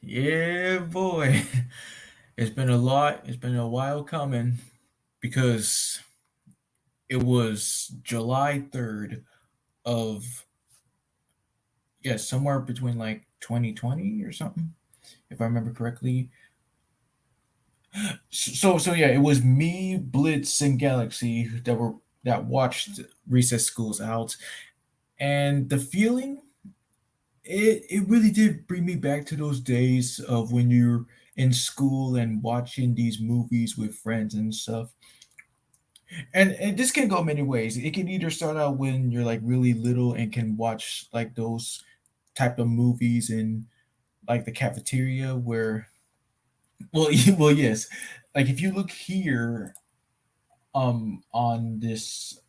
Yeah, boy. It's been a lot. It's been a while coming because it was July 3rd of, yeah, somewhere between like 2020 or something, if I remember correctly. So yeah, it was me, Blitz, and Galaxy that watched Recess Schools Out, and the feeling it really did bring me back to those days of when you're in school and watching these movies with friends and stuff. And this can go many ways. It can either start out when you're like really little and can watch like those type of movies in like the cafeteria where, well, well, yes, like if you look here on this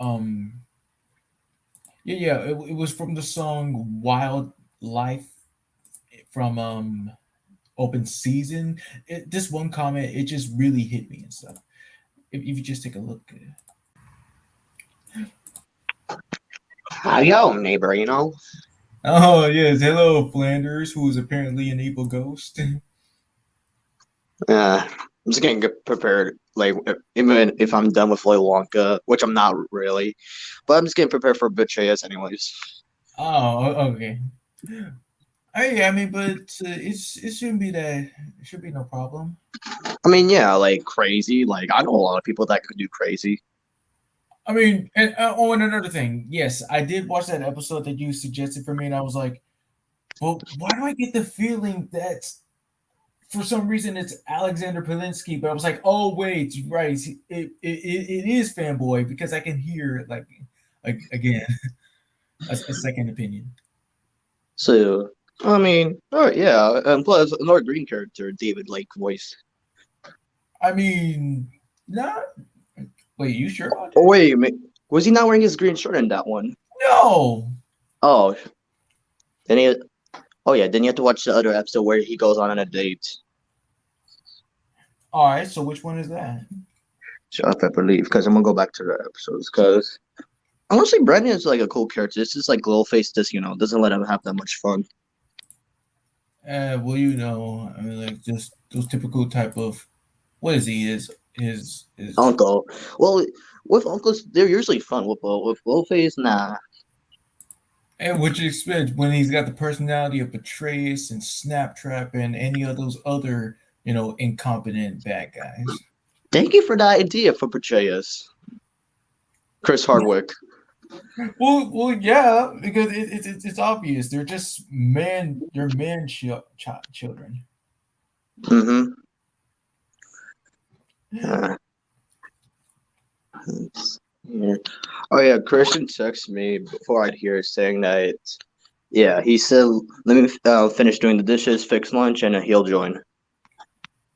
um yeah, it was from the song Wildlife from Open Season. This one comment, it just really hit me and stuff. If you just take a look at it. How yo, neighbor, you know? Oh yes, hello Flanders, who is apparently an evil ghost. I'm just getting prepared, like, even if I'm done with Willy Wonka, which I'm not really, but I'm just getting prepared for Betrayers anyways. Oh, okay. I mean, but it shouldn't be that. It should be no problem. I mean, yeah, like, crazy. Like, I know a lot of people that could do crazy. I mean, and another thing, yes, I did watch that episode that you suggested for me, and I was like, well, why do I get the feeling that for some reason it's Alexander Polinsky? But I was like, oh wait, right, it is fanboy because I can hear like again a second opinion. So, I mean, oh, yeah, and plus, another green character, David Lake voice. I mean, not. Wait, you sure about Oh, that? wait, was he not wearing his green shirt in that one? No. Oh, then he, oh, yeah, then you have to watch the other episode where he goes on a date. All right. So which one is that? Shut up, I believe, because I'm gonna go back to the episodes, because honestly, Brandon is like a cool character. It's just like Glowface just, doesn't let him have that much fun. Well, I mean, like just those typical type of what is he? Is Uncle. Well, with uncles, they're usually fun. With Glowface, nah. and what you expect when he's got the personality of Betrayus and Snaptrap and any of those other incompetent bad guys. Thank you for that idea for Portrayus. Chris Hardwick. Well, yeah, because it's obvious they're just children. Mm-hmm. Uh, yeah. Oh yeah, Christian texted me before I'd hear it saying that. Yeah, he said, "Let me finish doing the dishes, fix lunch, and he'll join."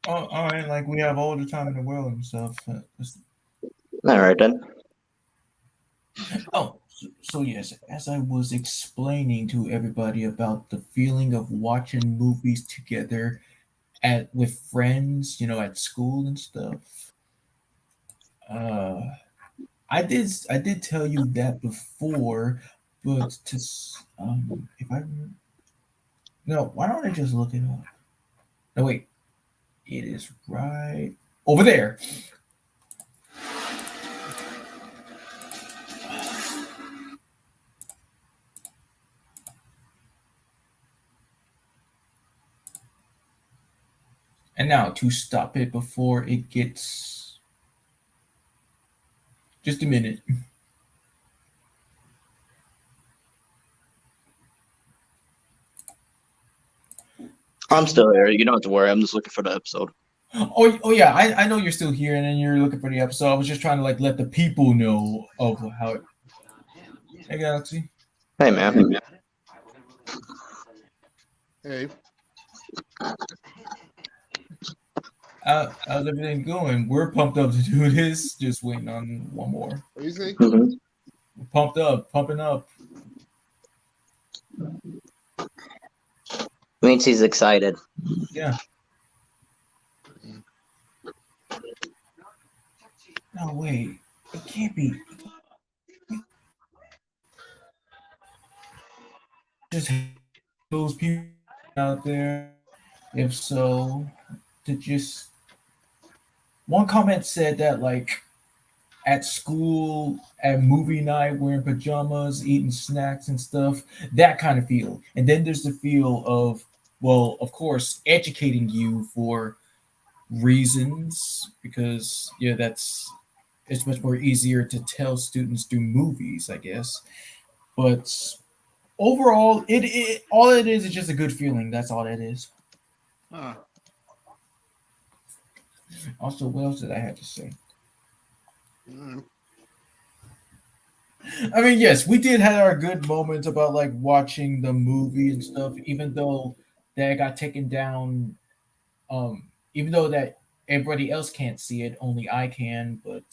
Oh, all right, like we have all the time in the world and stuff. All right then. So yes, as I was explaining to everybody about the feeling of watching movies together at with friends, at school and stuff. Uh, I did tell you that before, but if I no, why don't I just look it up? No, wait, it is right over there. And now to stop it before it gets just a minute. I'm still here. You don't have to worry. I'm just looking for the episode. Oh yeah, I know you're still here, and then you're looking for the episode. I was just trying to like let the people know of how it. Hey, Galaxy, Hey man. Hey, how's everything going? We're pumped up to do this. Just waiting on one more. what do you say? Mm-hmm. We're pumped up, pumping up. Means he's excited. Yeah. No wait, it can't be. Just those people. out there? If so, to just one comment said that like at school, at movie night, wearing pajamas, eating snacks and stuff, that kind of feel. And then there's the feel of, well, of course, educating you for reasons, because yeah, that's it's much more easier to tell students through movies, I guess. But overall, it all it is just a good feeling. That's all it is. Huh. Also, what else did I have to say? Mm. I mean, yes, we did have our good moments about like watching the movie and stuff, even though that got taken down. Even though that everybody else can't see it, only I can. But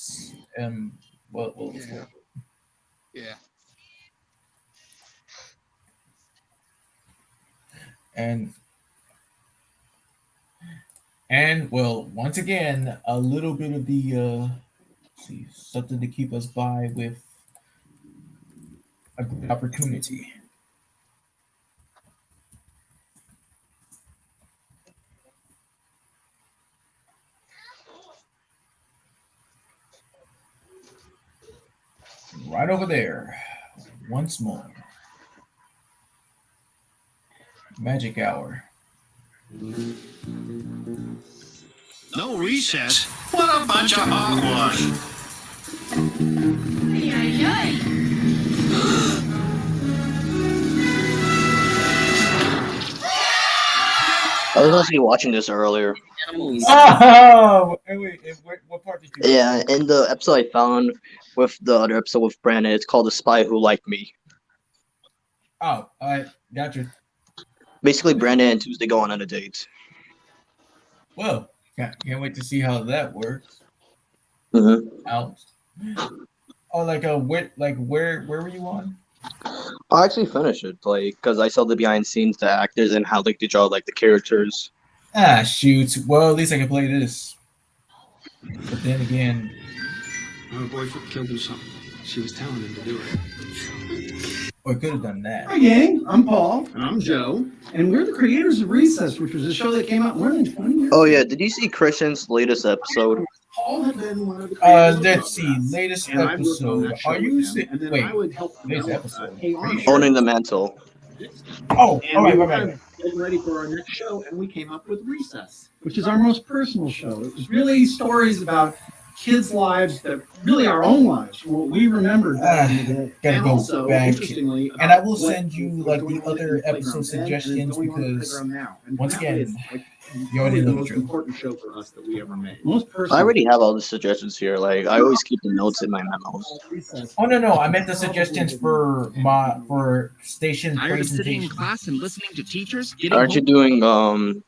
Yeah. Yeah. and well, once again, a little bit of the see something to keep us by with a good opportunity. Right over there, once more, magic hour. No recess? What a bunch of hogwash. Ay, ay, I was actually watching this earlier. Oh, what part did you? Yeah, in the episode I found with the other episode with Brandon, it's called "The Spy Who Liked Me." Oh, I got you. Basically, Brandon and Tuesday go on a date. Well, can't wait to see how that works hmm out. Oh, where were you on? I actually finished it, like, because I saw the behind the scenes, the actors, and how like they draw like the characters. Ah, shoot. Well, at least I can play this. But then again, Her boyfriend killed himself. She was telling him to do it. or could have done Hi, that. gang. I'm Paul, And I'm Joe. and we're the creators of Recess, which was a show that came out more than 20 years Oh ago. yeah, did you see Christian's latest episode? Paul had been one of the creators of Let's see. Rugrats. Latest And I worked on episode. that show Are you with him, and then wait? I would help Latest develop episode. Hey Are you Arnold. sure? Owning the mantle. Oh, And all we right, were right, kind right. of getting ready for our next show, and we came up with Recess. Which is our most personal show. It was really stories about kids' lives that really our own lives, what we remembered back in the day. Gotta And go also, back. interestingly, And I about will what send you was like going the on in other the playground episode then and is suggestions going on in the because playground now. And once that again, is, like, you already probably know the the most drill. important show for us that we ever made. Most I personal. already have all the suggestions here. Like I always keep the notes in my memos. Recess. Oh no, I meant the suggestions for station Tired of sitting in presentation. class and listening to teachers? Getting Aren't you home doing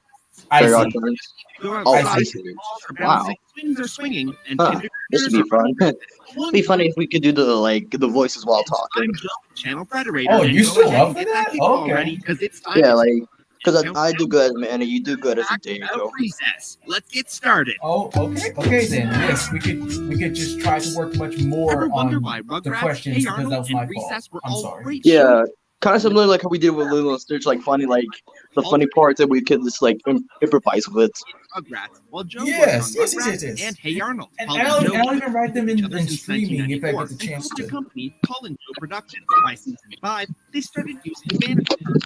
I Fairy Odd see. Parents? go Oh, outside, I see. balls are Wow. bouncing, swings are swinging, and Huh. This would be fun. It'd be funny if we could do the voices while talking. Channel Federator. Oh, and you go still ahead up and for get that? kick Okay. already, because it's time Yeah, to like because count I do down good as a man and you do good as a back day out ago. recess. Let's get started. Oh, okay then. Yes, we could just try to work much more Ever wonder on why the Rugrats, questions Hey because Arnold, that was my and fault. Recess were I'm all sorry. great shows? Yeah, kind of similar like how we did with Lilo and Stitch. Like funny, like the funny parts that we could just like improvise with. Rugrats, while Joe Yes, worked on yes. Rugrats and Hey Arnold. And Paul I'll, and Joe I'll even write them each in, other in since streaming if I 1994, get the and chance formed a to. company, Paul and Joe Productions. By season 5, they started using vanity cards.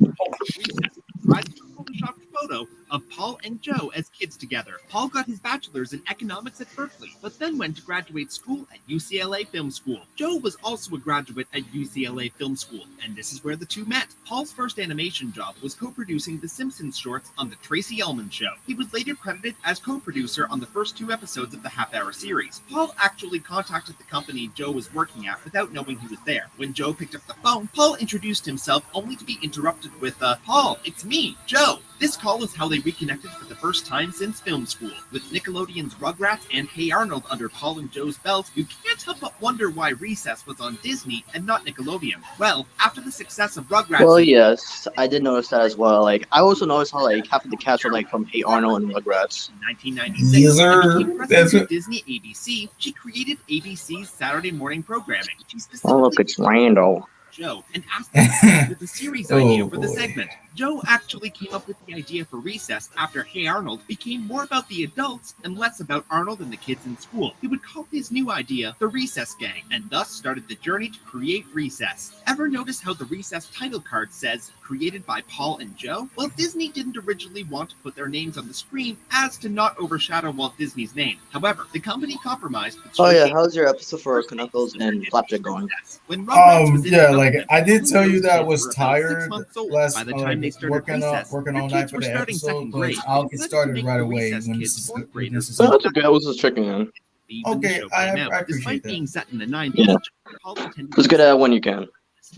Recess provided a photoshopped photo of Paul and Joe as kids together. Paul got his bachelor's in economics at Berkeley, but then went to graduate school at UCLA Film School. Joe was also a graduate at UCLA Film School, and this is where the two met. Paul's first animation job was co-producing The Simpsons shorts on The Tracy Ullman Show. He was later credited as co-producer on the first 2 episodes of the half-hour series. Paul actually contacted the company Joe was working at without knowing he was there. When Joe picked up the phone, Paul introduced himself only to be interrupted with, Paul, it's me, Joe. This call is how they reconnected for the first time since film school. With Nickelodeon's Rugrats and Hey Arnold under Paul and Joe's belt, you can't help but wonder why Recess was on Disney and not Nickelodeon. Well, after the success of Rugrats Well, yes, I did notice that as well. Like I also noticed how like half of the cast were like from Hey Arnold and Rugrats. in 1996 Yes, sir. and became president of Disney ABC, she created ABC's Saturday morning programming. She Oh look, specifically it's Randall. Joe and asked him to come up with a series idea Oh, for the boy. segment. Joe actually came up with the idea for Recess after Hey Arnold became more about the adults and less about Arnold and the kids in school. He would call his new idea the Recess Gang, and thus started the journey to create Recess. Ever notice how the Recess title card says, created by Paul and Joe? Well, Disney didn't originally want to put their names on the screen as to not overshadow Walt Disney's name. However, the company compromised. Oh yeah, how's your episode for Knuckles and Flapjack going? When Rugrats was in Yeah, like development, I did all tell of you those that I kids was were about 6 tired months old last by the time they started working Recess. working Their all night kids for were the starting episode, second but grade. I'll They get decided to started make right the away Recess when kids this is fourth when graders. this is No, over. that's okay. I was just checking in. Even the Okay, show by now, I appreciate despite that. being set in the 90s, Yeah. Paul intended Just get it out when you can.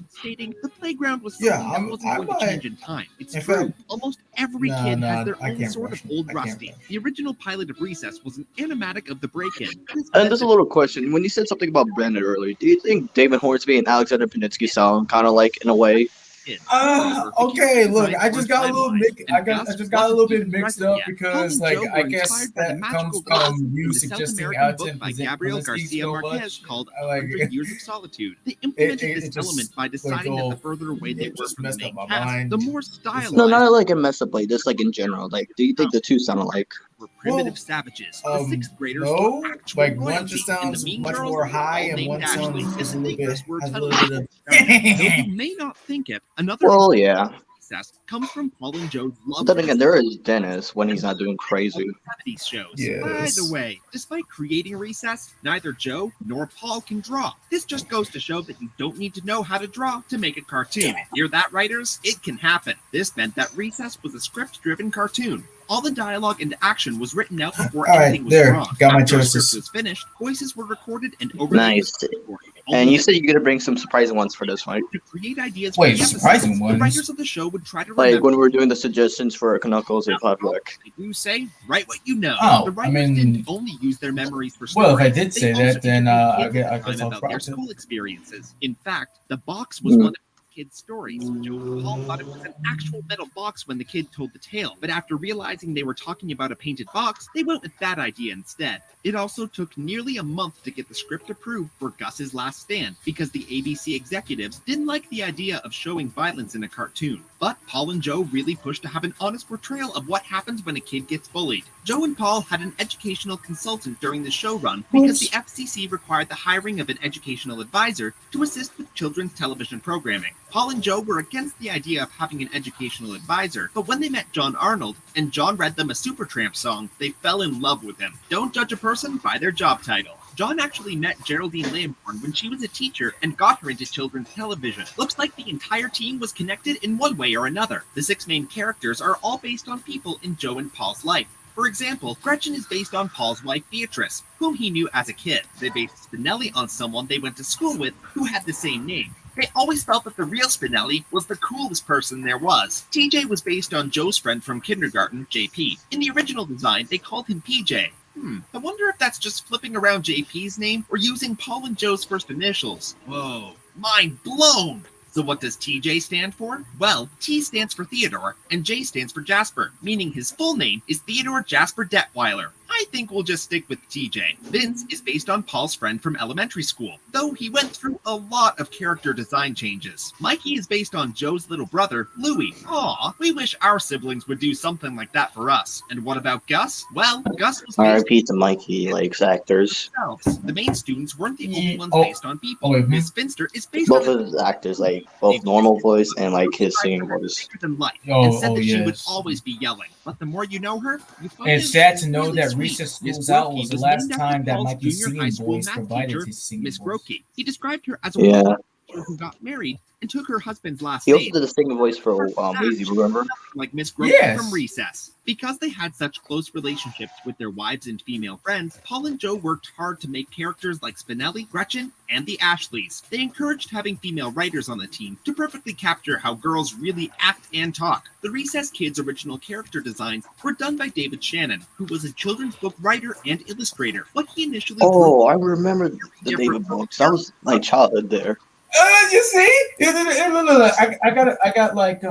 stating the playground was Yeah, something that wasn't I going to might. change in time. It's In true. fact, Almost every no, kid has no, their I own can't sort of rush it. old I can't Rusty. rush. The original pilot of Recess was an animatic of the break-in. This And meant there's a that little question. When you said something about Brandon earlier, do you think David Hornsby and Alexander Panitsky sound kind of like in a way? kids. However, the Okay, character look, designs I were just got a little timelines, and I Gus just got a wasn't little bit even mixed present up yet. Paul because and like Joe I were guess inspired by the that magical comes Gus from you in the South suggesting American book Alton by Gabriel Garcia so Marquez much. called Like 100 Years of Solitude. They implemented this just element by deciding that the further away they it were just from the messed up main my cast, mind. the more It's stylized No, not like a mess up, like just like in general. Like, do you think the two sound alike? were primitive Well, savages. The sixth graders no, were actual like one royalty, just and the sounds mean much girls more were high, all and named one Ashley, sounds and just the a little bit neighbors were has a titled little bit of. Though you may not think it, another Well, yeah. success comes from Paul and Joe's love But then for again, there is Dennis when he's not doing crazy. 70s shows. Yes. By the way, despite creating Recess, neither Joe nor Paul can draw. This just goes to show that you don't need to know how to draw to make a cartoon. Hear that, writers? It can happen. This meant that Recess was a script-driven cartoon. All the dialogue and action was written out before All right, anything was there, drawn. got my After a script choices. was finished, voices were recorded and overlaid Nice. with storyboard. And you said you're gonna bring some surprising ones for this, right? To create ideas Wait, for the episodes, surprising the ones? writers of the show would try to Like remember when we were doing the suggestions for Knuckles and Flapjack. you say, write what you know. Oh, The I writers mean, didn't only use their memories for stories. well, if I did They say also that, then interviewed kids I at the guess time I'll about their try to. school experiences. In fact, the box was one of the kid's stories. Joe and Paul thought it was an actual metal box when the kid told the tale, but after realizing they were talking about a painted box, they went with that idea instead. It also took nearly a month to get the script approved for Gus's Last Stand because the ABC executives didn't like the idea of showing violence in a cartoon. But Paul and Joe really pushed to have an honest portrayal of what happens when a kid gets bullied. Joe and Paul had an educational consultant during the show run because the FCC required the hiring of an educational advisor to assist with children's television programming. Paul and Joe were against the idea of having an educational advisor, but when they met John Arnold and John read them a Supertramp song, they fell in love with him. Don't judge a person by their job title. John actually met Geraldine Lamborn when she was a teacher and got her into children's television. Looks like the entire team was connected in one way or another. The 6 main characters are all based on people in Joe and Paul's life. For example, Gretchen is based on Paul's wife Beatrice, whom he knew as a kid. They based Spinelli on someone they went to school with who had the same name. They always felt that the real Spinelli was the coolest person there was. TJ was based on Joe's friend from kindergarten, JP. In the original design, they called him PJ. I wonder if that's just flipping around JP's name or using Paul and Joe's first initials. Whoa, mind blown! So what does TJ stand for? Well, T stands for Theodore, and J stands for Jasper, meaning his full name is Theodore Jasper Detweiler. I think we'll just stick with TJ. Vince is based on Paul's friend from elementary school, though he went through a lot of character design changes. Mikey is based on Joe's little brother, Louie. Aw, we wish our siblings would do something like that for us. And what about Gus? Well, Gus was based R.I.P. to Mikey, like actors. on themselves. The main students weren't the only ones based on people. wait, Miss Finster is based Both on of his actors, like both normal voice and like his singing voice. bigger than life, Oh, and said that she would yes. always be yelling. But the more you know her, you find And it's out sad she's to know really that sweet. Recess Miss Schools Out Grokey was the was last named after time that Paul's Mikey's junior high singing school voice math provided teacher, his singing Miss voice. Grokey. He described her as a Yeah. woman who got married and took her husband's last He also name. did the singing voice for Maisie, remember? Like Miss Grokey Yes. from Recess. Because they had such close relationships with their wives and female friends, Paul and Joe worked hard to make characters like Spinelli, Gretchen, and the Ashleys. They encouraged having female writers on the team to perfectly capture how girls really act and talk. The Recess Kids' original character designs were done by David Shannon, who was a children's book writer and illustrator. What he initially Oh, I remember the David books. That was my childhood there. You see? Look, I got like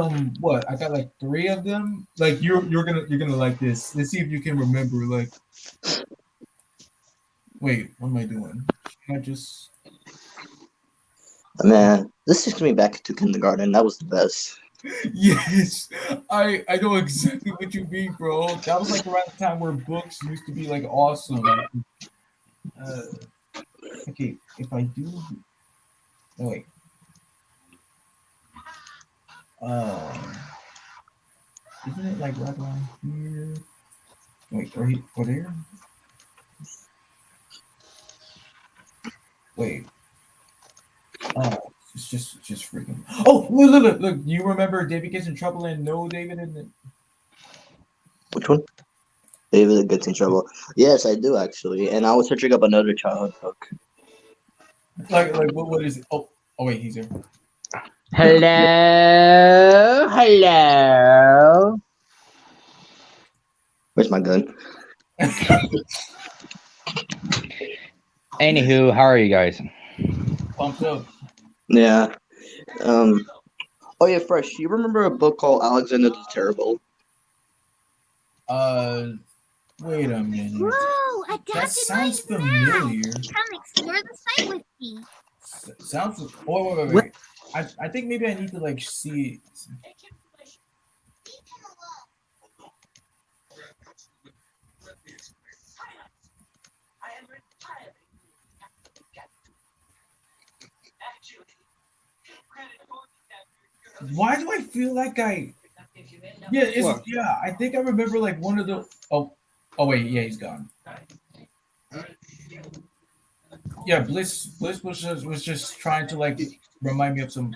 what? I got like 3 of them. Like you're gonna like this. Let's see if you can remember. Like, wait, what am I doing? Can I just? Man, this takes me back to kindergarten. That was the best. Yes, I know exactly what you mean, bro. That was like around the time where books used to be like awesome. Uh, okay, if I do, oh wait, uh, isn't it like right around here? Wait, or there? Wait, it's just freaking. Oh, look! You remember David gets in trouble and no David in the Which one? David gets in trouble. Yes, I do actually. And I was searching up another childhood book. like what is it? Oh wait, he's there. Hello, hello. Where's my gun? Anywho, how are you guys? Pumped up. Yeah. Oh yeah, Fresh. You remember a book called Alexander the Terrible? Wait a minute. Whoa, That adapted sounds right now. familiar. Come explore the site with me. Sounds. Oh, wait. I think maybe I need to like see. Why do I feel like I? Yeah, What? yeah. I think I remember like one of the. Oh wait, yeah, he's gone. Yeah, Bliss was just trying to like remind me of some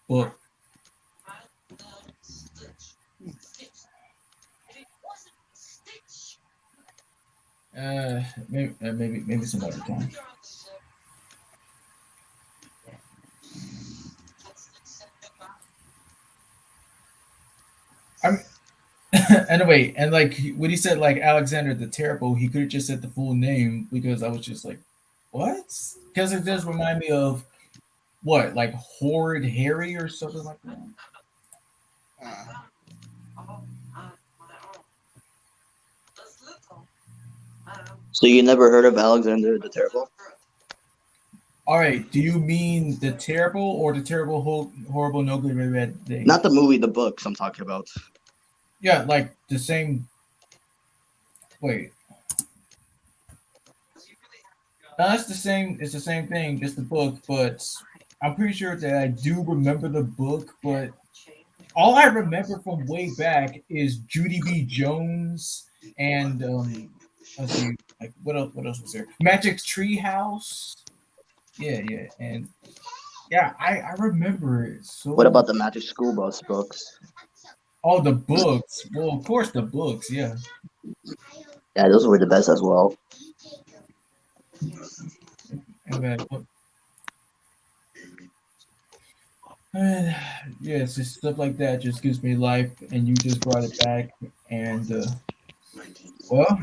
book. Maybe some other time. I'm anyway, and like when he said like Alexander the Terrible, he could have just said the full name because I was just like, what? Because it does remind me of what, like Horrid Harry or something like that. So you never heard of Alexander the Terrible? All right, do you mean the Terrible or the Terrible, Horrible, No Good, Very Bad Day? Not the movie, the books I'm talking about. Yeah, like the same. Wait, no, that's the same. It's the same thing, just the book. But I'm pretty sure that I do remember the book. But all I remember from way back is Judy B. Jones and let's see, like what else? What else was there? Magic's Treehouse. Yeah, and yeah, I remember it. So What about the Magic School Bus books? oh, the books. Well, of course the books. Yeah. Yeah, those were the best as well. And then, and, yeah, it's just stuff like that just gives me life, and you just brought it back, and well,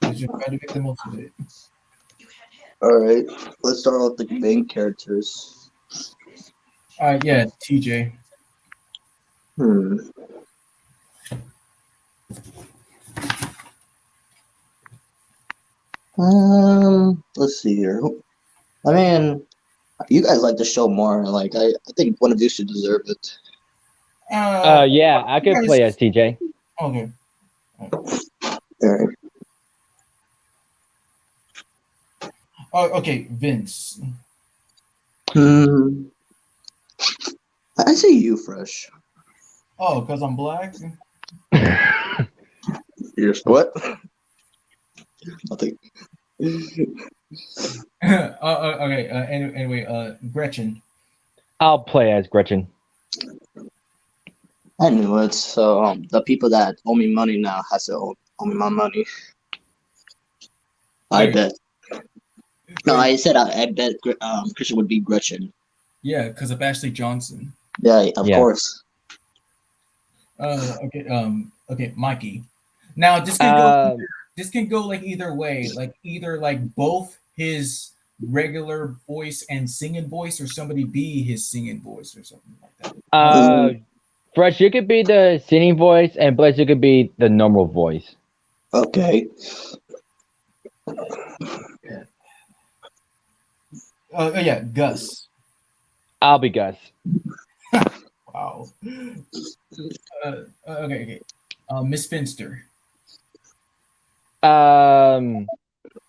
I just try to make the most of it. All right, let's start off the main characters. Yeah, TJ. Let's see here. I mean, you guys like the show more. Like, I think one of you should deserve it. Yeah, I could play as TJ. Okay. All right. Oh, okay, Vince. I say you, Fresh. Oh, because I'm black. Yes. What? Nothing. Okay. Anyway, Gretchen. I'll play as Gretchen. I knew it. So the people that owe me money now has to owe me my money. I Wait. bet. No, I said I bet Christian would be Gretchen. Yeah, because of Ashley Johnson. Yeah, of Yeah. course. Okay, Mikey. Now this can go like either way, like either like both his regular voice and singing voice, or somebody be his singing voice or something like that. Fresh, you could be the singing voice, and Blaze, you could be the normal voice. Okay. Yeah, Gus. I'll be Gus. Wow. Okay. Miss Finster.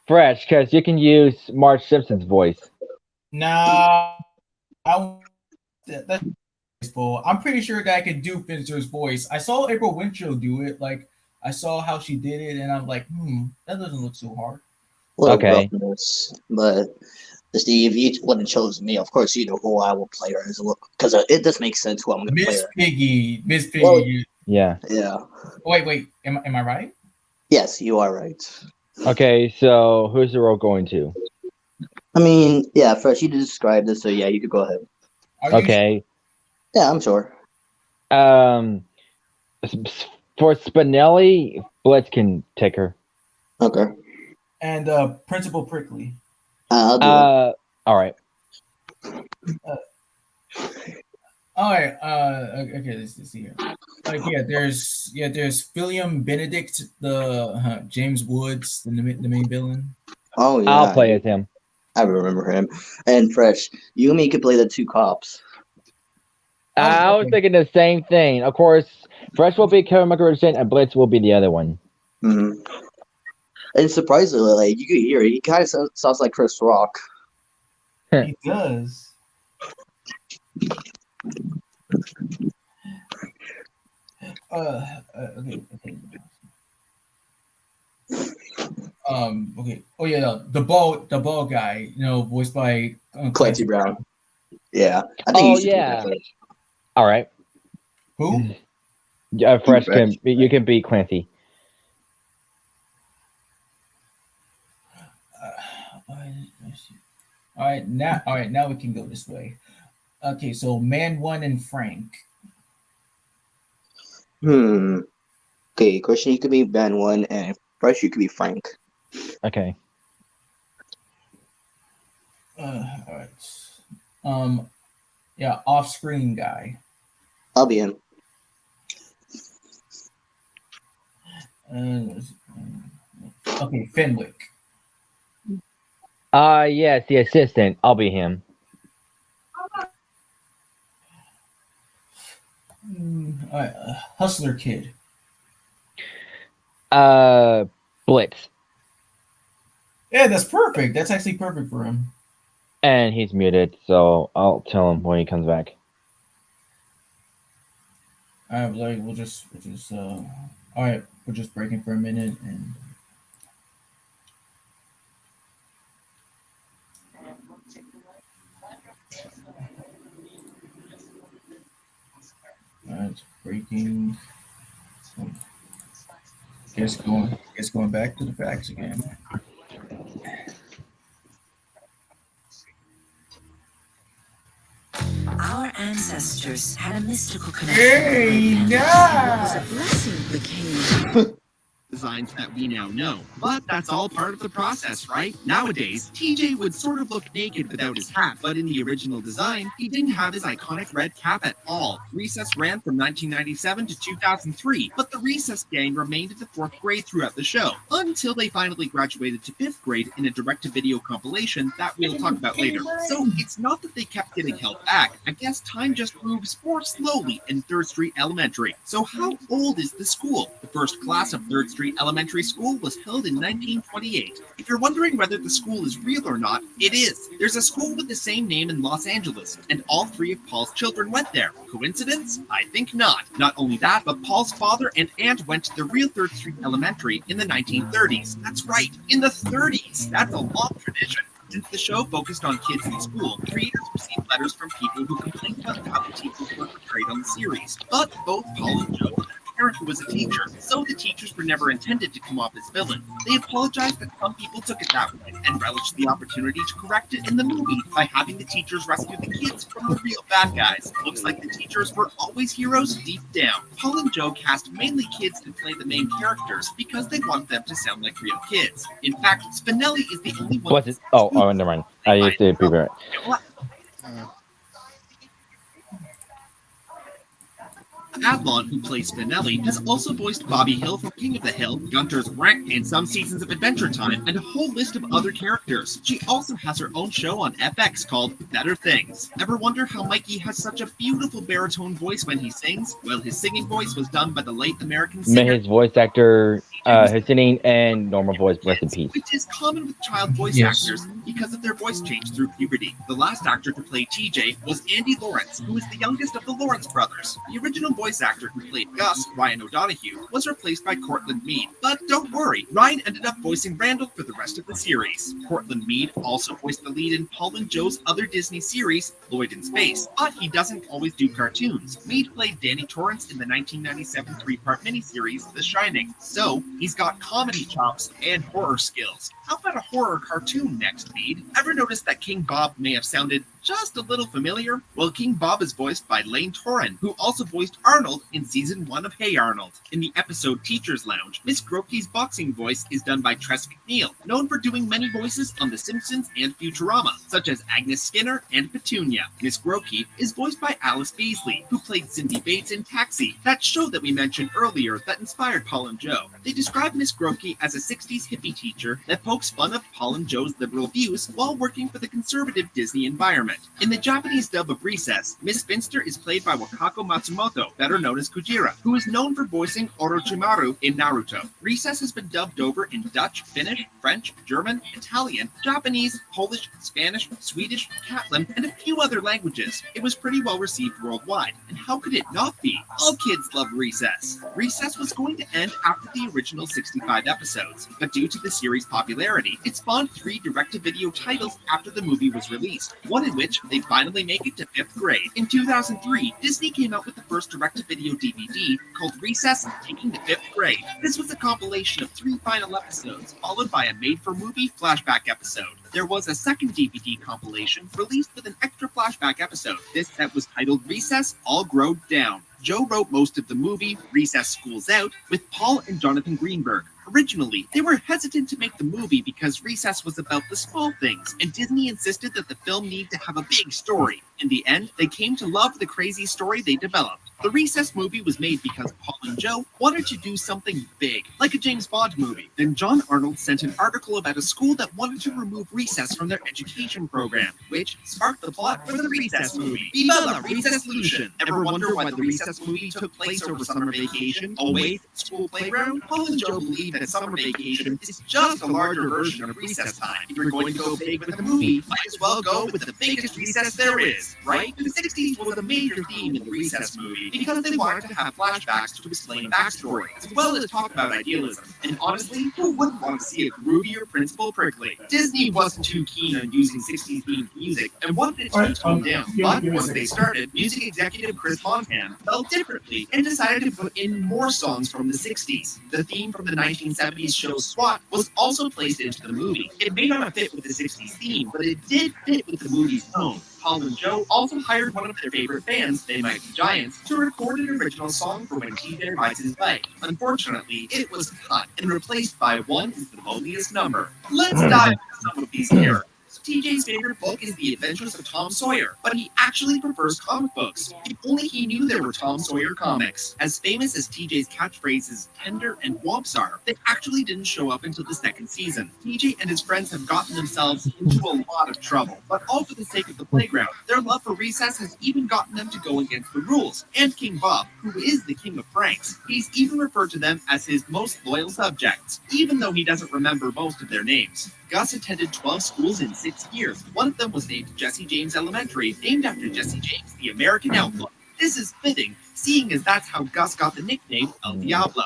Fresh, because you can use Marge Simpson's voice. Nah, that's full. I'm pretty sure that I could do Finster's voice. I saw April Winchell do it. Like I saw how she did it, and I'm like, that doesn't look so hard. What Okay. a roughness. But Steve, you wouldn't have chosen me. Of course, you know who I will play her as well, because it just makes sense who I'm going to play Miss her. Piggy. Miss Piggy. Well, Yeah. Yeah. Wait. Am I right? Yes, you are right. Okay, so who's the role going to? I mean, yeah, Fresh, you described it, so yeah, you could go ahead. Are you Okay. Yeah, I'm sure. For Spinelli, Blitz can take her. Okay. And Principal Prickly. I'll do it. All right. All right. Okay. Let's see here. There's William Benedict, the James Woods, the main villain. Oh yeah, I'll play as him. I remember him. And Fresh, you and me could play the two cops. I was thinking the same thing. Of course, Fresh will be Kevin McGregor and Blitz will be the other one. Mm-hmm. And surprisingly, like you could hear it, he kind of sounds like Chris Rock. He does. Okay. Okay. Oh yeah, the ball guy. Voiced by Clancy Brown. Yeah, I think you should do that first. All right. Who? Fresh you can beat Clancy. All right, now we can go this way. Okay, so Man One and Frank. Okay, Christian, you could be Ben One, and Fresh, you could be Frank. Okay. All right. Yeah, off-screen guy. I'll be him. Okay, Fenwick. Yes, the assistant. I'll be him. All right, Hustler Kid. Blitz. Yeah, that's perfect. That's actually perfect for him. And he's muted, so I'll tell him when he comes back. All right, like we'll just all right, we're just breaking for a minute and all right, it's breaking. Guess going back to the facts again. Our ancestors had a mystical connection. Hey, It was a blessing became. Designs that we now know. But that's all part of the process, right? Nowadays, TJ would sort of look naked without his hat, but in the original design, he didn't have his iconic red cap at all. Recess ran from 1997 to 2003, but the Recess gang remained in the 4th grade throughout the show, until they finally graduated to 5th grade in a direct-to-video compilation that we'll talk about later. So it's not that they kept getting held back. I guess time just moves more slowly in 3rd Street Elementary. So how old is the school? The first class of 3rd Street Elementary School was held in 1928. If you're wondering whether the school is real or not, it is. There's a school with the same name in Los Angeles, and all 3 of Paul's children went there. Coincidence? I think not. Not only that, but Paul's father and aunt went to the real 3rd Street Elementary in the 1930s. That's right, in the 30s. That's a long tradition. Since the show focused on kids in school, creators received letters from people who complained about how the teachers were portrayed on the series. But both Paul and Joe had a parent who was a teacher, so the teachers were never intended to come off as villains. They apologized that some people took it that way, and relished the opportunity to correct it in the movie by having the teachers rescue the kids from the real bad guys. Looks like the teachers were always heroes deep down. Paul and Joe cast mainly kids to play the main characters because they want them to sound like real kids. In fact, Spinelli is the only one. What's it? Oh, never mind. I used to be right. Adlon, who plays Spinelli, has also voiced Bobby Hill from King of the Hill, Gunter's Rank in some seasons of Adventure Time, and a whole list of other characters. She also has her own show on FX called Better Things. Ever wonder how Mikey has such a beautiful baritone voice when he sings? Well, his singing voice was done by the late American singer. His voice actor, his singing and normal voice, rest in peace. Which is common with child voice actors because of their voice change through puberty. The last actor to play TJ was Andy Lawrence, who is the youngest of the Lawrence brothers. The original voice actor who played Gus, Ryan O'Donoghue, was replaced by Cortland Mead. But don't worry, Ryan ended up voicing Randall for the rest of the series. Cortland Mead also voiced the lead in Paul and Joe's other Disney series, Lloyd in Space, but he doesn't always do cartoons. Mead played Danny Torrance in the 1997 three-part miniseries, The Shining. So, he's got comedy chops and horror skills. How about a horror cartoon next, Mead? Ever notice that King Bob may have sounded just a little familiar? Well, King Bob is voiced by Lane Torren, who also voiced Arnold in Season 1 of Hey Arnold. In the episode Teacher's Lounge, Miss Grokey's boxing voice is done by Tress MacNeille, known for doing many voices on The Simpsons and Futurama, such as Agnes Skinner and Petunia. Miss Grokey is voiced by Alice Beasley, who played Cindy Bates in Taxi, that show that we mentioned earlier that inspired Paul and Joe. They describe Miss Grokey as a 60s hippie teacher that pokes fun of Paul and Joe's liberal views while working for the conservative Disney environment. In the Japanese dub of Recess, Miss Finster is played by Wakako Matsumoto, better known as Kujira, who is known for voicing Orochimaru in Naruto. Recess has been dubbed over in Dutch, Finnish, French, German, Italian, Japanese, Polish, Spanish, Swedish, Catalan, and a few other languages. It was pretty well received worldwide, and how could it not be? All kids love Recess. Recess was going to end after the original 65 episodes, but due to the series' popularity, it spawned 3 direct-to-video titles after the movie was released, one in which they finally make it to 5th grade. In 2003, Disney came out with the first direct-to-video DVD called Recess Taking the 5th Grade. This was a compilation of 3 final episodes, followed by a made-for-movie flashback episode. There was a second DVD compilation released with an extra flashback episode. This set was titled Recess All Growed Down. Joe wrote most of the movie, Recess School's Out, with Paul and Jonathan Greenberg. Originally, they were hesitant to make the movie because Recess was about the small things, and Disney insisted that the film need to have a big story. In the end, they came to love the crazy story they developed. The Recess movie was made because Paul and Joe wanted to do something big, like a James Bond movie. Then John Arnold sent an article about a school that wanted to remove recess from their education program, which sparked the plot for the Recess movie. Viva la Recess-lution! Ever wonder why the Recess movie took place over summer vacation, away from the school playground? Paul and Joe believe that summer vacation is just a larger version of recess time. If you're going to go big with the movie, might as well go with the biggest recess there is, right? The 60s was a major theme in the Recess movie because they wanted to have flashbacks to explain backstory, as well as talk about idealism. And honestly, who wouldn't want to see a groovier Principal Prickly? Disney wasn't too keen on using 60s themed music and wanted it to be toned down. But once they started, music executive Chris Montan felt differently and decided to put in more songs from the 60s. The theme from the 1970s show SWAT was also placed into the movie. It may not fit with the 60s theme, but it did fit with the movie's tone. Paul and Joe also hired one of their favorite bands, They Might Be Giants, to record an original song for When TJ Rides His Bike. Unfortunately, it was cut and replaced by One Is the Loneliest Number. Let's dive into some of these characters. TJ's favorite book is The Adventures of Tom Sawyer, but he actually prefers comic books. If only he knew there were Tom Sawyer comics. As famous as TJ's catchphrases Tender and Whomps are, they actually didn't show up until the second season. TJ and his friends have gotten themselves into a lot of trouble, but all for the sake of the playground. Their love for recess has even gotten them to go against the rules. And King Bob, who is the king of pranks, he's even referred to them as his most loyal subjects, even though he doesn't remember most of their names. Gus attended 12 schools in 6 years. One of them was named Jesse James Elementary, named after Jesse James, the American outlaw. This is fitting, seeing as that's how Gus got the nickname El Diablo.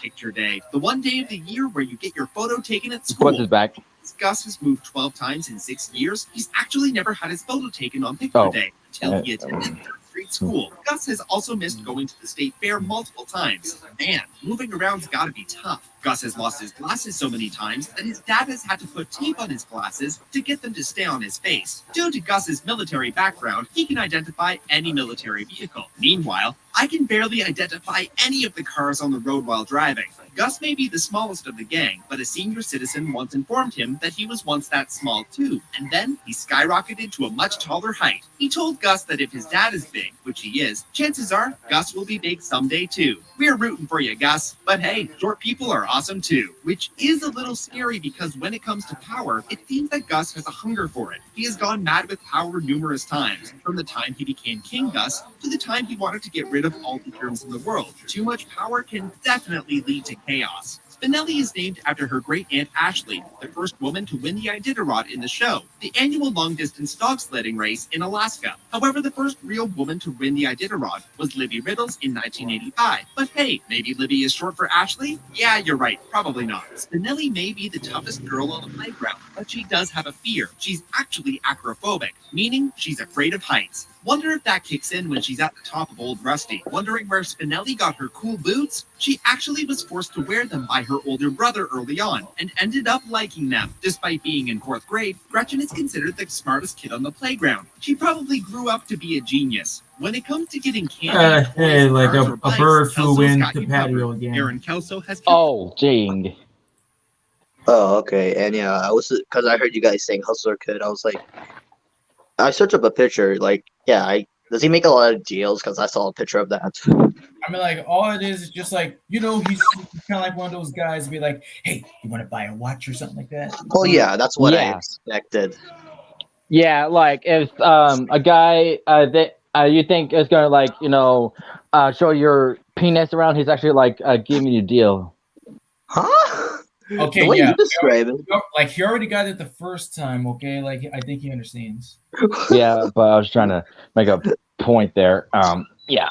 Picture day. The one day of the year where you get your photo taken at school. What's his back? Gus has moved 12 times in 6 years. He's actually never had his photo taken on picture day until he attended Street School. Gus has also missed going to the state fair multiple times. Man, moving around's gotta be tough. Gus has lost his glasses so many times that his dad has had to put tape on his glasses to get them to stay on his face. Due to Gus's military background, he can identify any military vehicle. Meanwhile, I can barely identify any of the cars on the road while driving. Gus may be the smallest of the gang, but a senior citizen once informed him that he was once that small too, and then he skyrocketed to a much taller height. He told Gus that if his dad is big, which he is, chances are Gus will be big someday too. We're rooting for you, Gus. But hey, short people are awesome too, which is a little scary because when it comes to power, it seems that Gus has a hunger for it. He has gone mad with power numerous times, from the time he became King Gus to the time he wanted to get rid of all the germs in the world. Too much power can definitely lead to chaos. Spinelli is named after her great-aunt Ashley, the first woman to win the Iditarod in the show, the annual long-distance dog sledding race in Alaska. However, the first real woman to win the Iditarod was Libby Riddles in 1985. But hey, maybe Libby is short for Ashley? Yeah, you're right, probably not. Spinelli may be the toughest girl on the playground, but she does have a fear. She's actually acrophobic, meaning she's afraid of heights. Wonder if that kicks in when she's at the top of Old Rusty. Wondering where Spinelli got her cool boots? She actually was forced to wear them by her older brother early on, and ended up liking them. Despite being in 4th grade, Gretchen is considered the smartest kid on the playground. She probably grew up to be a genius. When it comes to getting candy, Hey, toys, like cars, a or bikes, bird flew Kelso's in got the you patio covered. again. Aaron Kelso has kept Oh, jing. Oh, okay. And yeah, I was because I heard you guys saying Hustler Kid. I was like, I searched up a picture. Like, yeah, does he make a lot of deals? Because I saw a picture of that. I mean, like, all it is just like, he's kind of like one of those guys to be like, hey, you want to buy a watch or something like that? Well, yeah, that's what I Yeah. expected. Yeah, like if a guy that you think is gonna like show your penis around, he's actually like giving you a deal. Huh? Okay, The way yeah. you describe it. Like, he already got it the first time, okay? Like, I think he understands. Yeah, but I was trying to make a point there. Yeah.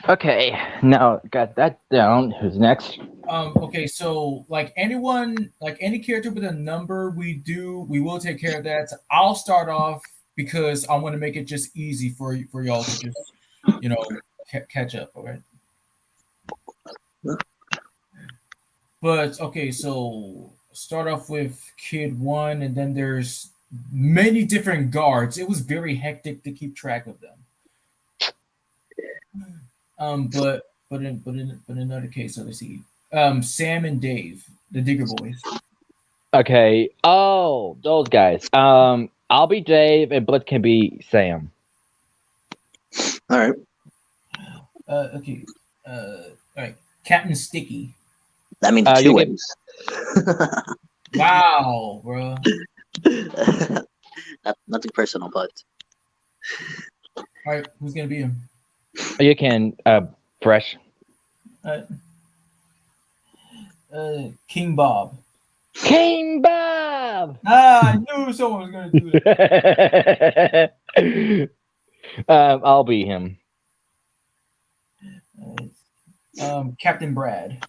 Okay, now got that down. Who's next? Okay, so like anyone, like any character with a number, we will take care of that. I'll start off because I want to make it just easy for y'all to just catch up. All right. But okay, so start off with Kid One, and then there's many different guards. It was very hectic to keep track of them. But in another case, so let's see. Sam and Dave, the Digger Boys. Okay. Oh, those guys. I'll be Dave, and Blitz can be Sam. All right. Okay. All right. Captain Sticky. That means You two get- ways. Wow, bro. Nothing personal, but All right, who's gonna be him? You can Fresh. King Bob. King Bob. I knew someone was gonna do that. I'll be him. Captain Brad.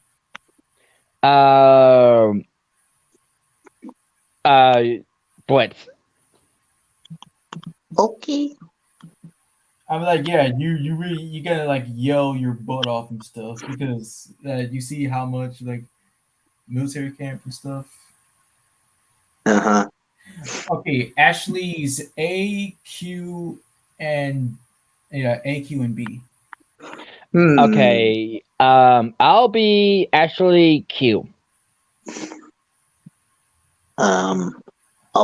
Blitz. okay. I'm like, yeah, you gotta like yell your butt off and stuff because you see how much like military camp and stuff. Okay, Ashley's A, Q, and B. Okay. I'll be actually Q. I'll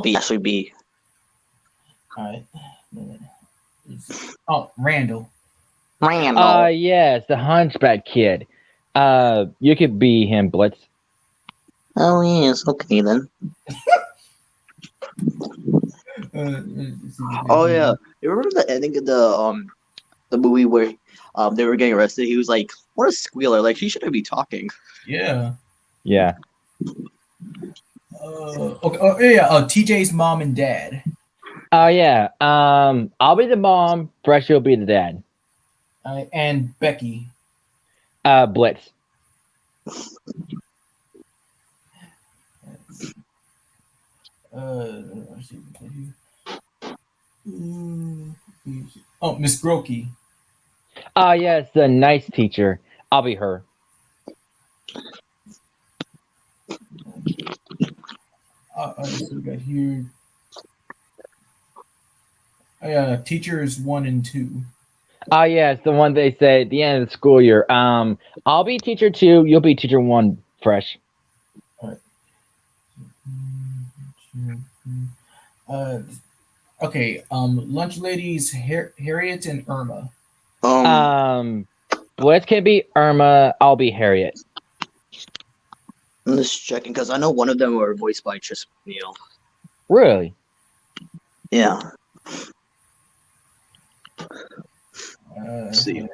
be Ashley B. All right. Oh, Randall. Yes, the Hunchback Kid. You could be him, Blitz. Oh yes, okay then. Oh yeah, you remember the ending of the movie where they were getting arrested? He was like, "What a squealer! Like he shouldn't be talking." Yeah. Yeah. Okay. Oh yeah. TJ's mom and dad. Oh yeah. I'll be the mom. Fresh will be the dad. And Becky. Blitz. Miss Grokey. Yes, the nice teacher. I'll be her. So we got here. Teachers 1 and 2. Oh yeah, it's the one they say at the end of the school year. I'll be teacher 2, you'll be teacher 1, fresh. Uh, okay. Lunch ladies, Harriet and Irma. Um, Blitz can be Irma, I'll be Harriet. I'm just checking because I know one of them were voiced by Tris Neal. Really? Yeah. Uh, Let's see.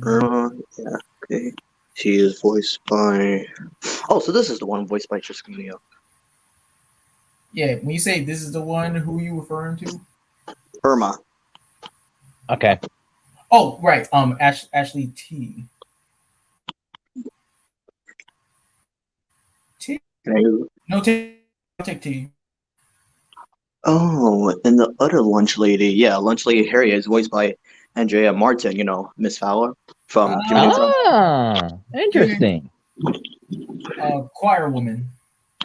Yeah. Okay. She is voiced by. Oh, so this is the one voiced by Tris Neal. yeah. When you say this is the one, who are you referring to? Irma. Okay. Oh, right. Ashley T. T. No, take T. Oh, and the other lunch lady, yeah, lunch lady Harriet is voiced by Andrea Martin. You know, Miss Fowler from Jimmy Neutron. Ah, interesting. Choir woman.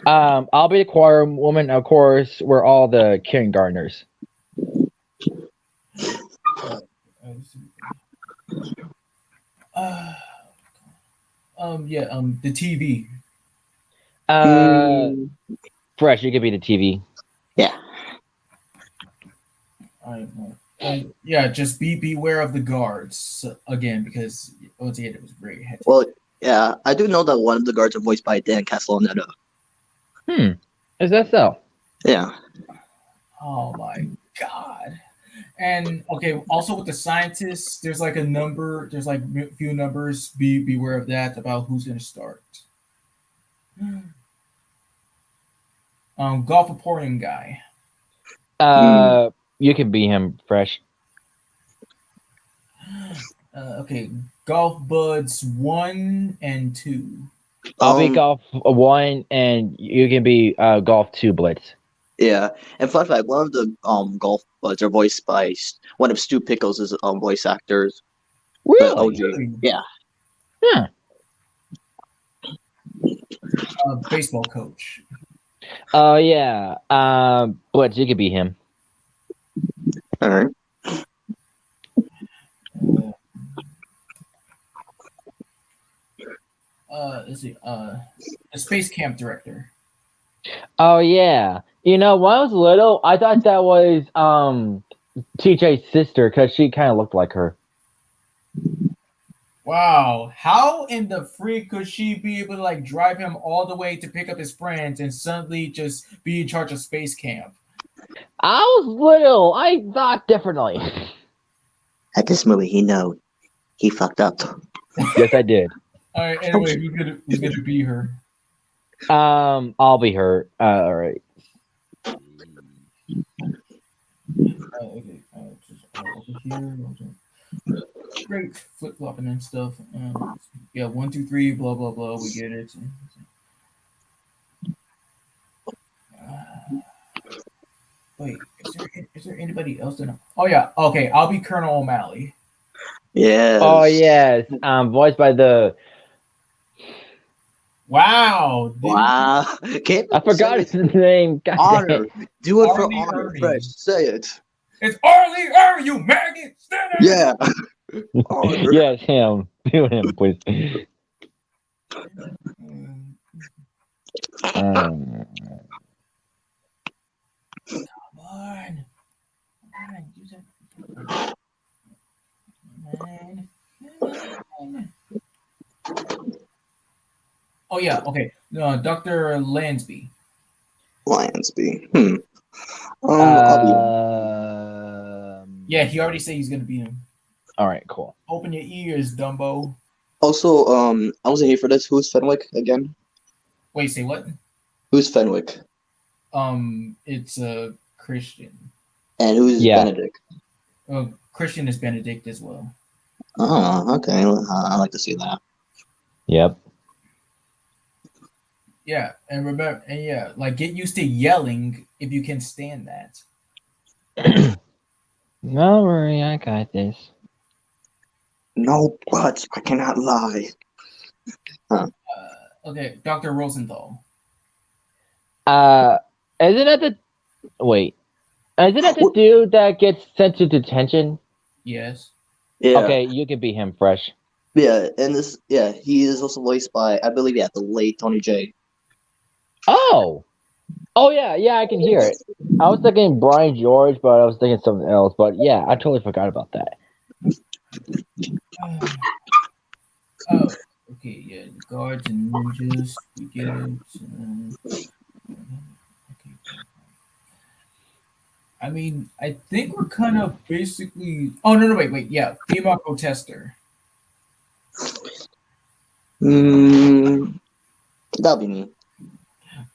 I'll be the choir woman, of course. We're all the kindergartners. Yeah. The TV. Fresh, you could be the TV. Yeah. Yeah, just beware of the guards again, because once again it was very hectic. Well, yeah, I do know that one of the guards are voiced by Dan Castellaneta. Is that so? Yeah. Oh my god. And okay, also with the scientists, there's like a number, there's like a few numbers. Beware of that about who's gonna start. Golf reporting guy. You can be him, fresh. Okay, golf buds 1 and 2. I'll be golf 1, and you can be golf 2, Blitz. Yeah, and fun fact, one of the golf buds are voiced by one of Stu Pickles' voice actors. Really? OG. Yeah. Yeah. Baseball coach. Oh yeah. Blitz, you could be him. All right. Let's see. A space camp director. Oh yeah. You know, when I was little, I thought that was TJ's sister because she kind of looked like her. Wow, how in the freak could she be able to like drive him all the way to pick up his friends and suddenly just be in charge of space camp? I was little. I thought differently. At this movie, he fucked up. Yes, I did. All right. Anyway, who's gonna be her? I'll be her. All right. Okay. Just over here. Great flip flopping and stuff. Yeah, 1, 2, 3. Blah blah blah. We get it. Wait, is there anybody else in? Oh yeah. Okay, I'll be Colonel O'Malley. Yeah. Oh yes. Voiced by the. Wow. Wow. I forgot his name. God Honor. dang. Do it for Arnie honor. Ernie. Fresh. Say it. It's Arlie Ernie, you maggot. Stand there. Yeah. Honor. Yes, him. Do him, please. Come on. Do that. Oh yeah, okay. Dr. Lansby. Lansby. Yeah, he already said he's gonna beat him. All right, cool. Open your ears, Dumbo. Also, I wasn't here for this. Who's Fenwick again? Wait, say what? Who's Fenwick? It's Christian. And who's Benedict? Christian is Benedict as well. Oh, okay. I like to see that. Yep. Yeah, and remember, and yeah, like get used to yelling if you can stand that. No worry, I got this. No buts. I cannot lie. Okay, Dr. Rosenthal. Isn't that the wait? Isn't that the dude that gets sent to detention? Yes. Yeah. Okay, you can be him, Fresh. Yeah, and he is also voiced by, I believe, the late Tony J. Oh, yeah, I can hear it. I was thinking Brian George, but I was thinking something else. But yeah, I totally forgot about that. Oh, okay, yeah, the guards and ninjas, we get it. Okay. I mean, I think we're kind of basically. Oh no, wait, yeah, female protester. That'll be me.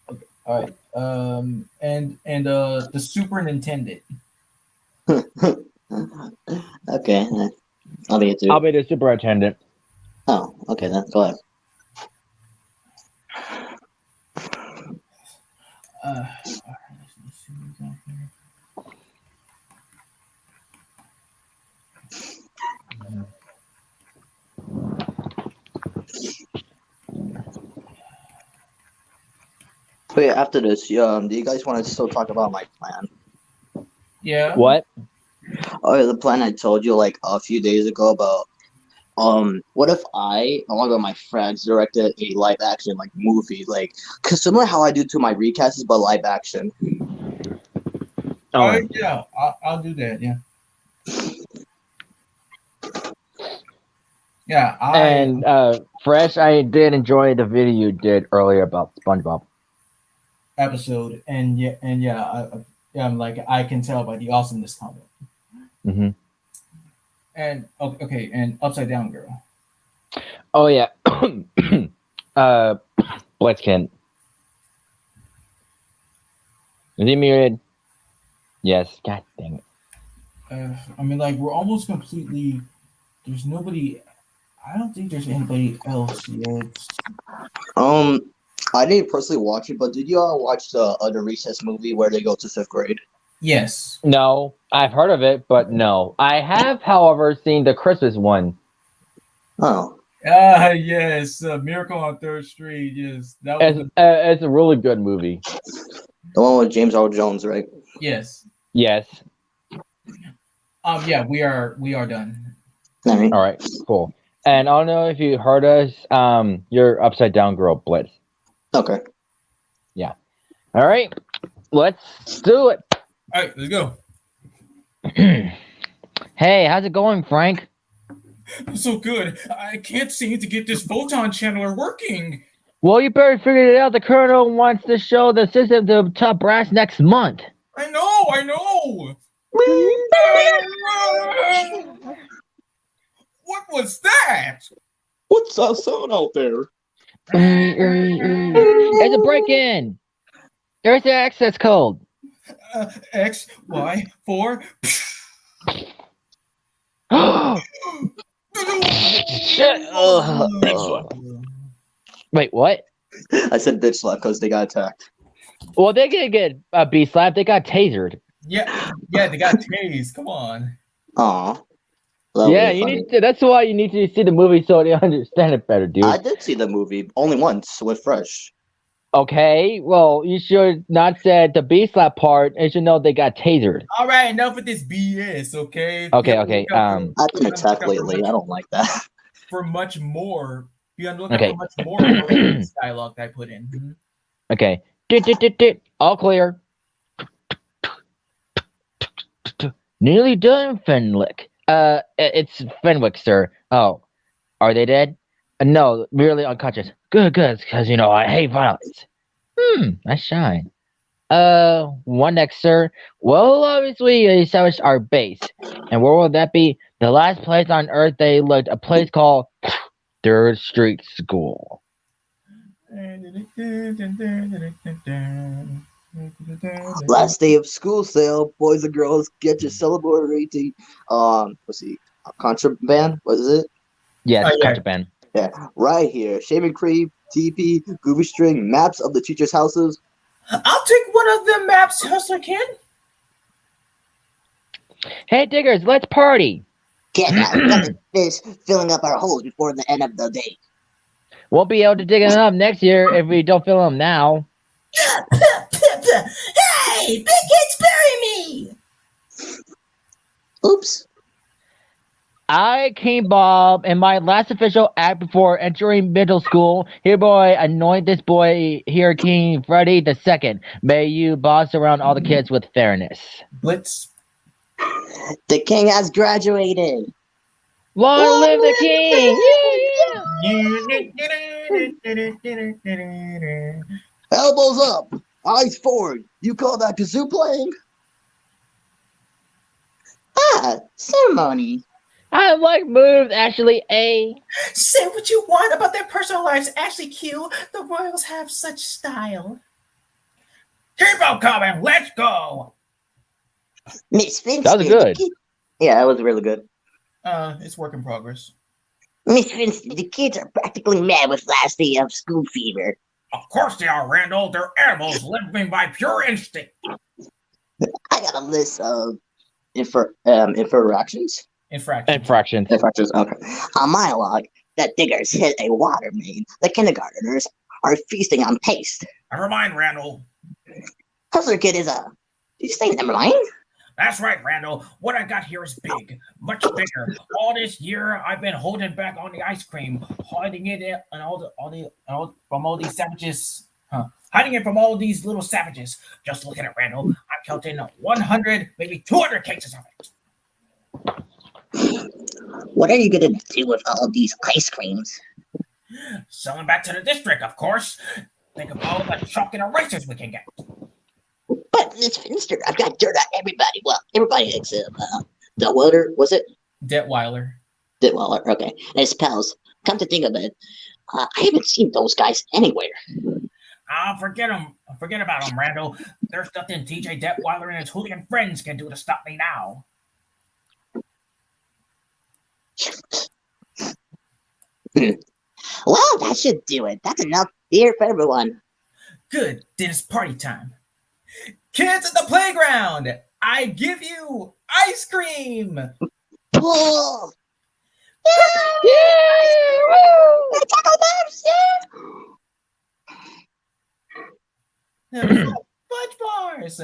Okay, all right. And the superintendent. Okay, I'll be it I'll too. be the superintendent. Oh, okay then. Go ahead. All right, let's see what we got here. Wait, after this, do you guys want to still talk about my plan? Yeah. What? Oh, the plan I told you like a few days ago about what if I, along with my friends, directed a live action like movie, like, cause similar how I do to my recasts, but live action. Oh yeah, I'll do that. Yeah. Yeah, And Fresh, I did enjoy the video you did earlier about SpongeBob. episode, and I'm like, I can tell by the awesomeness comment. Mm-hmm. And okay, and upside down girl. Oh yeah, Blitzkin. Is he muted? Yes. God dang it. I mean, like, we're almost completely. There's nobody. I don't think there's anybody else yet. I didn't personally watch it, but did you all watch the other Recess movie where they go to 5th grade? Yes. No, I've heard of it, but no. I have, however, seen the Christmas one. Oh. Yes, Miracle on 3rd Street. Yes, that was. It's a really good movie. The one with James Earl Jones, right? Yes. Yes. Yeah, we are done. All right. All right. Cool. And I don't know if you heard us. You're upside down girl, Blitz. Okay. Yeah. All right. Let's do it. All right, let's go. Hey, how's it going, Frank? So good. I can't seem to get this photon channeler working. Well, you better figure it out. The colonel wants to show the system to top brass next month. I know. What was that? What's that sound out there? It's a break-in. There's the access code. X, Y, 4. Wait, what? I said bitch slap because they got attacked. Well, they didn't get B-slapped. They got tasered. Yeah, they got tased. Come on. Aw. Yeah, you need to. That's why you need to see the movie so you understand it better, dude. I did see the movie only once with Fresh. Okay, well, you should not said the B-slap part. You should know they got tasered. All right, enough with this BS, okay? Okay. I've been attacked lately. I don't like that. For much more. Be on the lookout Okay. for much more of this dialogue that I put in. Mhm. Okay. All clear. Nearly done, Fenwick. It's Fenwick, sir. Oh, are they dead? No, merely unconscious. Good, because, I hate violence. Nice shine. One next, sir. Well, obviously, we established our base. And where will that be? The last place on Earth they looked, a place called 3rd Street School. Last day of school sale, boys and girls, get your celebratory contraband. What is it? Yeah, it's Oh, yeah. contraband. Yeah, right here. Shaving cream, TP, groovy string, maps of the teachers' houses. I'll take one of them maps, Hustler Kid. Hey, diggers, let's party. Can't have this filling up our holes before the end of the day. Won't be able to dig them up next year if we don't fill them now. Hey, big kids bury me! Oops. I, King Bob, in my last official act before entering middle school, hereby anoint this boy here King Freddy the Second. May you boss around all the kids with fairness. Blitz. The king has graduated. Long live the king! Elbows up. Eyes forward. You call that kazoo playing? Ah, ceremony. I like moves, Ashley A. Say what you want about their personal lives, Ashley Q. The royals have such style. Keep on coming. Let's go. Miss Finster. That was good. Yeah, that was really good. It's work in progress. Miss Finster, the kids are practically mad with last day of school fever. Of course they are, Randall. They're animals living by pure instinct. I got a list of infractions. Infractions. Okay. On my log, the diggers hit a water main. The kindergartners are feasting on paste. Never mind, Randall. Hustler Kid is a... Did you say never mind? That's right, Randall. What I got here is big, much bigger. All this year, I've been holding back on the ice cream, hiding it from all these savages. Hiding it from all these little savages. Just look at it, Randall. I'm counting 100, maybe 200 cases of it. What are you gonna do with all of these ice creams? Sell them back to the district, of course. Think of all the chalk and erasers we can get. But Miss Finster, I've got dirt on everybody. Well, everybody except the welder, was it? Detweiler. Detweiler, okay. And his pals. Come to think of it, I haven't seen those guys anywhere. Forget them. Forget about them, Randall. There's nothing TJ Detweiler and his hooligan friends can do to stop me now. Well, that should do it. That's enough beer for everyone. Good. Then it's party time. Kids at the playground, I give you ice cream. Whoa! Fudge bars.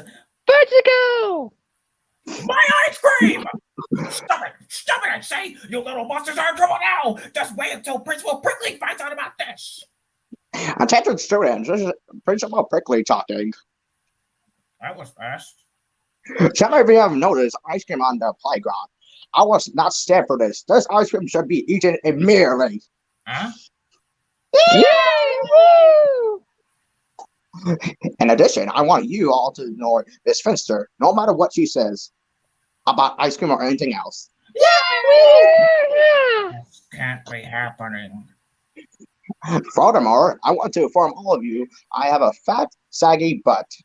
Fudgico! My ice cream! Stop it! Stop it, I say! You little monsters are in trouble now! Just wait until Principal Prickly finds out about this! Attention students, this is Principal Prickly talking. That was fast. Some of you have noticed ice cream on the playground. I was not stand for this. This ice cream should be eaten immediately. Huh? In addition, I want you all to ignore Miss Finster, no matter what she says about ice cream or anything else. This can't be happening. Furthermore, I want to inform all of you I have a fat, saggy butt,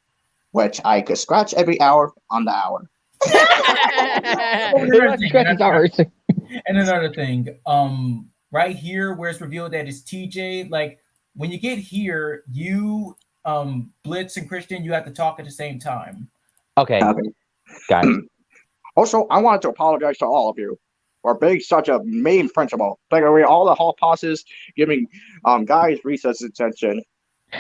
which I could scratch every hour on the hour. And another thing, right here where it's revealed that it's TJ, like when you get here, you Blitz and Christian, you have to talk at the same time. Okay. Got it. Also, I wanted to apologize to all of you for being such a mean principal, taking away all the hall passes, giving guys recess attention.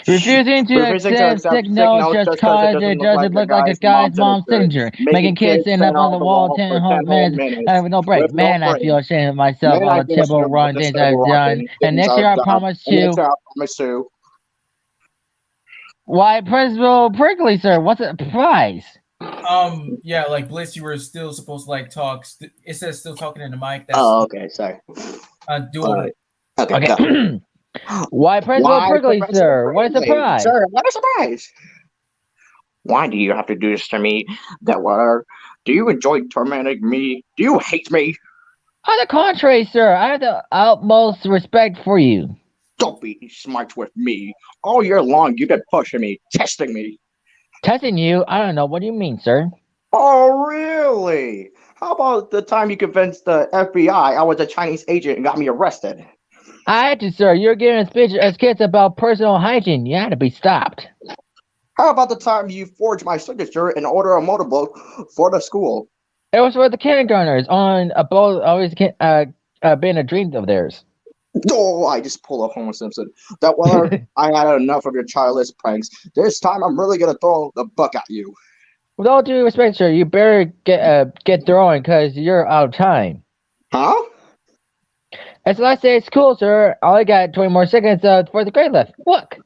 Refusing to accept signals just cause it doesn't look like a guy's mom's signature. Making kids stand up on the wall 10 whole minutes with no break. Man, I feel ashamed of myself, all the terrible wrong things I've done. And next year I promise to... Why, Principal Prickly, sir? What's a prize? Yeah, like Bliss, you were still supposed to like talk. It says still talking in the mic. That's, okay, sorry. Do it. Okay. Why, Principal Prickly, sir? What a surprise! Sir, what a surprise! Why do you have to do this to me? Do you enjoy tormenting me? Do you hate me? On the contrary, sir, I have the utmost respect for you. Don't be smart with me. All year long, you've been pushing me, testing me. Testing you? I don't know. What do you mean, sir? Oh, really? How about the time you convinced the FBI I was a Chinese agent and got me arrested? I had to, sir. You're giving a speech as kids about personal hygiene. You had to be stopped. How about the time you forged my signature and ordered a motorboat for the school? It was for the kindergartners on a boat always been a dream of theirs. Oh, I just pulled a Homer Simpson. That one, I had enough of your childish pranks. This time, I'm really gonna throw the book at you. With all due respect, sir, you better get throwing because you're out of time. Huh? It's the last day of school, sir. I only got 20 more seconds for the grade left. Look.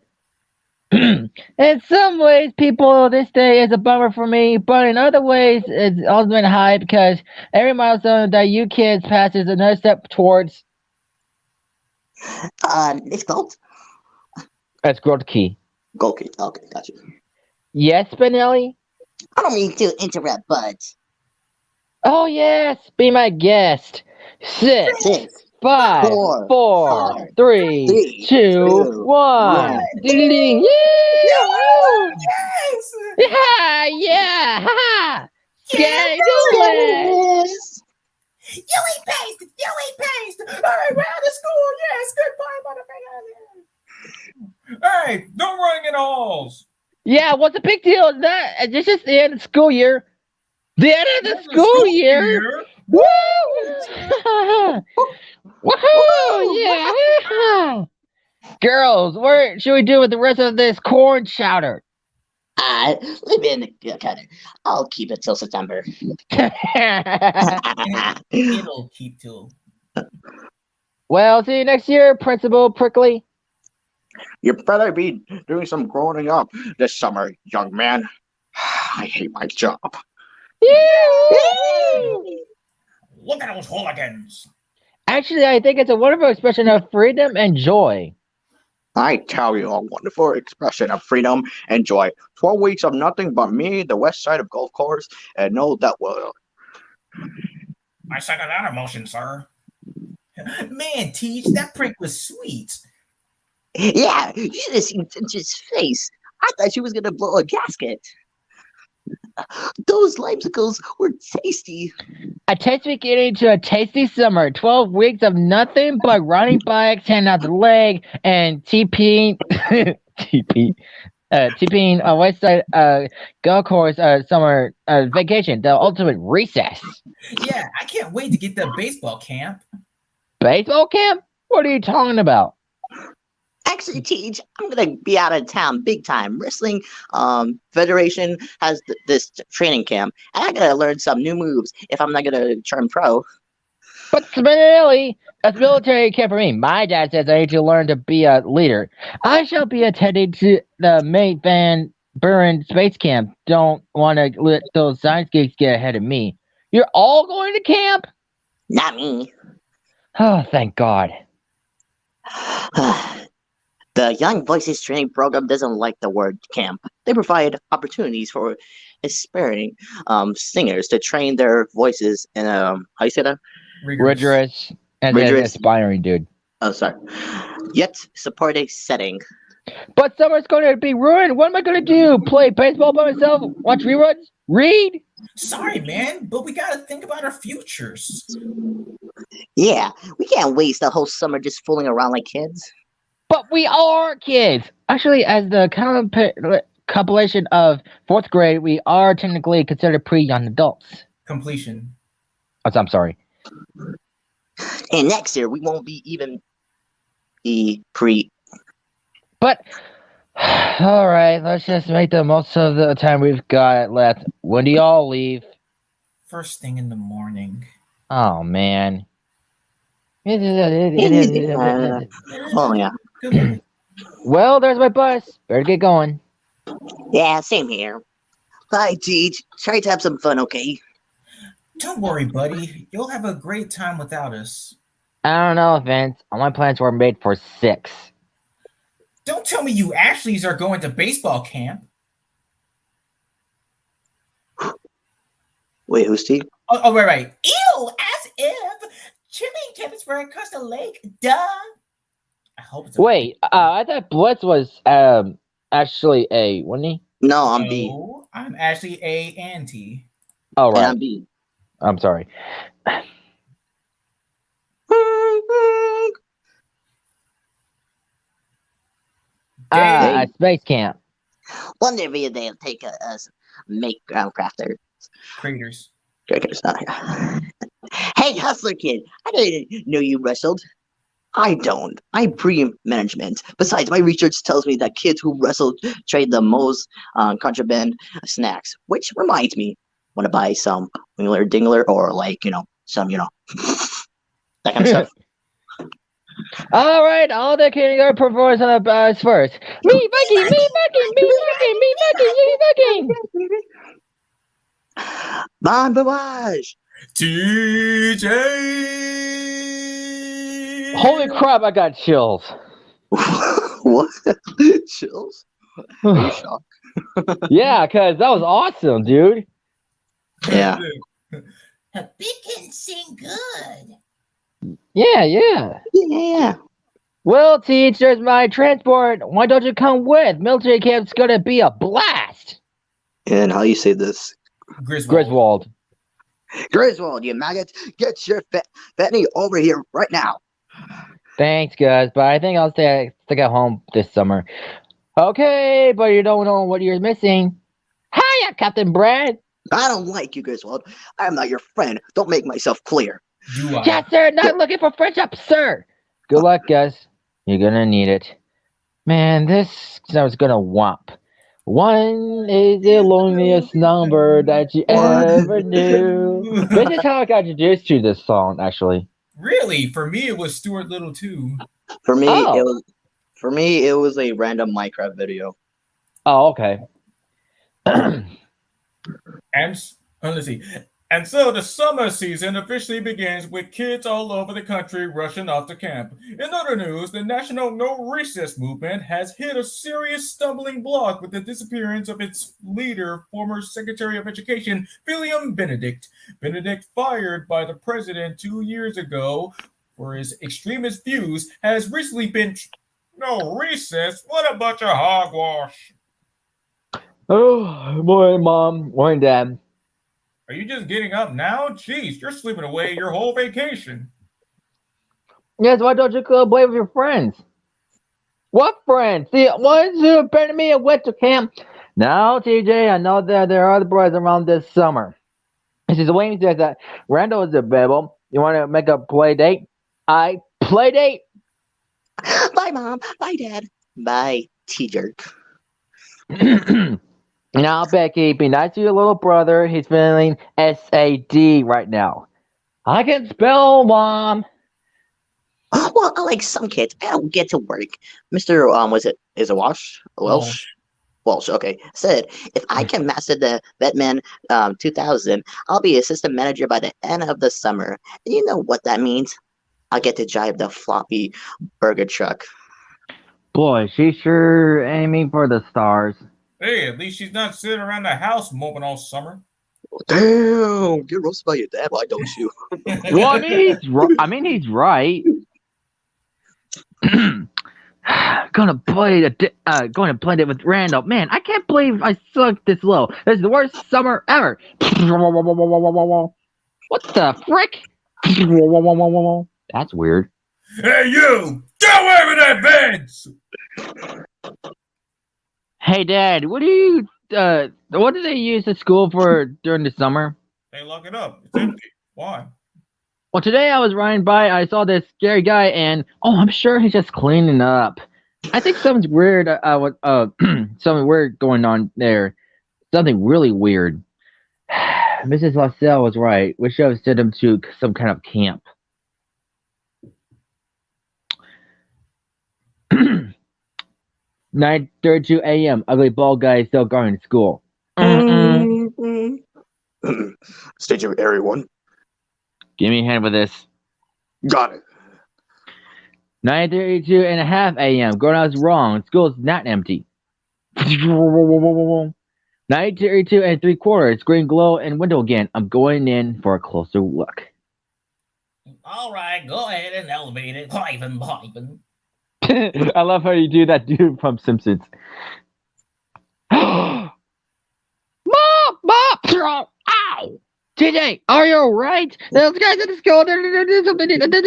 In some ways, people, this day is a bummer for me, but in other ways, it's also been high because every milestone that you kids pass is another step towards. It's gold. That's growth key. Gold key. Okay, gotcha. Yes, Spinelli? I don't mean to interrupt, but Oh, yes, be my guest. 6, 5, 4, 3, three, 2, two, 1. one. Ding, ding, yeah! Yes! Yeah, yeah, ha! Yay, do it! Yes. You eat paste! You eat paste! Alright, we're out of school! Yes! Goodbye, motherfucker! Alright, no running in the halls! Yeah, what's the big deal? Is that it's just the end of the school year? The end of the school year? Woo! Woohoo! Yeah! Girls, what should we do with the rest of this corn chowder? Leave me in the cutter. I'll keep it till September. It'll keep till. Well, see you next year, Principal Prickly. You better be doing some growing up this summer, young man. I hate my job. Look at those hooligans! Actually, I think it's a wonderful expression of freedom and joy. I tell you, a wonderful expression of freedom and joy. 12 weeks of nothing but me, the west side of golf course, and no that will. I second that emotion, sir. Man, Teach, that prank was sweet. Yeah, you should have seen Finch's face. I thought she was gonna blow a gasket. Those limesicles were tasty. A tasty beginning to a tasty summer. 12 weeks of nothing but riding bikes, handing out the leg, and TPing, TPing a west side golf course summer vacation, the ultimate recess. Yeah, I can't wait to get to baseball camp. Baseball camp? What are you talking about? Actually, Teach, I'm gonna be out of town big time. Wrestling Federation has this training camp, and I gotta learn some new moves if I'm not gonna turn pro. But Spinelli, that's military camp for me. My dad says I need to learn to be a leader. I shall be attending to the Mate Van Buren Space Camp. Don't want to let those science geeks get ahead of me. You're all going to camp? Not me. Oh, thank God. The Young Voices training program doesn't like the word camp. They provide opportunities for aspiring singers to train their voices in how you say that? Rigorous and aspiring, dude. Oh, sorry. Yet supportive setting. But summer's going to be ruined. What am I going to do? Play baseball by myself? Watch reruns? Read? Sorry, man, but we gotta think about our futures. Yeah, we can't waste the whole summer just fooling around like kids. But we are kids. Actually, as the compilation of 4th grade, we are technically considered pre-young adults. Completion. Oh, I'm sorry. And next year, we won't be even be pre. But, all right, let's just make the most of the time we've got left. When do y'all leave? First thing in the morning. Oh, man. Oh, yeah. Good. Well, there's my bus. Better get going. Yeah, same here. Bye, Teach. Try to have some fun, okay? Don't worry, buddy. You'll have a great time without us. I don't know, Vince. All my plans were made for 6. Don't tell me you Ashleys are going to baseball camp. Wait, who's Steve? Oh, right. Ew, as if. Chilling temps for across the lake. Duh. I hope it's Wait, I thought Blitz was actually A, wasn't he? No, I'm B. No, I'm actually A and T. Oh, right. And I'm B. I'm sorry. Space camp. Wonder if they'll take us make ground crafters. Craters. Hey, hustler kid! I didn't know you wrestled. I don't. I'm pre-management. Besides, my research tells me that kids who wrestle trade the most contraband snacks. Which reminds me, want to buy some Wingler Dingler or some, that kind of stuff. All right, all the kindergarten performers on the bus first. Me, Viking, me, Viking, me, Viking, me, Viking, me, Viking. Bon voyage. TJ. Holy crap! I got chills. What? Chills? Are you shocked? Yeah, cause that was awesome, dude. Yeah. Big can sing good. Yeah. Yeah. Well, teachers, my transport. Why don't you come with? Military camp's gonna be a blast. And how you say this? Griswold. Griswold, you maggot. Get your fatty over here right now. Thanks, guys, but I think I'll stick at home this summer. Okay, but you don't know what you're missing. Hiya, Captain Brad. I don't like you, Griswold. I'm not your friend. Don't make myself clear. Do I? Yes, sir. Not looking for friendship, sir. Good luck, guys. You're gonna need it. Man, this summer's gonna whomp. One is the loneliest number that you ever knew. This is how I got introduced to this song, actually. Really? For me, it was Stuart Little too. For me, Oh. it was a random Minecraft video. Oh, okay. Let's see. And so the summer season officially begins with kids all over the country rushing off to camp. In other news, the National No Recess movement has hit a serious stumbling block with the disappearance of its leader, former Secretary of Education, William Benedict. Benedict, fired by the president 2 years ago for his extremist views, has recently been... No recess? What a bunch of hogwash. Oh, morning, Mom. Morning, Dad. Are you just getting up now? Jeez, you're sleeping away your whole vacation. Yes, why don't you go play with your friends? What friends? The ones who abandoned me at winter camp? No, TJ, I know that there are other boys around this summer. This is Wednesday that Randall is available. You want to make a play date? Play date? Bye, Mom. Bye, Dad. Bye, T-jerk. Now, Becky, be nice to your little brother. He's feeling SAD right now. I can spell, Mom. Well, like some kids, I don't get to work. Mr. Is it Walsh? Welsh? Walsh, okay. Said, if I can master the Batman 2000, I'll be assistant manager by the end of the summer. And you know what that means? I'll get to drive the floppy burger truck. Boy, she's sure aiming for the stars. Hey, at least she's not sitting around the house moping all summer. Damn, get roasted by your dad. Why don't you? Well, I mean, he's right. Going to play it with Randall. Man, I can't believe I sucked this low. This is the worst summer ever. What the frick? That's weird. Hey, you! Get away with that bench! Hey, Dad, what do they use at school for during the summer? Hey, lock it up. It's empty. Why? Well, today I was riding by, I saw this scary guy, and I'm sure he's just cleaning up. I think something's weird. Something weird going on there. Something really weird. Mrs. Lassell was right. We should have sent him to some kind of camp. 9:32 a.m. Ugly bald guy is still going to school. Stage of area 1. Give me a hand with this. Got it. 9:32 and a half a.m. Grown-ups wrong. School's not empty. 9:32 and 3/4. Screen glow and window again. I'm going in for a closer look. All right, go ahead and elevate it. Piping. I love how you do that dude from Simpsons. Mom! Ow! TJ, are you alright? Those guys at the school, they did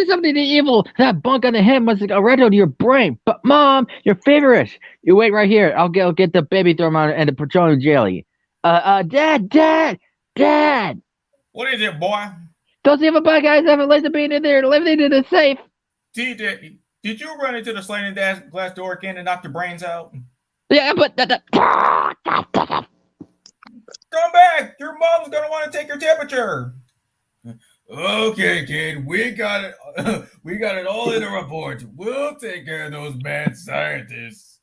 something evil. That bunk on the head must have rattled your brain. But Mom, you're feverish. You wait right here. I'll get the baby thermometer and the petroleum jelly. Dad! What is it, boy? Those evil bad guys have a laser beam in there, living in the safe. TJ, did you run into the sliding glass door again and knock your brains out? Yeah, but Come back! Your mom's gonna want to take your temperature. Okay, kid, we got it. We got it all in the report. We'll take care of those mad scientists.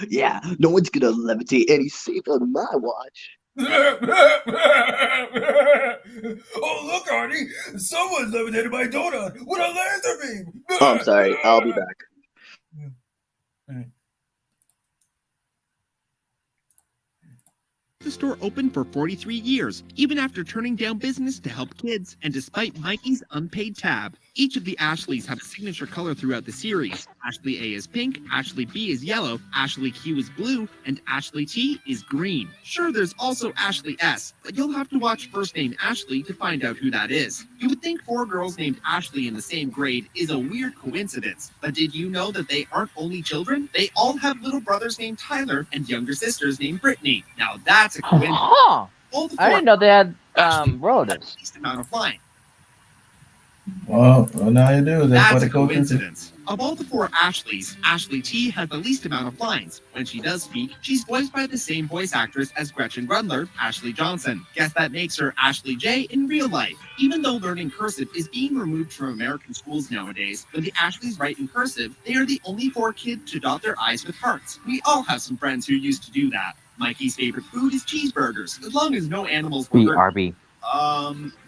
Yeah, no one's gonna levitate any safer than my watch. Oh, look, Artie! Someone's levitated my donut with a laser beam. Oh, I'm sorry. I'll be back. The store opened for 43 years, even after turning down business to help kids, and despite Mikey's unpaid tab. Each of the Ashleys have a signature color throughout the series. Ashley A is pink, Ashley B is yellow, Ashley Q is blue, and Ashley T is green. Sure, there's also Ashley S, but you'll have to watch First Name Ashley to find out who that is. You would think 4 girls named Ashley in the same grade is a weird coincidence, but did you know that they aren't only children? They all have little brothers named Tyler and younger sisters named Brittany. Now that's a coincidence. Huh. All the I 4 didn't know they had Ashley relatives. least amount of lines. Well, now you do. That's what That's a it goes coincidence. Of all the 4 Ashleys, Ashley T has the least amount of lines. When she does speak, she's voiced by the same voice actress as Gretchen Grundler, Ashley Johnson. Guess that makes her Ashley J in real life. Even though learning cursive is being removed from American schools nowadays, when the Ashleys write in cursive, they are the only 4 kids to dot their I's with hearts. We all have some friends who used to do that. Mikey's favorite food is cheeseburgers, as long as no animals were hurt. BRB.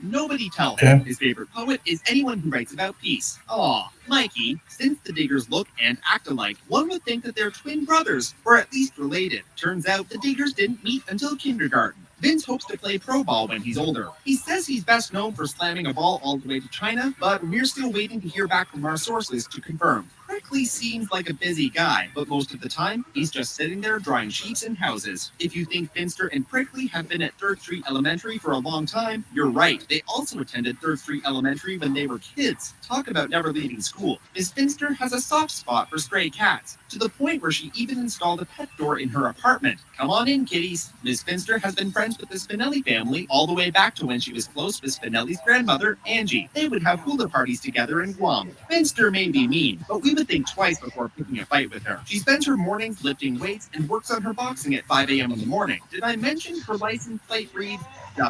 Nobody tell Okay. him. His favorite poet is anyone who writes about peace. Aw, Mikey, since the Diggers look and act alike, one would think that they're twin brothers, or at least related. Turns out the Diggers didn't meet until kindergarten. Vince hopes to play pro ball when he's older. He says he's best known for slamming a ball all the way to China, but we're still waiting to hear back from our sources to confirm. Prickly seems like a busy guy, but most of the time, he's just sitting there drawing sheets and houses. If you think Finster and Prickly have been at 3rd Street Elementary for a long time, you're right. They also attended 3rd Street Elementary when they were kids. Talk about never leaving school. Miss Finster has a soft spot for stray cats, to the point where she even installed a pet door in her apartment. Come on in, kitties. Miss Finster has been friends with the Spinelli family all the way back to when she was close with Spinelli's grandmother, Angie. They would have hula parties together in Guam. Finster may be mean, but we would think twice before picking a fight with her. She spends her mornings lifting weights and works on her boxing at 5 a.m. in the morning. Did I mention her license plate reads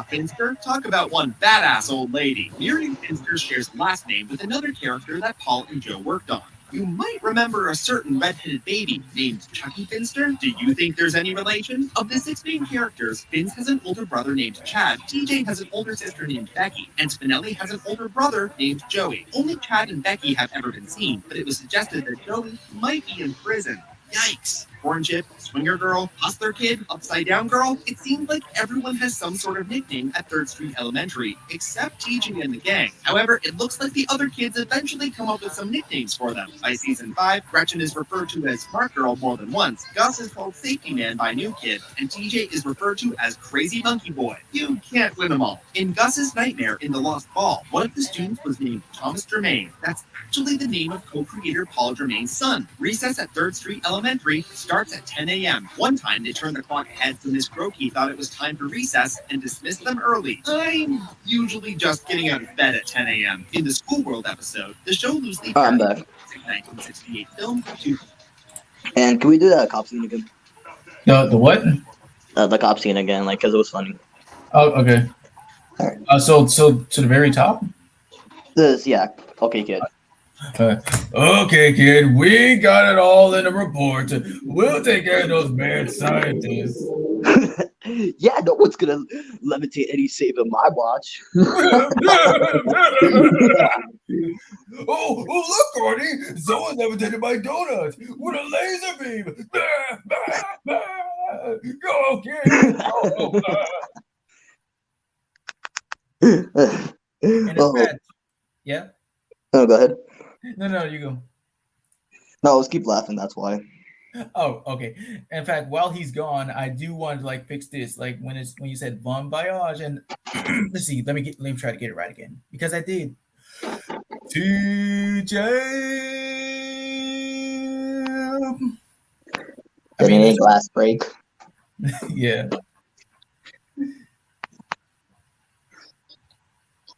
Finster? Talk about one badass old lady. Miriam Finster shares last name with another character that Paul and Joe worked on. You might remember a certain red-headed baby named Chucky Finster. Do you think there's any relation? Of the 6 main characters, Vince has an older brother named Chad, TJ has an older sister named Becky, and Spinelli has an older brother named Joey. Only Chad and Becky have ever been seen, but it was suggested that Joey might be in prison. Yikes. Corn Chip, Swinger Girl, Hustler Kid, Upside Down Girl. It seems like everyone has some sort of nickname at 3rd Street Elementary, except TJ and the gang. However, it looks like the other kids eventually come up with some nicknames for them. By season 5, Gretchen is referred to as Smart Girl more than once, Gus is called Safety Man by New Kid, and TJ is referred to as Crazy Monkey Boy. You can't win them all. In Gus's Nightmare in The Lost Ball, one of the students was named Thomas Germain. That's actually the name of co-creator Paul Germain's son. Recess at 3rd Street Elementary starts at 10 a.m. One time, they turned the clock ahead so Miss Grokey thought it was time for recess and dismissed them early. I'm usually just getting out of bed at 10 a.m. In the School World episode, the show loosely I'm back. 1968 film to And can we do that cop scene again? The what? The cop scene again, like, because it was funny. Oh, okay. All right. So to the very top. Yeah. Okay, kid. Okay, kid, we got it all in the report. We'll take care of those mad scientists. Yeah, no one's gonna levitate any safe in my watch. Oh, look, Artie! Someone levitated my donut with a laser beam. Go, kid! And in fact, yeah. Oh, go ahead. No, you go. No, let's keep laughing. That's why. Oh, okay. In fact, while he's gone, I do want to like fix this. Like when you said bon voyage, and let's see, let me try to get it right again because I did. TJ. Any glass break. Yeah.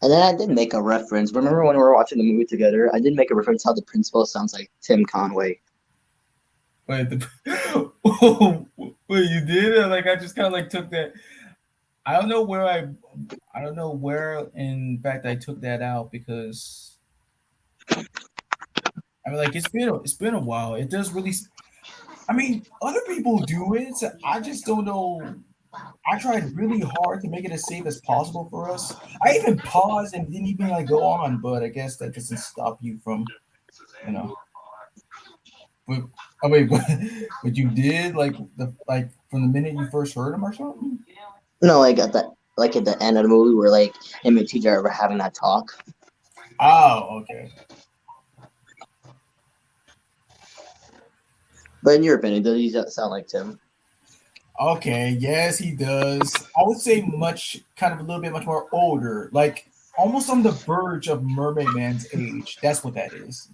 And then I did make a reference. Remember when we were watching the movie together? I did make a reference how the principal sounds like Tim Conway. Wait, wait, you did? Like I just kind of like took that. I don't know where I don't know where in fact I took that out because I mean like it's been a while. It does really. I mean, other people do it. I just don't know. I tried really hard to make it as safe as possible for us. I even paused and didn't even like go on, but I guess that doesn't stop you from, you know. But I mean, but you did like from the minute you first heard him or something. No, like at the end of the movie where like him and TJ are having that talk. Oh, okay. But in your opinion, does he sound like Tim? Okay, yes, he does. I would say kind of a little bit much more older, like almost on the verge of Mermaid Man's age. That's what that is.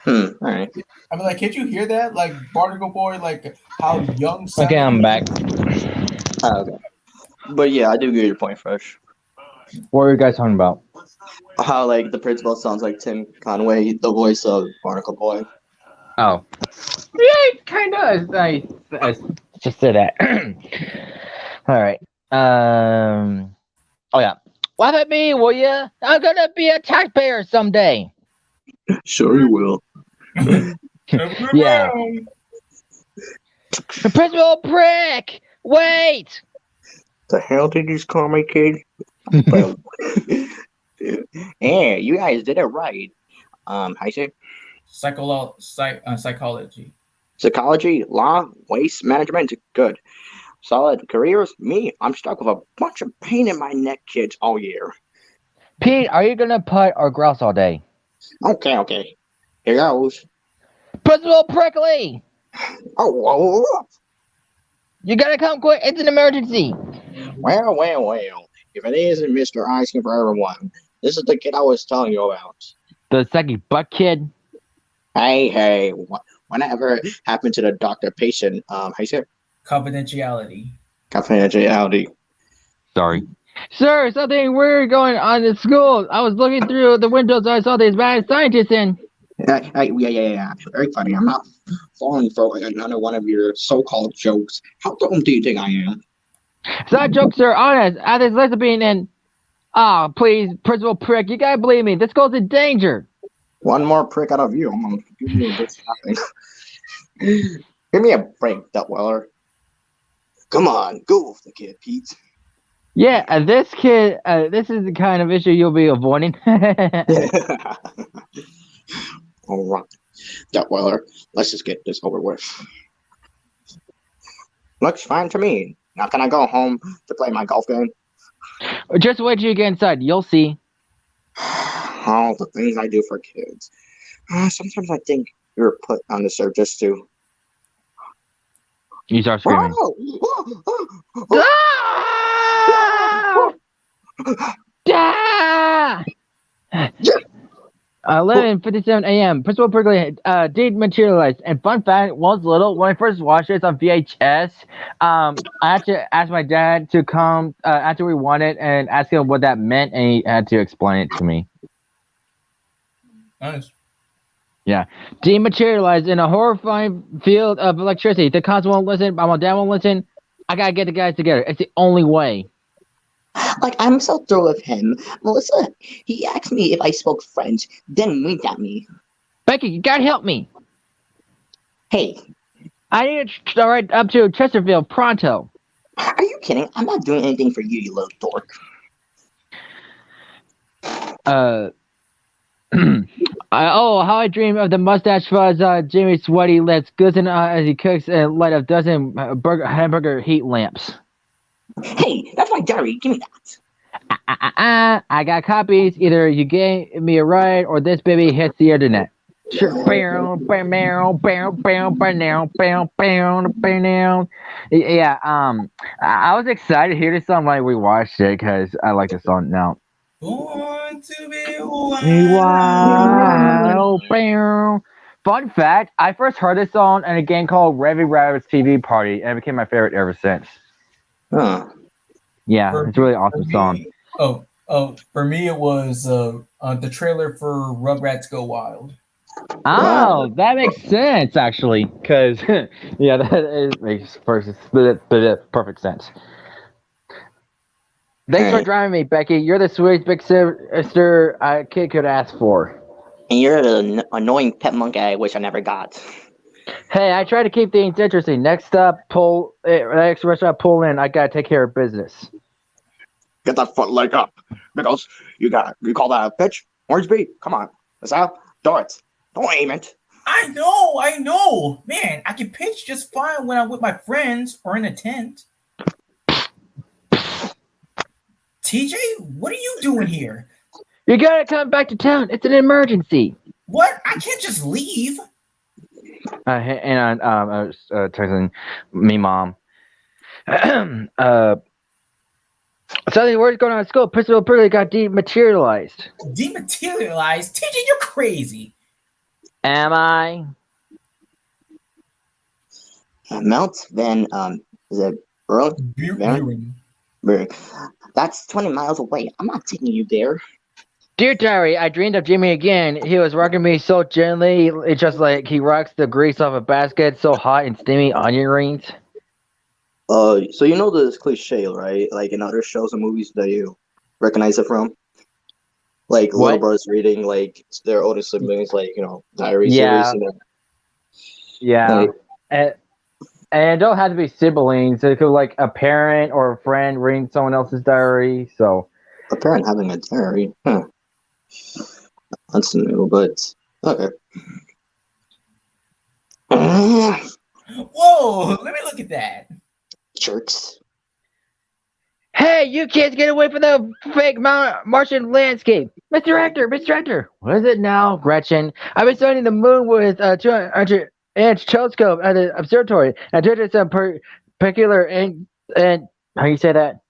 All right. I mean, like, can't you hear that? Like Barnacle Boy, like how young. Okay, I'm back. Okay. But yeah, I do get your point, Fresh. What are you guys talking about? How like the principal sounds like Tim Conway, the voice of Barnacle Boy. Oh, yeah, kind of. I just said that. All right. Oh yeah. Laugh at me, will ya? I'm gonna be a taxpayer someday. Sure you will. Yeah. The principal prick. Wait. The hell did you just call me, kid? Yeah, you guys did it right. How you say? Psychology. Psychology, law, waste management, good. Solid careers. Me, I'm stuck with a bunch of pain in my neck kids all year. Pete, are you gonna putt or grouse all day? Okay. Here goes. Principal Prickly! Oh. You gotta come quick. It's an emergency. Well. If it isn't Mr. Ice Cream for everyone, this is the kid I was telling you about. The Sucky Butt Kid? Hey. Whatever happened to the doctor-patient, how you say it? Confidentiality. Sorry. Sir, something weird going on in school. I was looking through the windows. I saw these mad scientists in. Yeah. Very funny. I'm not falling for another one of your so-called jokes. How dumb do you think I am? It's not jokes, sir. Honest. I this lesbian and... Ah, please, Principal Prick, you gotta believe me. This school's in danger. One more prick out of you. I'm gonna give you a good slapping. Give me a break, Duttweller. Come on, go with the kid, Pete. Yeah, this kid, this is the kind of issue you'll be avoiding. All right, Duttweller, let's just get this over with. Looks fine to me. Now can I go home to play my golf game? Just wait till you get inside. You'll see. All the things I do for kids. Sometimes I think you're put on the surface too. You start screaming. Ah! 11:57 a.m. Principal Prickly did materialize. And fun fact, once little, when I first watched this on VHS, I had to ask my dad to come after we won it and ask him what that meant, and he had to explain it to me. Nice. Yeah. Dematerialized in a horrifying field of electricity. The cops won't listen. My dad won't listen. I gotta get the guys together. It's the only way. Like, I'm so through with him. Melissa, he asked me if I spoke French, then winked at me. Becky, you gotta help me. Hey. I need to start right up to Chesterfield pronto. Are you kidding? I'm not doing anything for you, you little dork. How I dream of the mustache fuzz, Jimmy sweaty lips, glisten as he cooks and light up dozen hamburger heat lamps. Hey, that's my diary. Give me that. I got copies. Either you gave me a ride or this baby hits the internet. Sure. Yeah, I was excited to hear this song when we watched it because I like the song now. Born to be wild. Fun fact, I first heard this song in a game called Revy Rabbit's TV Party, and it became my favorite ever since. Huh. Yeah, it's a really awesome song. For me it was the trailer for Rugrats Go Wild. Oh, that makes sense actually, because yeah, that makes perfect sense. Thanks for Alright. driving me, Becky. You're the sweetest big sister a kid could ask for. And you're the annoying pet monkey I wish I never got. Hey, I try to keep things interesting. Next restaurant pull in. I gotta take care of business. Get that front leg up. Because you call that a pitch? Orange beat? Come on. Let's out. Do it. Don't aim it. I know. Man, I can pitch just fine when I'm with my friends or in a tent. TJ, what are you doing here? You gotta come back to town. It's an emergency. What? I can't just leave. And I was texting me mom. Something what's going on at school? Principal Burley got dematerialized. Dematerialized? TJ, you're crazy. Am I? Mount Van, is it Buren? That's 20 miles away. I'm not taking you there. Dear Diary, I dreamed of Jimmy again. He was rocking me so gently, it's just like he rocks the grease off a basket, so hot and steamy onion rings. So you know this cliche, right? Like in other shows and movies that you recognize it from? Like little brothers reading like their older siblings, like, diary series. Yeah. And it don't have to be siblings. It could like a parent or a friend reading someone else's diary. So a parent having a diary. Huh. That's new, but okay. Whoa, let me look at that. Jerks. Hey, you kids, get away from the fake Martian landscape. Mr. Director. What is it now, Gretchen? I've been studying the moon with a 200-inch telescope at the observatory. I did it some particular and how you say that?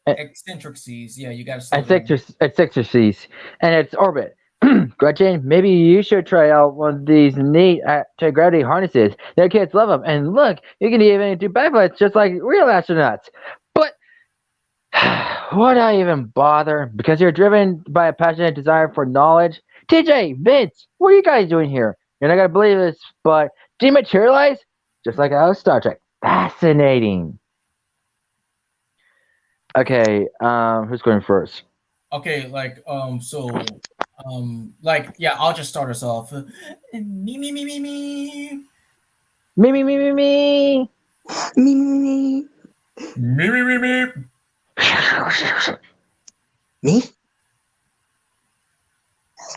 Eccentricities. Yeah, you gotta say Eccentricities and its orbit. Gretchen, maybe you should try out one of these neat anti-gravity harnesses. Their kids love them. And look, you can even do backflips just like real astronauts. But would I even bother? Because you're driven by a passionate desire for knowledge. TJ, Vince, what are you guys doing here? You're not gonna believe this, but dematerialize? Just like I was Star Trek. Fascinating. Okay, who's going first? Okay, I'll just start us off. Me. Me?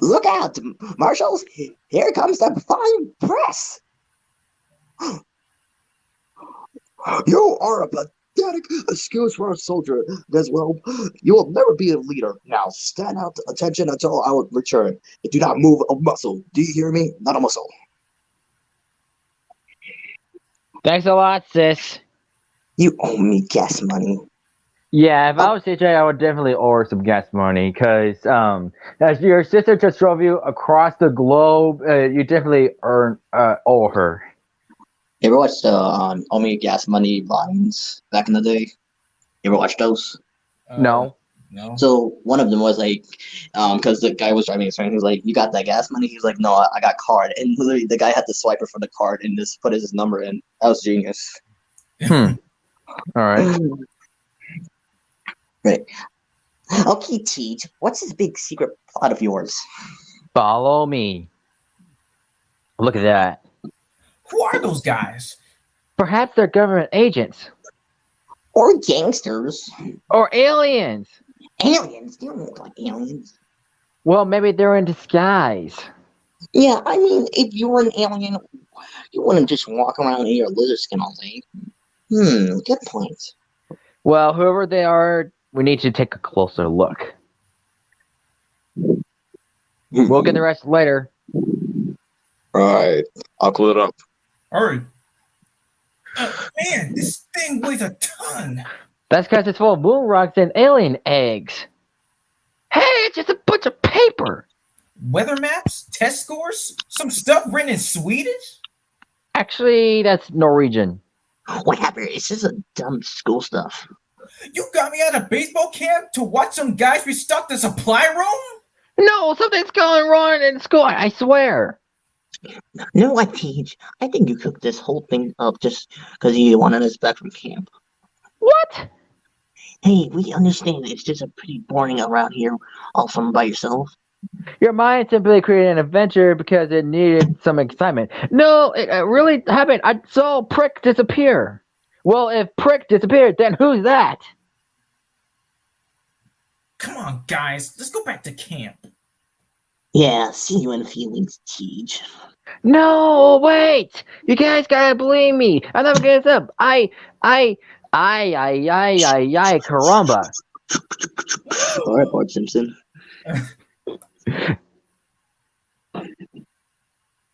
Look out, marshals! Here comes the fine press! You are a pathetic excuse for a soldier, Griswold. You will never be a leader. Now stand out, attention until I will return. Do not move a muscle. Do you hear me? Not a muscle. Thanks a lot, sis. You owe me gas money. Yeah, if I was CJ, I would definitely owe her some gas money because as your sister just drove you across the globe, you definitely owe her. You ever watched the Owe Me Gas Money vines back in the day? You ever watch those? No. So one of them was like, because the guy was driving his friend, he was like, "You got that gas money?" He was like, "No, I got card." And literally, the guy had to swipe it for the card and just put his number in. That was genius. All right. Right. Okay, Teach. What's this big secret plot of yours? Follow me. Look at that. Who are those guys? Perhaps they're government agents. Or gangsters. Or aliens. Aliens? They don't look like aliens. Well, maybe they're in disguise. Yeah, I mean, if you were an alien, you wouldn't just walk around in your lizard skin all day. Good point. Well, whoever they are, we need to take a closer look. We'll get the rest later. Alright, I'll clear it up. Hurry. Man, this thing weighs a ton. That's because it's full of moon rocks and alien eggs. Hey, it's just a bunch of paper. Weather maps, test scores, some stuff written in Swedish? Actually, that's Norwegian. Whatever, it's just a dumb school stuff. You got me at a baseball camp to watch some guys restock the supply room? No, something's going wrong in school, I swear. No, I Teach. I think you cooked this whole thing up just because you wanted us back from camp. What? Hey, we understand it's just a pretty boring around here, all from by yourself. Your mind simply created an adventure because it needed some excitement. No, it really happened. I saw Prick disappear. Well, if Prick disappeared, then who's that? Come on, guys, let's go back to camp. Yeah, see you in a few weeks, Teach. No, wait! You guys gotta believe me. I'm never gonna this up. I, caramba. All right, Bart Simpson.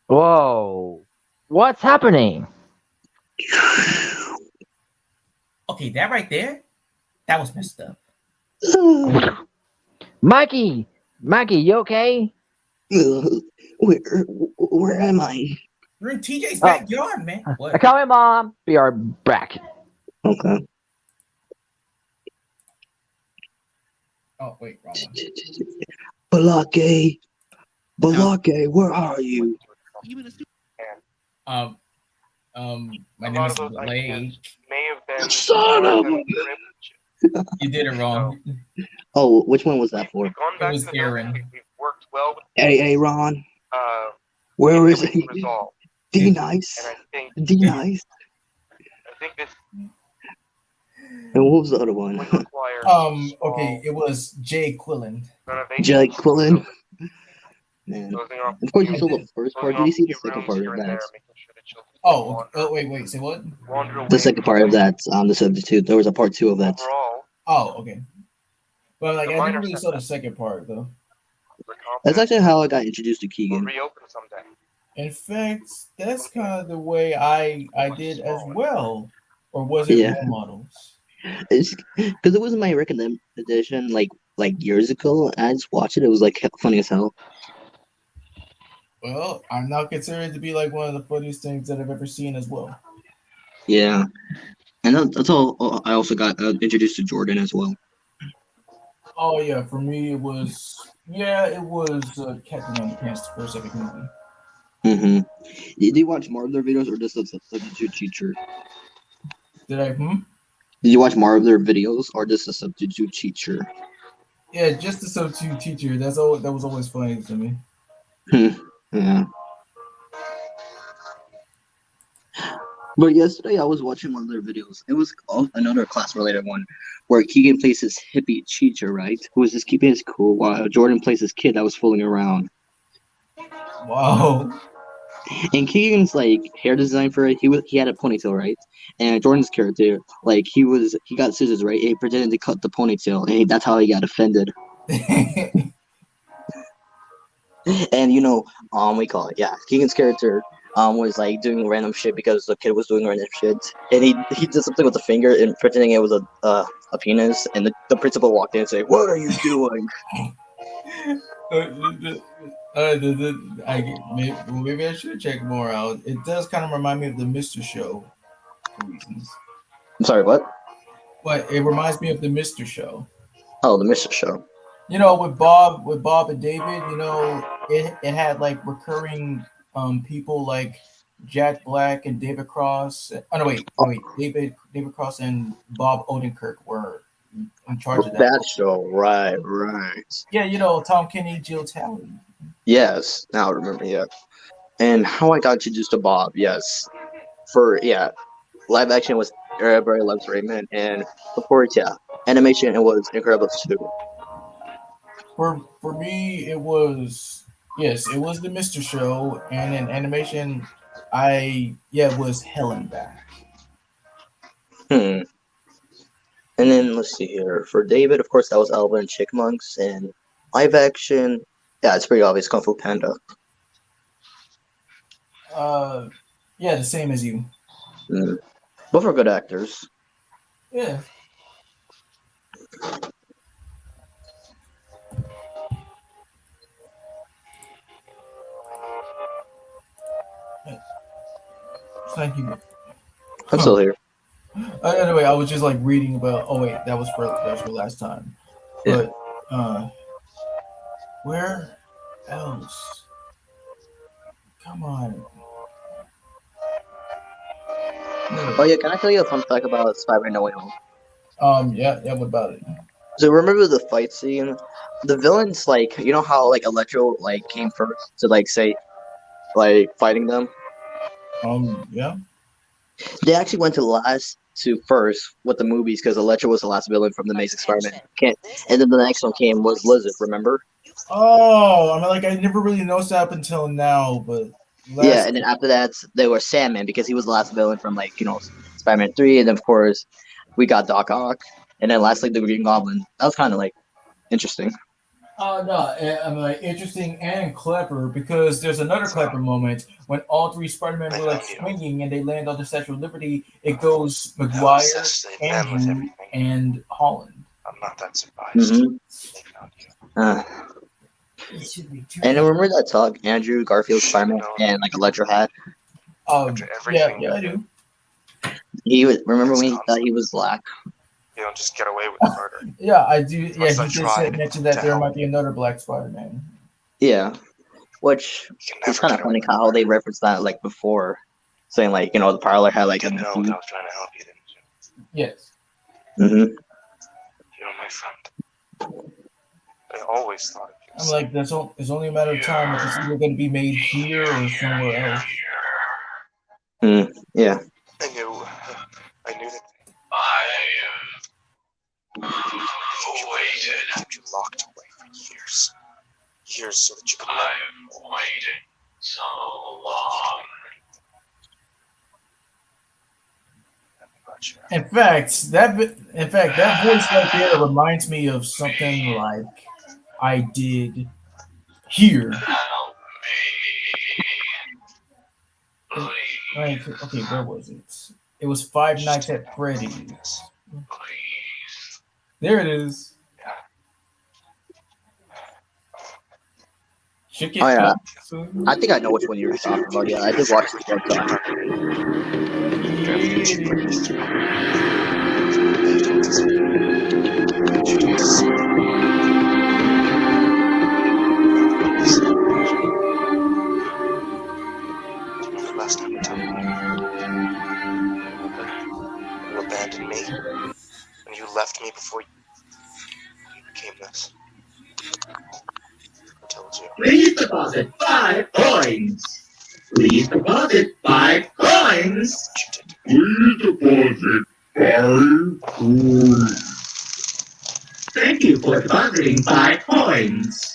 Whoa. What's happening? Okay, that right there, that was messed up. Mikey, you okay? Where am I? We're in TJ's backyard, man. What? Call me Mom. Be right back. Okay. Oh wait, wrong Balake, where are you? one. My name is Blake. May have been Son of a... You did it wrong. Oh, which one was that for? It was Aaron. We've worked well with Hey, Ron. where Where is is he? resolved. D nice. And I think this And what was the other one? would require Okay, it was Jay Quillen. renovation. Jake Quillen. Man. Closing off Of course, you saw the first part. Did you see the second part of that? Oh, wait, say what? The second part of that, the substitute. There was a part 2 of that. Oh, okay. But like, I didn't really saw the second part though. That's actually how I got introduced to Keegan. Reopen someday. In fact, that's kind of the way I did as well. Or was it Yeah. role models? It's because it wasn't my recommendation like years ago. I just watched it. It was like funny as hell. Well, I'm now considered to be like one of the funniest things that I've ever seen as well. Yeah, and that's all. I also got introduced to Jordan as well. Oh yeah, for me it was Captain Underpants, the first epic movie. Mm-hmm. Did you watch more of their videos or just the substitute teacher? Did I? Did you watch more of their videos or just the substitute teacher? Yeah, just the substitute teacher. That was always funny to me. Yeah. But yesterday I was watching one of their videos. It was another class-related one where Keegan plays his hippie teacher, right? Who was just keeping his cool while Jordan plays his kid that was fooling around. Wow. And Keegan's like hair design for it, he had a ponytail, right? And Jordan's character, like he got scissors, right? And he pretended to cut the ponytail, and that's how he got offended. And we call it, yeah. Keegan's character was like doing random shit because the kid was doing random shit, and he did something with the finger and pretending it was a penis, and the principal walked in and said, "What are you doing?" Maybe I should check more out. It does kind of remind me of the Mr. Show for reasons. I'm sorry, what? But it reminds me of the Mr. Show. Oh, the Mr. Show. With Bob and David, it had like recurring people like Jack Black and David Cross. Oh no, wait. David Cross and Bob Odenkirk were in charge of that. That show, right. Yeah, Tom Kenny, Jill Talley. Yes, now I remember, yeah. And how I got introduced to Bob, yes. Live action was Everybody Loves Raymond, and before it, animation, it was Incredibles 2. For me, it was the Mr. Show, and in animation, it was Hell and Back. And then let's see here. For David, of course, that was Alvin and Chipmunks, and live action, yeah, it's pretty obvious, Kung Fu Panda. The same as you. Both are good actors. Yeah. Thank you. I'm still here. Anyway, I was just like reading about. Oh wait, that was for last time. Yeah. But where else? Come on. Oh yeah, can I tell you a fun fact about Spider-Man No Way Home? Yeah, yeah. What about it? So remember the fight scene? The villains, like, you know how like Electro like came first to like say like fighting them. Yeah. They actually went to last to first with the movies because Electro was the last villain from the Amazing Spider-Man. Can't, and then the next one came was Lizard. Remember? Oh, I mean, like I never really noticed that up until now, but Yeah, last. and then after that they were Sandman because he was the last villain from like Spider-Man 3, and then of course we got Doc Ock, and then lastly the Green Goblin. That was kind of like interesting. No, I'm like interesting and clever because there's another clever moment when all three Spider-Men were like swinging and they land on the Statue of Liberty. It goes McGuire, Andrew, and Holland. I'm not that surprised. Mm-hmm. And then remember that talk Andrew Garfield Spider-Man and like Electro had? Yeah, I do. He was, remember when he thought he was black? You don't just get away with murder. Yeah, I do. Yeah, Unless I he did tried mention that to there help. might be another Black Spider-Man. Yeah, which is kind of funny how they referenced that like before, saying like the parlor had like a know that I was trying to help you, didn't you? Yes. Mm-hmm. You're my friend. I always thought of you. I'm like, it's only a matter of time if it's either going to be made here or somewhere else. Yeah. I knew that. I waited. You locked away for years, so that you could. I've waited so long. In fact, that voice right there reminds me of something like I did here. Right, okay, where was it? It was Five Nights at Freddy's. There it is. Should get yeah. soon. I think I know which one you're talking about. Yeah, I did watch this one time. Last time you told me. You abandoned me. And you left me before you became this. I told you. Please deposit 5 coins. Please deposit 5 coins. Please deposit 5 coins. Thank you for depositing 5 coins.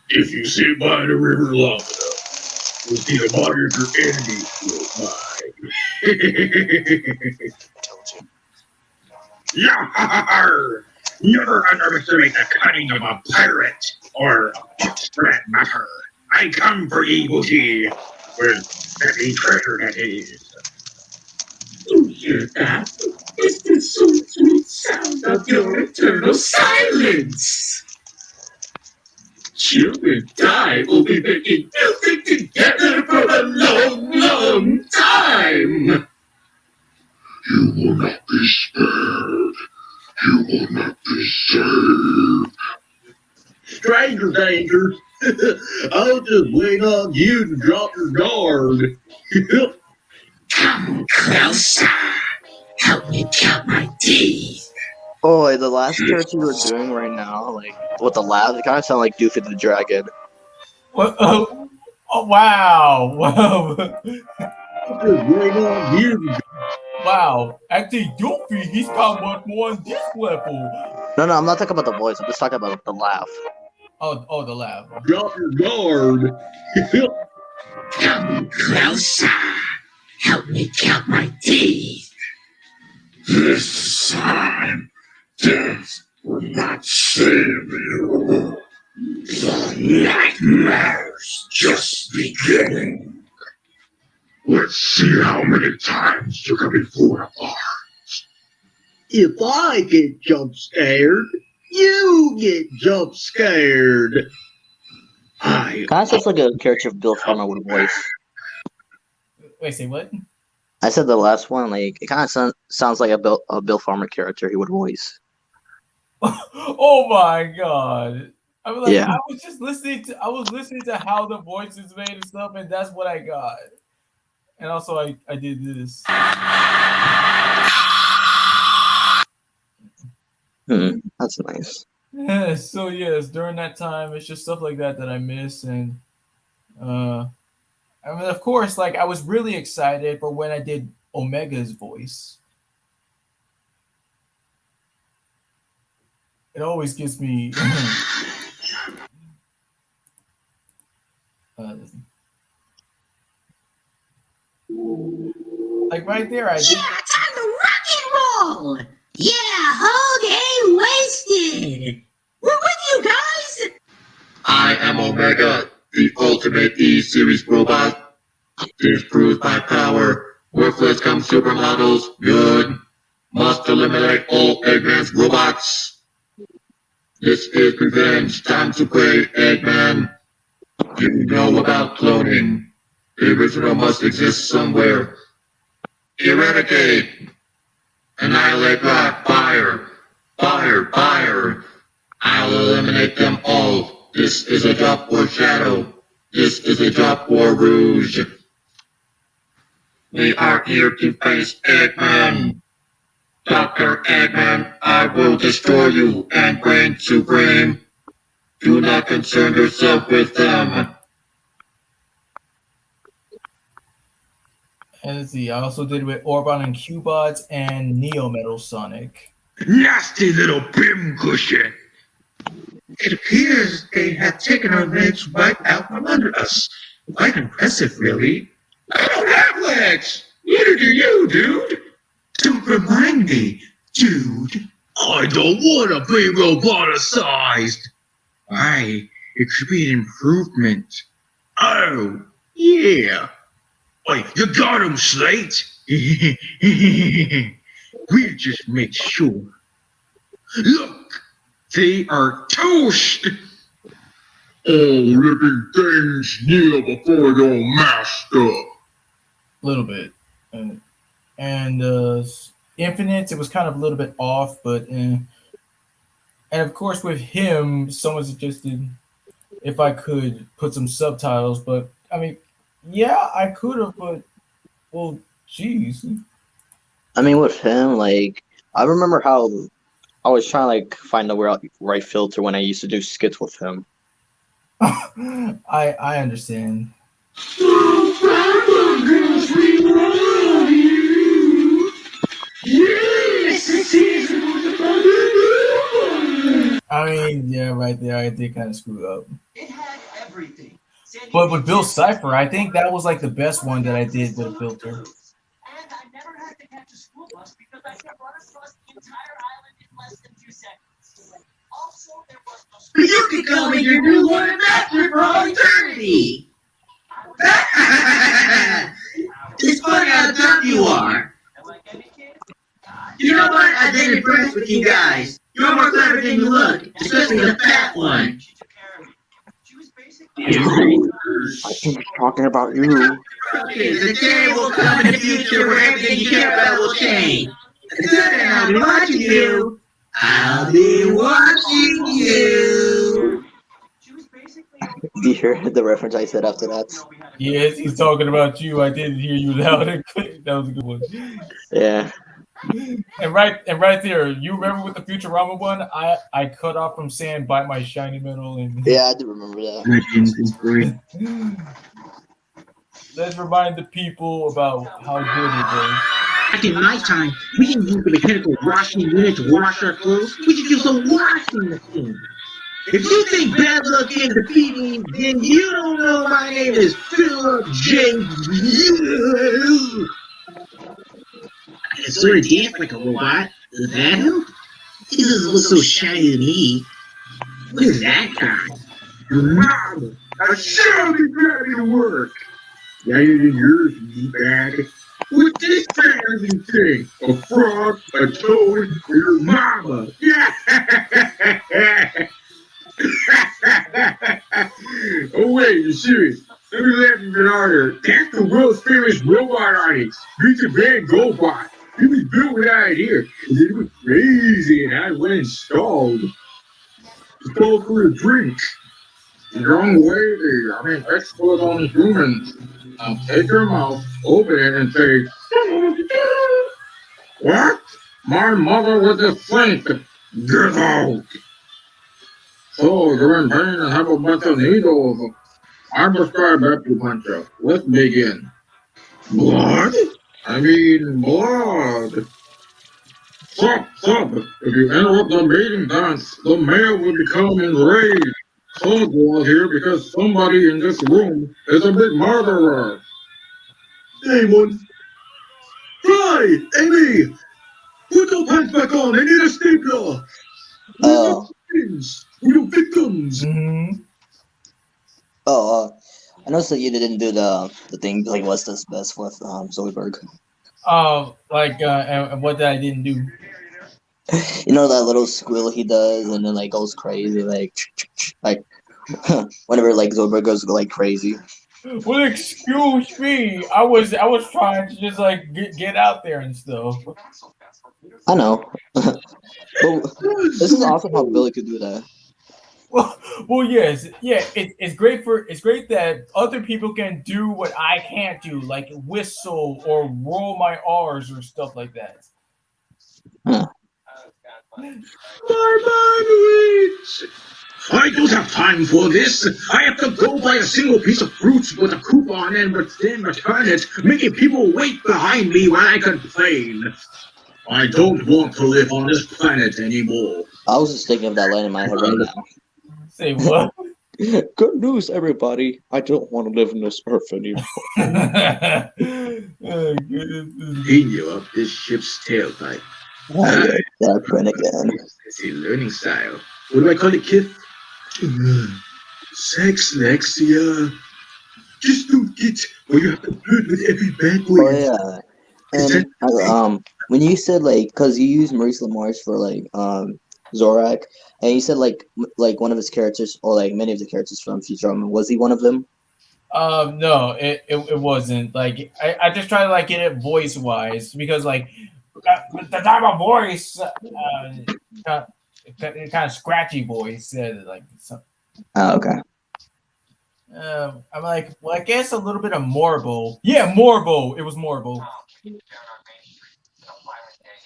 If you sit by the river long enough, you'll see the body of your enemy will die. I told you. Yar! Never underestimate the cunning of a pirate or for that matter. I come for ye, booty, with any treasure that is. You hear that? It's the sweet, sweet sound of your eternal silence. You and I will be making music together for a long, long time. You will not be spared. You will not be saved. Stranger danger. I'll just wait on you to drop your guard. Come closer. Help me count my teeth. Oh, the last character you were doing right now, like with the laugh, it kind of sounded like Doofy the Dragon. What? Oh, wow! Wow! Wow! Actually, Doofy, he's got much more on this level. No, I'm not talking about the voice. I'm just talking about the laugh. Oh, the laugh. Drop your guard. Come closer. Help me count my teeth. This time, death will not save you. The nightmare's just beginning. Let's see how many times you can be fooled apart. If I get jump scared, you get jump scared. Kind of sounds like a character of Bill Farmer with a voice. Wait, say what? I said the last one, like it kind of sounds like a Bill Farmer character he would voice. Oh my god! I was like, Yeah. I was listening to how the voice is made and stuff, and that's what I got. And also, I did this. That's nice. Yeah, so yes, during that time, it's just stuff like that that I miss, and uh, I mean, of course, like I was really excited for when I did Omega's voice. It always gives me uh, like right there. I did. Yeah, time to rock and roll. Yeah, okay, wasted. We're with you guys. I am Omega, the ultimate E-Series robot. Disproves my power. Worthless come supermodels. Good. Must eliminate all Eggman's robots. This is revenge. Time to play Eggman. You know about cloning. The original must exist somewhere. Eradicate. Annihilate rock. Fire. Fire. Fire. I'll eliminate them all. This is a job for Shadow. This is a job for Rouge. We are here to face Eggman. Dr. Eggman, I will destroy you and reign supreme. Do not concern yourself with them. And let's see, I also did it with Orban and Cubots and Neo Metal Sonic. Nasty little bim cushion. It appears they have taken our legs right out from under us. Quite impressive, really. I don't have legs! Neither do you, dude! Don't remind me, dude. I don't want to be roboticized. Why? It could be an improvement. Oh, yeah. Wait, you got him, Slate? We'll just make sure. Look! They are toast! All living things kneel before your master. A little bit. And Infinite, it was kind of a little bit off, but and of course with him, someone suggested if I could put some subtitles, but I mean, yeah, I could have, but well, geez. I mean, with him, like I remember how I was trying to like find the right filter when I used to do skits with him. I understand. I mean, yeah, right there, I did kind of screw up. It had everything. But with Bill Cipher, I think that was like the best one that I did with a filter. And I never had to catch a school bus because I could run across the entire island in less than 2 seconds. Also, there was no. You could call me your new Lord Master for all eternity. It's funny how dumb you are. You know what? I've been impressed with you guys. You're more clever than you look, especially the fat one. I think he's talking about you. The day will come in the future where everything you care about will change. Until then, I'll be watching you. I'll be watching you. Do you hear the reference I said after that? Yes, he's talking about you. I did hear you loud and clear. That was a good one. Yeah. And right there, you remember with the Futurama one? I cut off from saying "bite my shiny metal" and yeah, I do remember that. Let's remind the people about how good it is. Back in my time, we didn't use the mechanical washing unit to wash our clothes. We should use a washing machine. If you think bad luck can defeat me, then you don't know my name is Philip J. I can sort of dance like a robot. Does that help? He doesn't look so shiny to me. Look at that guy. Mom, I shall be ready to work. Younger than yours, you bag. What's this fancy thing? A frog, a toad, or your mama? Yeah. Oh wait, you're serious? Let me laugh even harder. That's the world's famous robot artist, Richard Van Goldbot. He was built with that idea, and it was crazy, and I went installed. It's all for a drink. The wrong way, I'm an expert on humans. I'll take your mouth, open it, and say, what? My mother was a saint. Get out! So, you're in pain and have a bunch of needles. I'm prescribed acupuncture. Let's begin. Blood? I mean, blood. Stop, stop! If you interrupt the mating dance, the mayor will become enraged. So go out here because somebody in this room is a big murderer. Damon! Hi, Amy! Put your pants back on! I need a stapler! Oh, We're victims! I noticed that you didn't do the thing like what's this best with Zoidberg. And what that I didn't do. You know that little squeal he does, and then like goes crazy, like whenever like Zoidberg goes like crazy. Well, excuse me. I was trying to just like get out there and stuff. I know. But this is awesome how Billy could do that. Well, yes, yeah. It's great that other people can do what I can't do, like whistle or roll my R's or stuff like that. I don't have time for this. I have to go buy a single piece of fruits with a coupon and then return it, making people wait behind me while I complain. I don't want to live on this planet anymore. I was just thinking of that line in my head right now. Say what? Good news, everybody. I don't want to live on this earth anymore. He knew up this ship's tailpipe. That print again. It's a learning style. What do I call it, kid? Sexlexia. Just don't get where you have to flirt with every bad boy. Oh yeah. And when you said like, cause you used Maurice LaMarche for like Zorak, and you said like one of his characters or like many of the characters from Futurama, was he one of them? No, it wasn't. Like I just try to like get it voice wise because like the type of voice, kind of scratchy voice, like. Oh, okay. I'm like, well, I guess a little bit of Morbo. Yeah, Morbo. It was Morbo.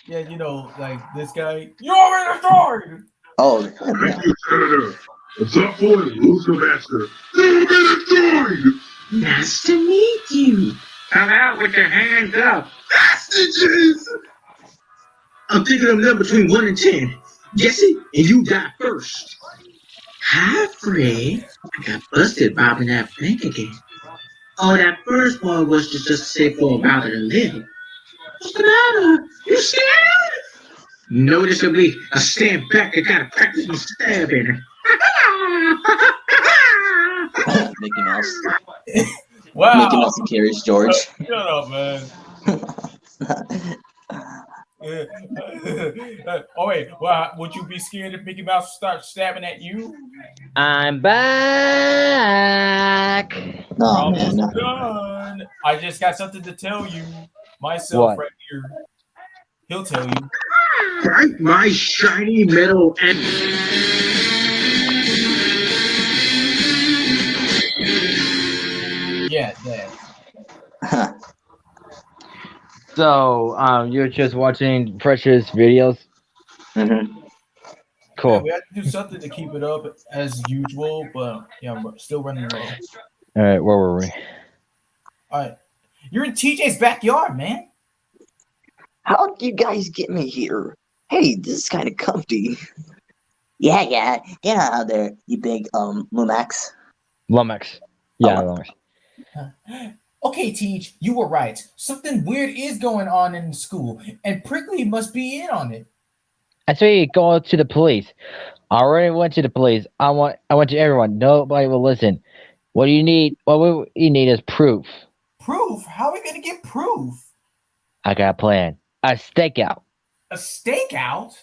Yeah, you know, like this guy. You're already destroyed. Oh, Thank you, Senator. What's up, boy? Who's the master? You've been destroyed! Nice to meet you. Come out with your hands up. Hostages! I'm thinking of them between 1 and 10. Jesse, and you die first. Hi, Fred. I got busted robbing that bank again. Oh, that first one was just say for about a little. What's the matter? You scared? Noticeably, I stand back and gotta practice my stabbing. Mickey Mouse. Wow. Mickey Mouse and Curious George. Shut up, man. Oh wait, well, would you be scared if Mickey Mouse start stabbing at you? I'm back. No, man. No. Done. I just got something to tell you myself right here. He'll tell you. Break my shiny metal and yeah, that. So, you're just watching Fresh's videos? Mm-hmm. Cool. Yeah, we have to do something to keep it up as usual, but yeah, I'm still running low. All right, where were we? All right, you're in TJ's backyard, man. How'd you guys get me here? Hey, this is kind of comfy. Yeah, get out there, you big Lumax. Lumax. Yeah, Lumax. Okay, Teach, you were right. Something weird is going on in school, and Prickly must be in on it. I say go to the police. I already went to the police. I went to everyone. Nobody will listen. What do you need? What you need is proof. Proof? How are we gonna get proof? I got a plan. A stakeout. A stakeout?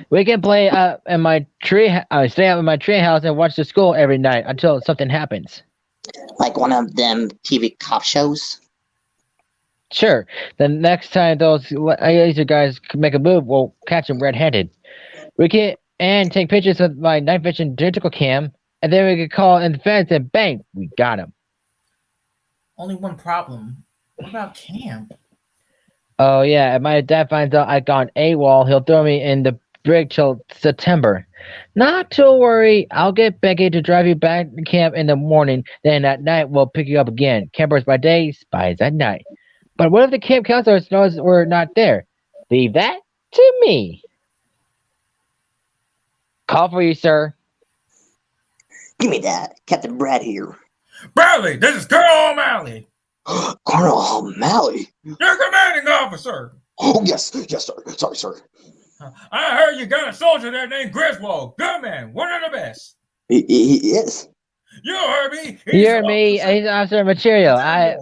We can play in my tree. Stay out in my tree house and watch the school every night until something happens. Like one of them TV cop shows? Sure. The next time those laser guys make a move, we'll catch them red-handed. We can take pictures with my night vision digital cam, and then we can call in the fence and bang, we got him. Only one problem. What about camp? Oh yeah, if my dad finds out I got an AWOL, he'll throw me in the break till September. Not to worry, I'll get Becky to drive you back to camp in the morning, then at night we'll pick you up again. Campers by day, spies at night. But what if the camp counselors knows we're not there? Leave that to me. Call for you, sir. Give me that. Captain Brad here. Bradley, this is Colonel O'Malley. Colonel O'Malley? Your commanding officer. Oh, yes, sir. Sorry, sir. I heard you got a soldier there named Griswold. Good man, one of the best. He is. You heard me. You heard me. He's officer material. I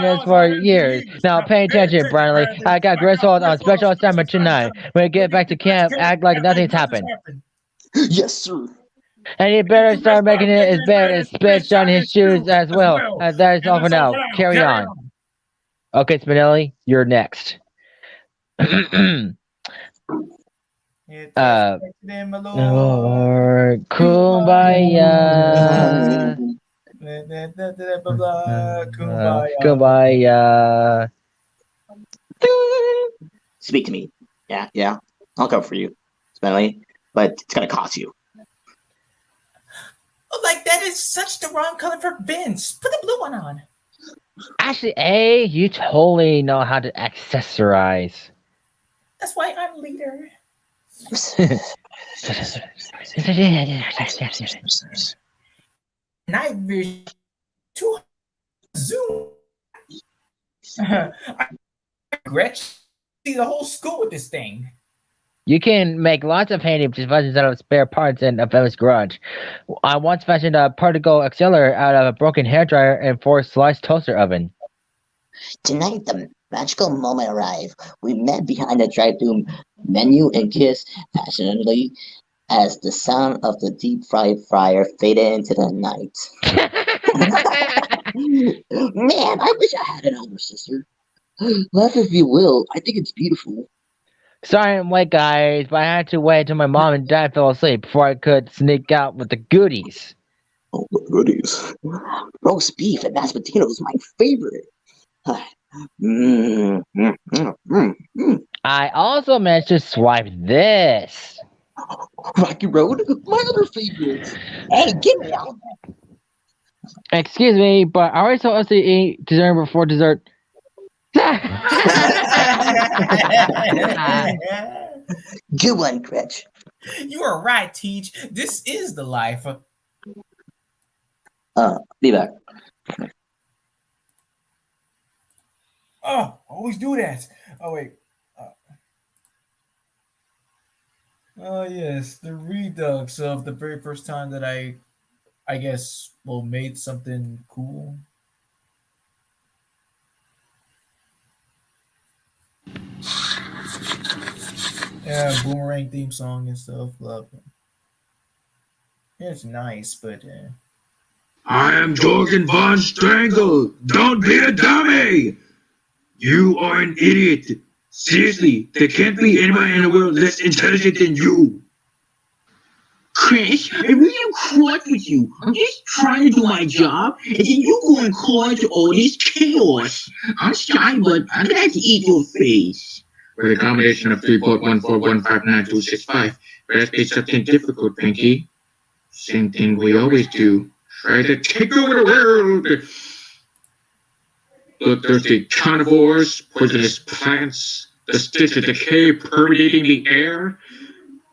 know this for years. Now pay attention, Bradley. I got Griswold on special assignment tonight. When we get back to camp, act like nothing's happened. Yes, sir. And you better start making it his bed and spit on his shoes as well. That is all for now. Carry on. Okay, Spinelli, you're next. Lord, kumbaya. Kumbaya. Speak to me. Yeah. I'll come for you, Spinelli. But it's gonna cost you. Like, that is such the wrong color for Vince. Put the blue one on. Actually, you totally know how to accessorize. That's why I'm leader. Night vision. Too zoom. I regret see the whole school with this thing. You can make lots of handy devices out of spare parts in a family's garage. I once fashioned a particle accelerator out of a broken hairdryer and 4-slice toaster oven. Tonight, the magical moment arrived. We met behind the drive-thru menu and kissed passionately as the sound of the deep-fried fryer faded into the night. Man, I wish I had an older sister. Laugh if you will. I think it's beautiful. Sorry I'm late, guys, but I had to wait until my mom and dad fell asleep before I could sneak out with the goodies. Oh, the goodies. Roast beef and mashed potatoes is my favorite. I also managed to swipe this. Rocky Road, my other favorite. Hey, get me out. Excuse me, but are we supposed to eat dessert before dessert? Good one, Gretch. You are right, Teach. This is the life. Be back. Oh, always do that. Oh, wait. Oh, yes. The redux of the very first time that I guess, made something cool. Yeah, boomerang theme song and stuff. Love it. It's nice, but I am Jorgen von Strangle. Don't be a dummy. You are an idiot. Seriously, there can't be anyone in the world less intelligent than you. Chris, I really am cross with you. I'm just trying to do my job, and then you go and cause all this chaos. I'm sorry, but I'm gonna have to eat your face. With a combination of 3.141599265, let's be something difficult, Pinky. Same thing we always do. Try to take over the world. Bloodthirsty carnivores, poisonous plants, the stitch of decay permeating the air.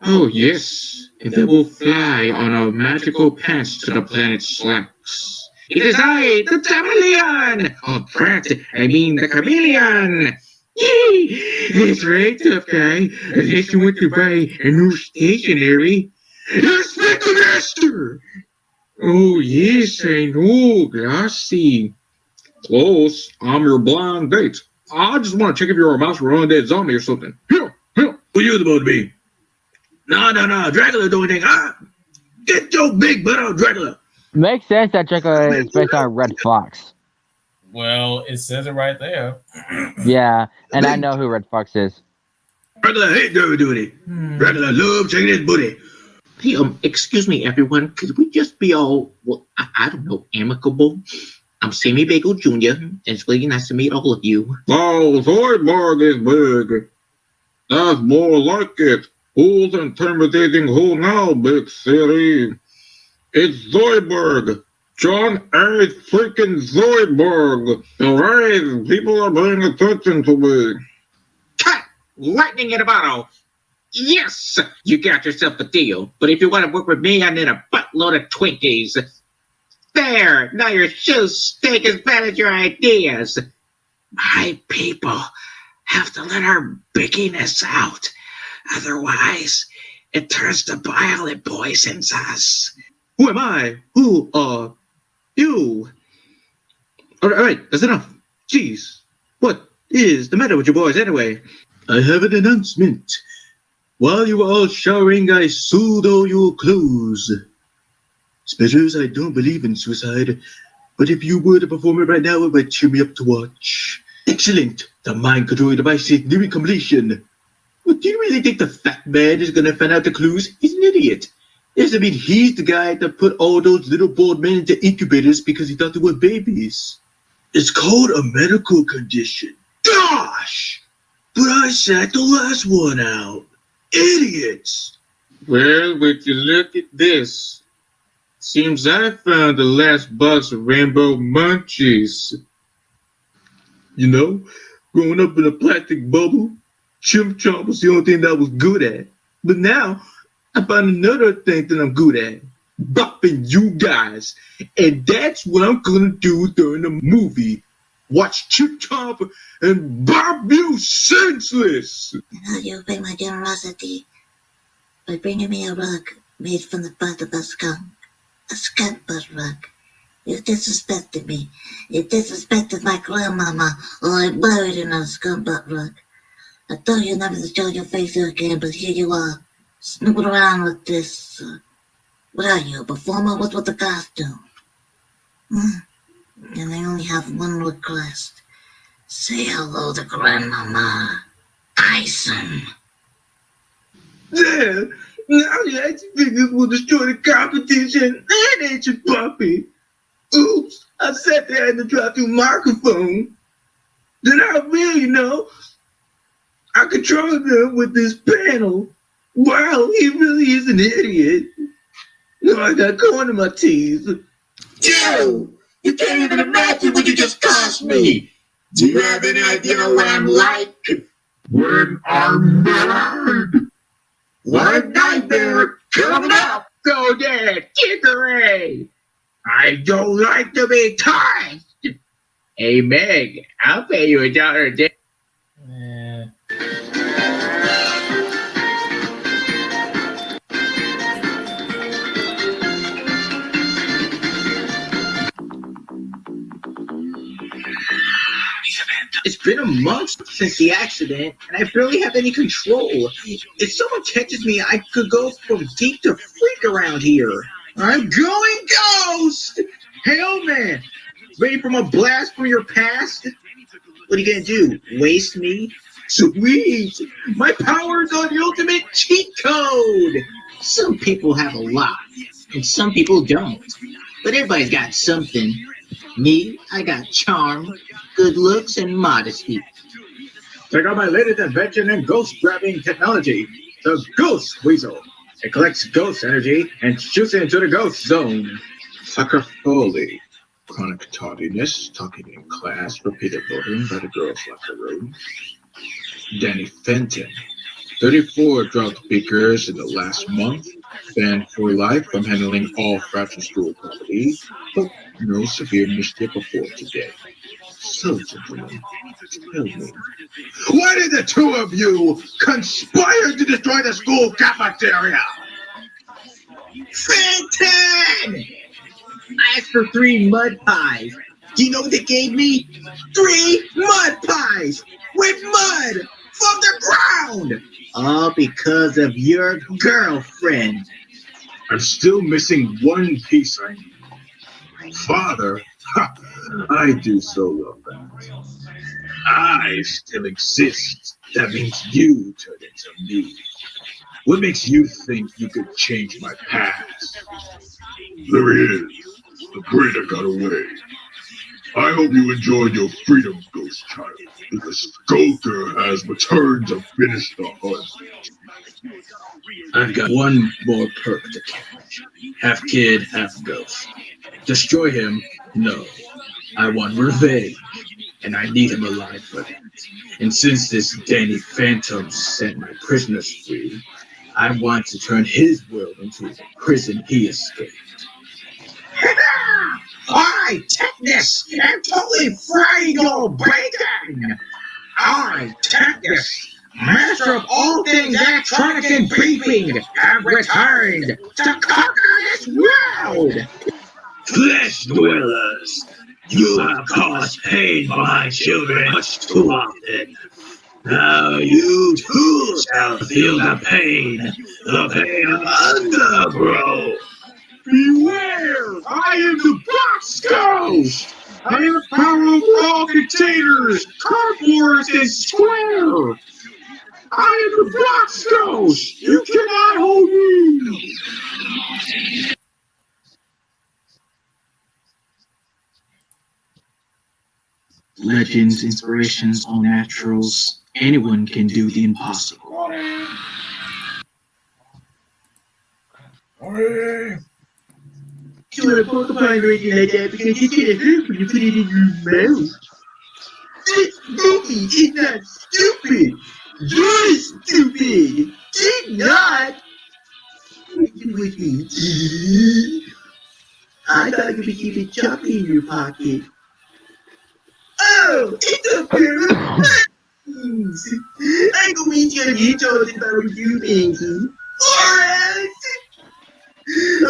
Oh, yes. And then we'll fly on our magical pants to the planet Slacks. It is I, the chameleon! Oh, crap, I mean the chameleon! Yee! That's right, tough guy. I guess you went to buy a new stationery. Inspector Master! Oh, yes, I know, Glassy. Close. I'm your blind date. I just want to check if you're a mouse or undead zombie or something. Here. Who you supposed to be? No, Dracula don't think. Get your big butt out, Dracula. Makes sense that Dracula is based on Red Fox. Well, it says it right there. Yeah, and I know who Red Fox is. Dracula hate dirty duty. Dracula love checking his booty. Hey, excuse me, everyone. Could we just be all, well, I don't know, amicable? I'm Sammy Bagel Jr., and it's really nice to meet all of you. Oh, sorry, Mark is big. That's more like it. Who's intimidating who now, big city? It's Zoidberg! John A. freaking Zoidberg! Alright, people are paying attention to me. Cut! Lightning in a bottle! Yes! You got yourself a deal. But if you want to work with me, I need a buttload of Twinkies. There! Now your shoes stink as bad as your ideas. My people have to let our bigginess out. Otherwise, it turns to bile and poisons us. Who am I? Who are you? Alright, that's enough. Jeez. What is the matter with you boys anyway? I have an announcement. While you were all showering, I sold all your clothes. Spitters, I don't believe in suicide, but if you were to perform it right now, it might cheer me up to watch. Excellent! The mind control device is nearing completion. Well, do you really think the fat man is gonna find out the clues? He's an idiot. Doesn't mean he's the guy that put all those little bald men into incubators because he thought they were babies. It's called a medical condition. Gosh! But I sat the last one out. Idiots! Well, would you look at this? Seems I found the last box of rainbow munchies. You know, growing up in a plastic bubble, Chimp Chomp was the only thing that I was good at. But now, I found another thing that I'm good at. Buffing you guys. And that's what I'm gonna do during the movie. Watch Chimp Chomp and bop you senseless! And you pay my generosity by bringing me a rug made from the butt of a skunk. A skunk butt rug. You disrespected me. You disrespected my grandmama while I buried in a skunk butt rug. I thought you'd never show your face here again, but here you are, snooping around with this. What are you, a performer? What's with the costume? And I only have one request. Say hello to Grandmama Tyson. There! Now the action figures will destroy the competition and ancient puppy. Oops, I sat there in the drive-through microphone. Then I really know I control them with this panel. Wow, he really is an idiot. Now I got corn in my teeth. Joe, you can't even imagine what you just cost me. Do you have any idea what I'm like? When I'm mad! One nightmare coming up. Go there, Chicory. I don't like to be touched. Hey, Meg, I'll pay you $1 a day. It's been a month since the accident, and I barely have any control. If someone catches me, I could go from geek to freak around here. I'm going ghost! Hey, old man, ready for my blast from your past? What are you gonna do, waste me? Sweet! My powers are the ultimate cheat code! Some people have a lot, and some people don't. But everybody's got something. Me, I got charm, good looks, and modesty. Check out my latest invention in ghost-grabbing technology, the Ghost Weasel. It collects ghost energy and shoots it into the ghost zone. Tucker Foley. Chronic tardiness, talking in class, repeated voting by the girls' locker room. Danny Fenton. 34 drug speakers in the last month. Banned for life from handling all fragile school property, but no severe mischief before today. So, gentlemen, tell me, Why did the two of you conspire to destroy the school cafeteria? Fenton! I asked for 3 mud pies. Do you know what they gave me? 3 mud pies with mud from the ground! All because of your girlfriend. I'm still missing one piece I need. Father? Ha, I do so love that. I still exist. That means you turned into me. What makes you think you could change my past? There he is. The breeder got away. I hope you enjoyed your freedom, Ghost Child. The Skulker has returned to finish the hunt. I've got one more perk to catch. Half kid, half ghost. Destroy him? No. I want revenge, and I need him alive for that. And since this Danny Phantom set my prisoners free, I want to turn his world into the prison he escaped. Alright, take this! I'm totally frying your bacon! Alright, take this! Master of all things electronics and beeping, have returned to conquer this world! Flesh dwellers, you have caused pain for my children much too often. Now you too shall feel the pain of undergrowth. Beware! I am the Box Ghost! I am the power of all containers, cardboards, and square! I am the Box Ghost! You cannot hold me! Legends, inspirations, all naturals. Anyone can do the impossible. You want a porcupine or anything like that because it's gonna hurt when you put it in your mouth. This movie is not stupid. You're stupid. Did not. You with me. I thought you would keep it choppy in your pocket. Oh, it's a pair of buttons. I go eat your little if I were you, Pinky. Alright.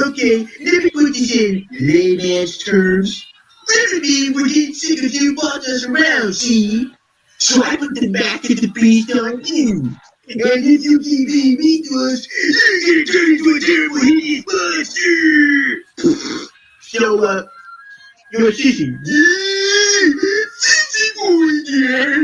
Okay, let me put this in layman's terms. Maybe we're getting sick of you bossing us around, see? So I put the back of the beast on you. And if you keep being mean to us, you're gonna turn into a terrible hideous monster! So, you're a sissy. Sissy boy, yeah!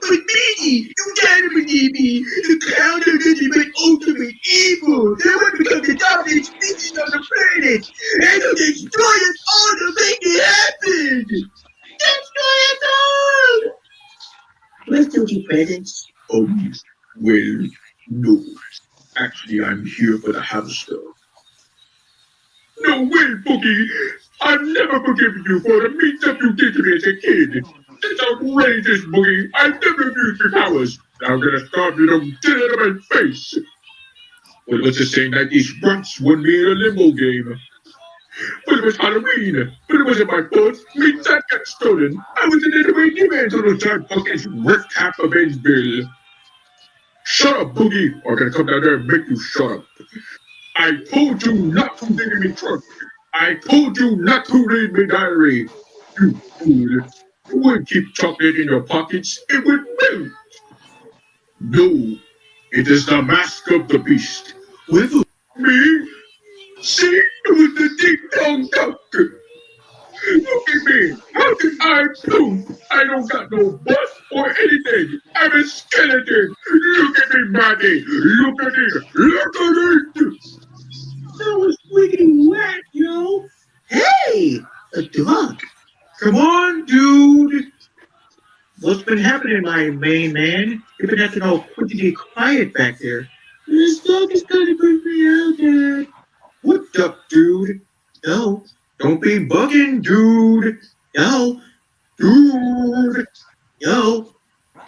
But Biggie, you gotta believe me, the clown are nothing but ultimate evil. They want to become the dominant species on the planet, and they'll destroy us all to make it happen. Destroy us all! Let's do your presents. Well, no. Actually, I'm here for the house stuff. No way, Boogie! I've never forgiven you for the mean stuff you did to me as a kid. That's outrageous, Boogie! I've never abused your powers. Now I'm gonna starve you to get out of my face. Well, let's just say that these rats won me in a limbo game. Well, it was Halloween, but it wasn't my fault. My dad got stolen. I was an enemy man until those giant buckets ripped half of his bill. Shut up, Boogie, or I'm gonna come down there and make you shut up. I told you not to dig in me trunk. I told you not to read me diary. You fool. You wouldn't keep chocolate in your pockets. It would melt. No, it is the mask of the beast. With me? See, it was the ding-dong duck. Look at me. How did I poop? I don't got no butt or anything. I'm a skeleton. Look at me, Maggie. Look at it. Look at it. That was wicked whack, yo. Hey, a dog. Come on, dude. What's been happening, my main man? You've been acting all quickly quiet back there. This dog is gonna put me out, Dad. What's up, dude? No, don't be bugging, dude. No, dude. Yo,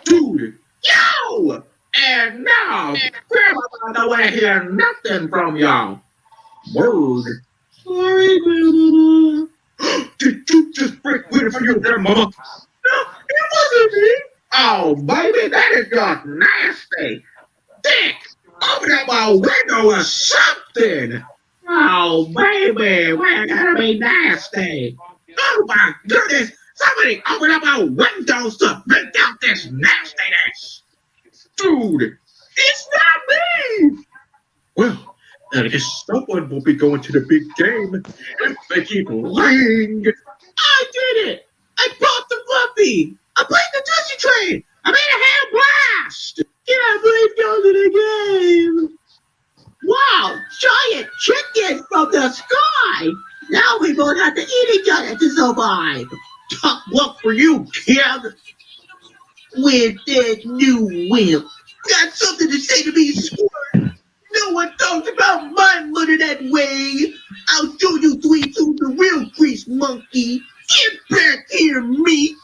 dude. Yo! And now, Grandma don't want to hear nothing from y'all. Word. Sorry, Grandma. Did you just break winter for your grandmama? No, it wasn't me. Oh, baby, that is just nasty. Dick, open up my window or something. Oh, baby, we're gonna be nasty. Oh, my goodness. Somebody open up my windows to bring out this nastiness. Dude, it's not me. Well, I guess someone will be going to the big game if they keep lying. I did it! I bought the puppy! I played the Dusty Train! I made a hair blast! Can I please go to the game? Wow! Giant chicken from the sky! Now we won't have to eat really got to survive. Tough luck for you, kid. With that new whip. Got something to say to me, Squirt? No one talks about my mother that way. I'll show you three to the real grease monkey. Get back here, me.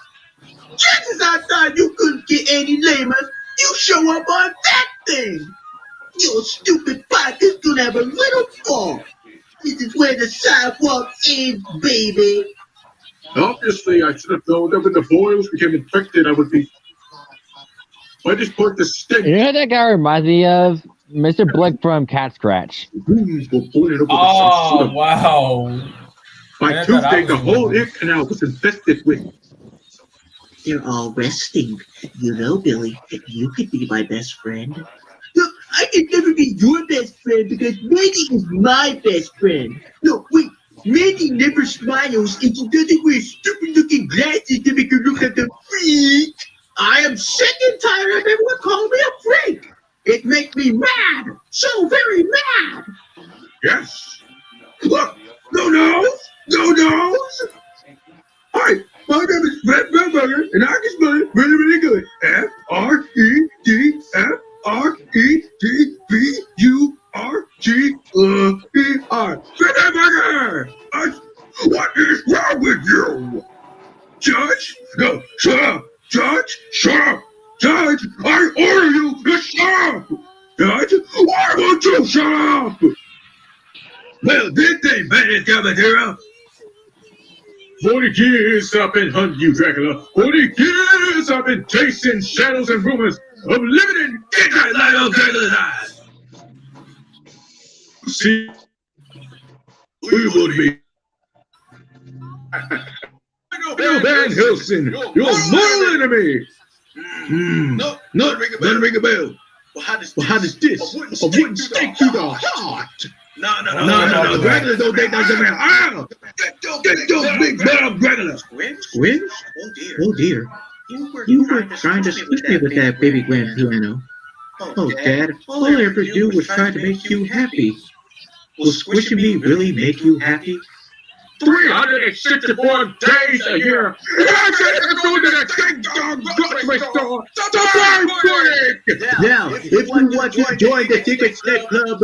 Just as I thought you couldn't get any lamer, you show up on that thing. Your stupid bike is gonna have a little fall. This is where the sidewalk ends, baby. Obviously, I should have known that when the boils became infected, I would be. I just put the stink. You know what that guy reminds me of? Mr. Blick from Cat Scratch. Oh, wow. By Tuesday, the whole ear canal was infested with. They're all resting. You know, Billy, you could be my best friend. Look, I can never be your best friend because Mandy is my best friend. No, wait, Mandy never smiles and she doesn't wear stupid-looking glasses to make her look like a freak. I am sick and tired of everyone calling me a freak. It makes me mad, so very mad. Yes. Look, no nose. Hi, my name is Fred Burger, and I can spell it really, really good. F-R-E-D-F-R-E-D-B-U-R-G-E-R. Fred Burger! What is wrong with you? Judge? No, shut up! Judge, shut up! Judge, I order you to shut up! Judge, why won't you shut up? Well, good thing, Bandit Caballero. 40 years I've been hunting you, Dracula. 40 years I've been chasing shadows and rumors of living in midnight light of Dracula's eyes. See, we would be. Van Helsing, your mortal enemy. No, doesn't ring a bell. Well, how does this? A wooden stake through the heart. No. Dracula don't take that man. Ah! Get those big bad Dracula. Squinch? Oh dear. You were trying to squish me with that baby grand piano. Oh, Dad, all I ever do was try to make you happy. Will squishing me really make you happy? 364 days a year. Now, if you want to join the Secret Snake Club,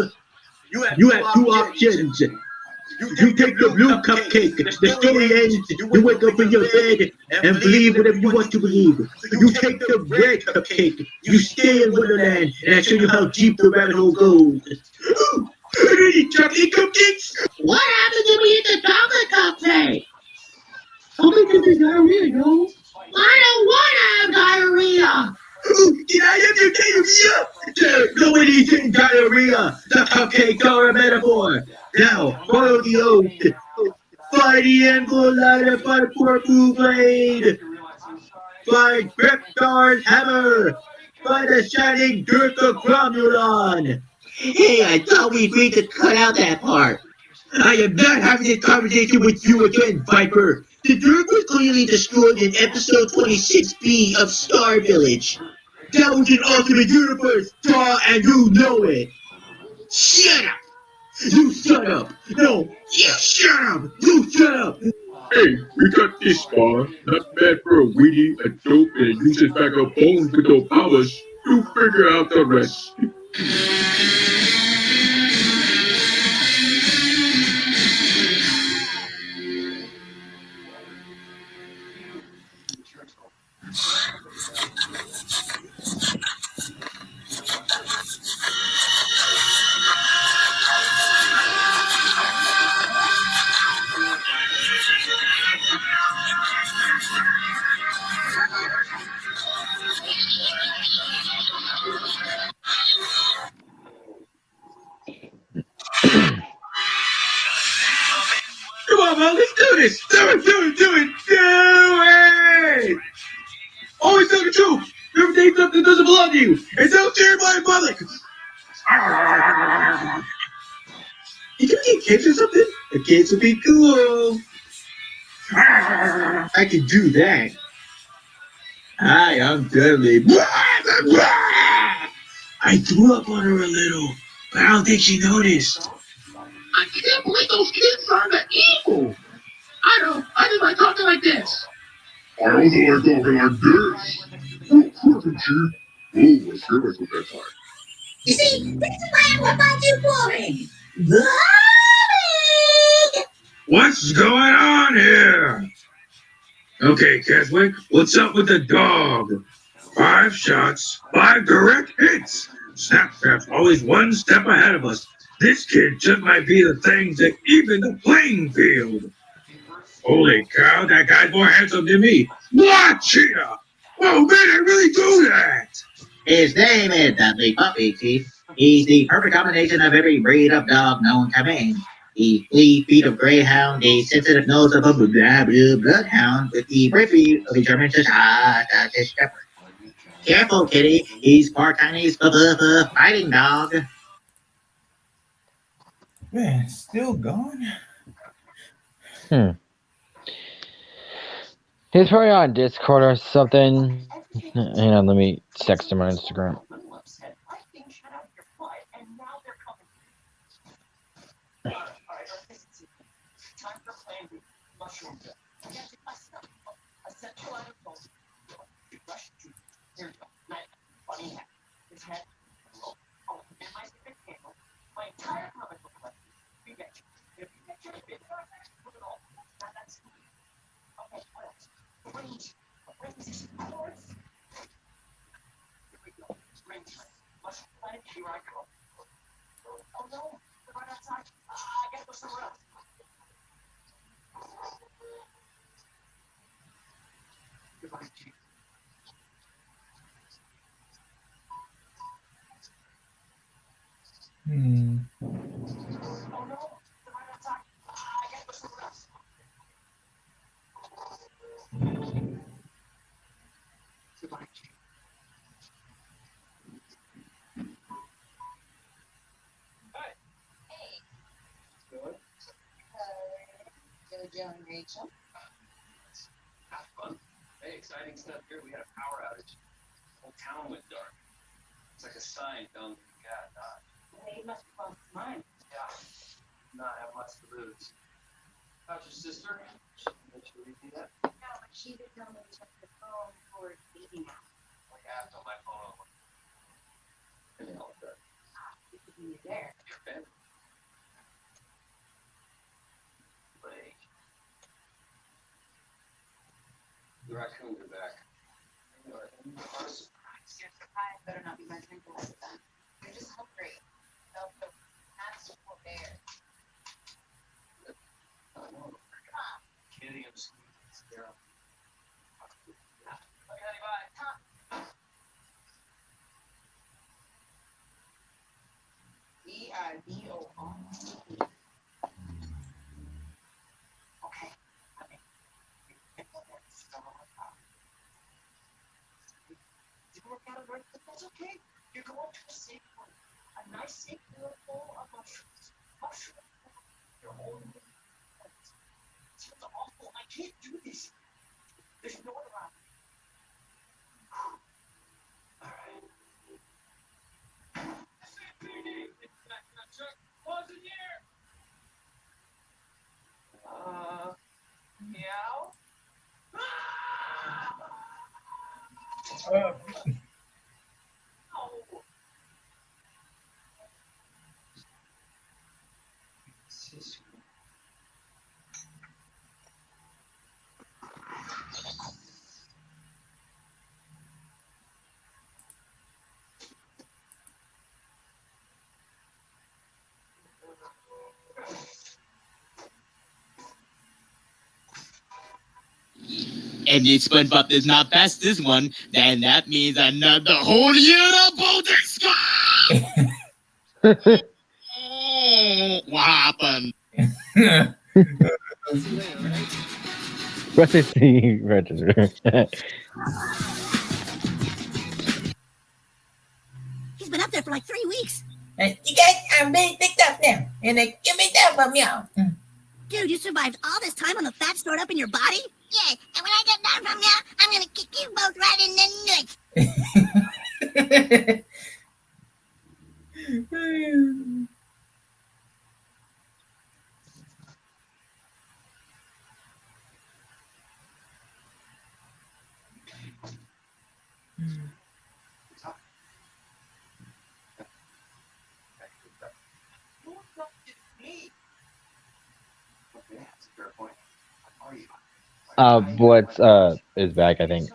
you have two options. You take the blue cupcake. The story ends. You wake up in your bed and believe whatever you want to believe. You take the red cupcake. You stay in Wonderland, and I show you how deep the rabbit hole goes. Chocolate cupcakes. What happened to me at the chocolate cupcake? Something could be diarrhea, yo. I don't want to have diarrhea. Did I have your diarrhea? No one eating diarrhea. The cupcakes are a metaphor. Now, follow the oath. By the anvil lighted by the purple blade. By Greptar's hammer. By the shining girth of Cromulon. Hey, I thought we agreed to cut out that part. I am not having this conversation with you again, Viper. The Dirk was clearly destroyed in episode 26B of Star Village. That was an alternate universe, Star, and you know it. Shut up! You shut up! No, you shut up! You shut up! Hey, we got this far. Not bad for a weedy, a dope, and a uses back our bones with no powers. You figure out the rest. Come on, man, let's do this! Do it! Always tell the truth! Never take something that doesn't belong to you! And don't share it in public! You can get kids or something? The kids would be cool! I can do that. Hi, I'm Dudley. I threw up on her a little, but I don't think she noticed. I can't believe those kids are the evil. I just like talking like this. I also like talking like this. Oh, perfect, Chief. Oh, let's get us with that time. You see, this is why I want my too boring. What's going on here? Okay, Keswick, what's up with the dog? 5 shots, 5 direct hits. Snapchat's always one step ahead of us. This kid just might be the thing to even the playing field. Holy cow, that guy's more handsome than me. What, Cheetah? Oh man, I really do that. His name is Dudley Puppy, Chief. He's the perfect combination of every breed of dog known to man. The flea feet of greyhound, the sensitive nose of a bloodhound, with the bravery of a German Scottish shepherd. Careful, kitty. He's part Chinese fighting dog. Man, still gone? He's probably on Discord or something. Hang on, let me text him on Instagram. Joe and Rachel. Have fun. Hey, exciting stuff here. We had a power outage. The whole town went dark. It's like a sign telling me God died. Hey, you must be close to mine. Yeah. Not have much to lose. How's your sister? Did she leave you that? No, but she did tell me to check the phone for baby now. Like I have on my phone. And all that. You could be there. Your family. Like. The raccoon will be back. What a surprise. Your surprise better not be my drink all the time. You're just hungry. No, the actual bear. I know. Kitty, I'm just there. Okay, honey, bye. Eidor. Okay. Didn't work out at work, but that's okay. You're going to a safe one. A nice safe meal full of mushrooms. Mushrooms. Your own friends. It sounds awful. I can't do this. There's no one around. All right. Meow. And if SpongeBob does not pass this one, then that means another whole year of Boulder Squad! What happened? Recipe register. He's been up there for like 3 weeks. Hey, you guys, I'm being picked up now. And give me that one, meow. Dude, you survived all this time on the fat stored up in your body? Yeah, and when I get done from you, I'm gonna kick you both right in the nuts. Blitz is back, I think.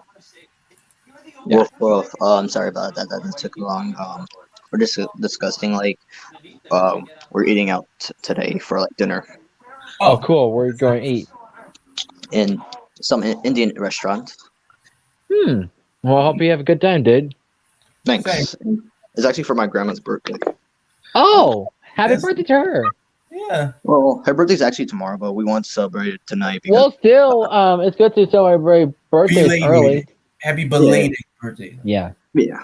Woof woof. I'm sorry about that. That took long. We're just discussing like we're eating out today for like dinner Oh, cool. Where are you going to eat? in some Indian restaurant. Well, I hope you have a good time, dude. Thanks. It's actually for my grandma's birthday. Oh, happy birthday to her. Yeah. Well, her birthday's actually tomorrow, but we want to celebrate it tonight because Well, still, it's good to celebrate birthdays Belated. early. Happy belated birthday. Yeah. Yeah.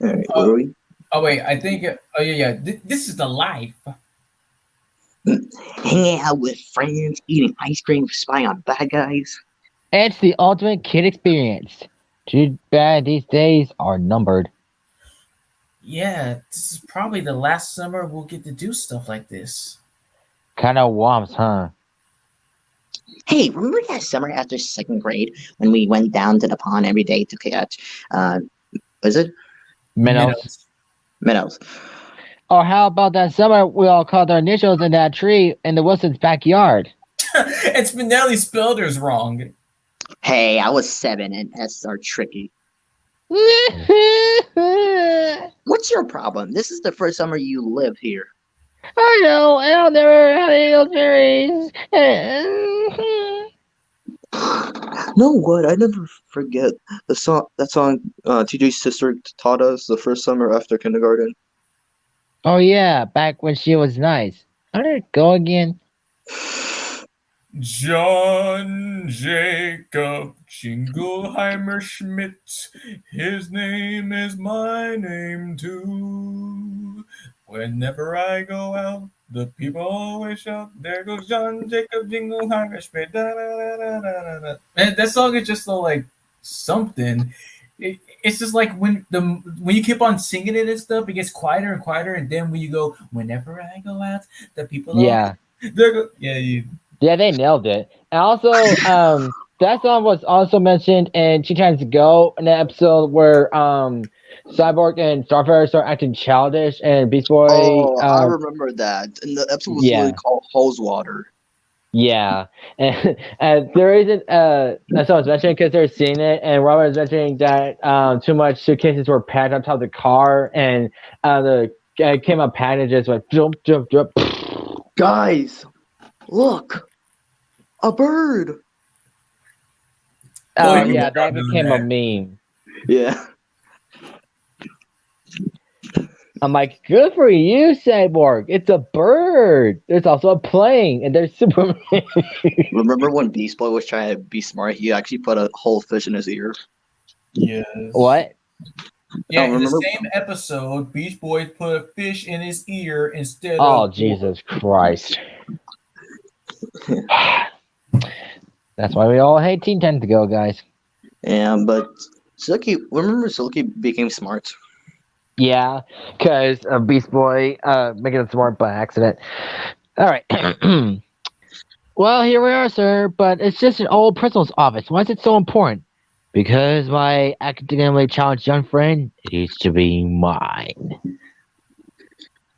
All right, where are we? Oh wait, I think. Oh yeah. This is the life. Hanging out with friends, eating ice cream, spying on bad guys. It's the ultimate kid experience. Too bad these days are numbered. Yeah, this is probably the last summer we'll get to do stuff like this. Kind of womps, huh? Hey, remember that summer after second grade when we went down to the pond every day to catch, was it? Minnows. Minnows. Or how about that summer we all called our initials in that tree in the Wilson's backyard? And Spinelli spelled hers wrong. Hey, I was 7 and S are tricky. What's your problem? This is the first summer you live here. I know, and I'll never have any of those memories. No, what? I never forget the song. That song TJ's sister taught us the first summer after kindergarten. Oh yeah, back when she was nice. How did it go again? John Jacob Jingleheimer Schmidt. His name is my name too. Whenever I go out, the people always shout, "There goes John Jacob Jingleheimer Schmidt." Da, da, da, da, da, da. And that song is just so like something. It's just like when you keep on singing it and stuff, it gets quieter and quieter, and then when you go, "Whenever I go out, the people Yeah. Yeah, they nailed it. And also, that song was also mentioned in Teen Titans Go, in the episode where Cyborg and Starfire start acting childish, and Beast Boy. I remember that. And the episode was Yeah. really called Hose Water. Yeah, and the reason that song was mentioned because they're seeing it, and Robert was mentioning that too much suitcases were packed on top of the car, and the came up packages went jump, jump, jump. Guys, look, a bird. Oh you yeah, were that doing became a that. meme. Yeah. I'm like, good for you, Cyborg. It's a bird. There's also a plane, and there's Superman. Remember when Beast Boy was trying to be smart? He actually put a whole fish in his ear. Yes. What? Yeah, Oh, in the remember- same episode, Beach Boys put a fish in his ear instead Oh, of. Jesus Christ. That's why we all hate Teen Titans Go, guys. Yeah, but Silky, remember Silky became smart? Yeah, because Beast Boy making it smart by accident. All right. Well, here we are, sir, but it's just an old principal's office. Why is it so important? Because my academically challenged young friend needs to be mine.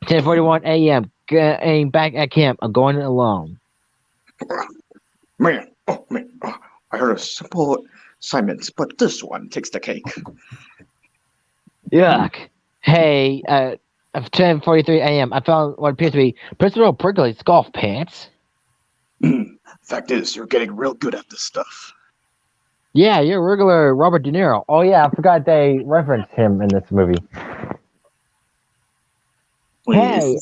10:41 a.m. Getting back at camp. I'm going alone. Man, I heard a simple assignment, but this one takes the cake. Yuck. Hey, at 10:43 a.m., I found what appears to be Principal Prickly's golf pants. Fact is, you're getting real good at this stuff. Yeah, you're a regular Robert De Niro. Oh yeah, I forgot they referenced him in this movie. Wait, Hey.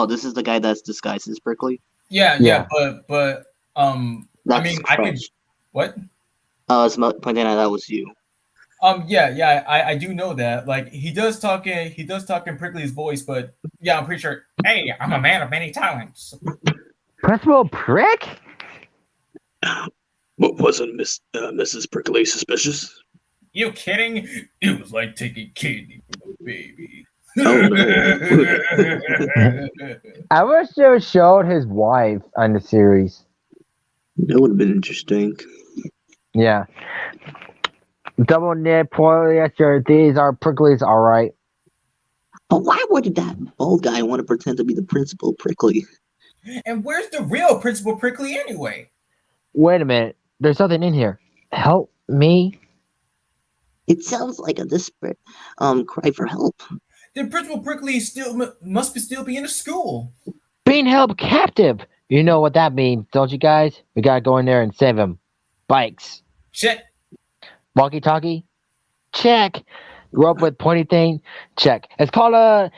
this is the guy that's disguised as Berkeley? Yeah, but I That's mean, I could. Crush. What? I was pointing out that was you. Yeah, I do know that. Like he does talk in Prickly's voice, but yeah, I'm pretty sure. Hey, I'm a man of many talents. Principal Prick? Wasn't Mrs. Prickly suspicious? You kidding? It was like taking candy from a baby. I wish they showed his wife on the series. That would have been interesting. Yeah. Double knit polyester. These are Prickly's, all right. But why would that bald guy want to pretend to be the principal Prickly? And where's the real Principal Prickly anyway? Wait a minute. There's something in here. Help me. It sounds like a desperate cry for help. Then Principal Prickly must still be in the school. Being held captive. You know what that means, don't you guys? We gotta go in there and save him. Bikes. Check. Walkie-talkie? Check. Rope with pointy thing? Check. It's called a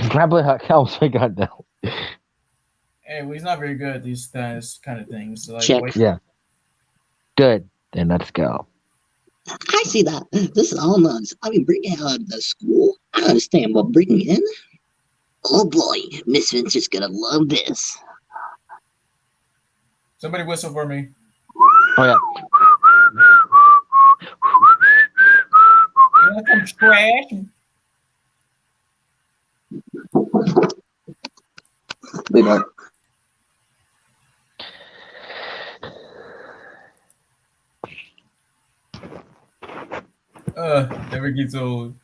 grappling hook. Oh my god, no. Hey, well, he's not very good at these kind of things. So, like, Check. Yeah. Good. Then let's go. I see that. This is all nuts. I mean, bringing out of the school. I understand, but bringing in? Oh boy, Miss Fincher's gonna love this. Somebody whistle for me. Oh yeah. You want some trash? We don't. Never gets old.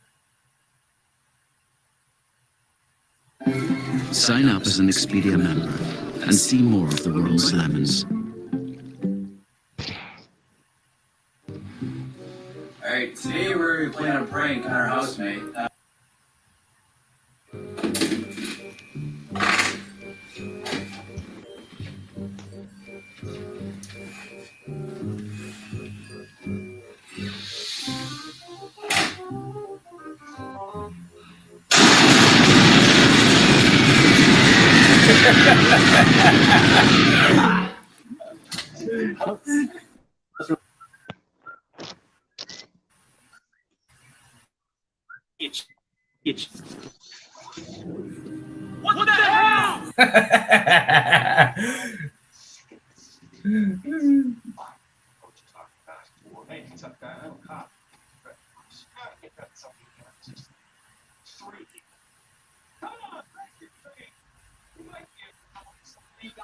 Sign up as an Expedia member and see more of the world's lemons. Alright, today we're playing a prank on our housemate. What the hell?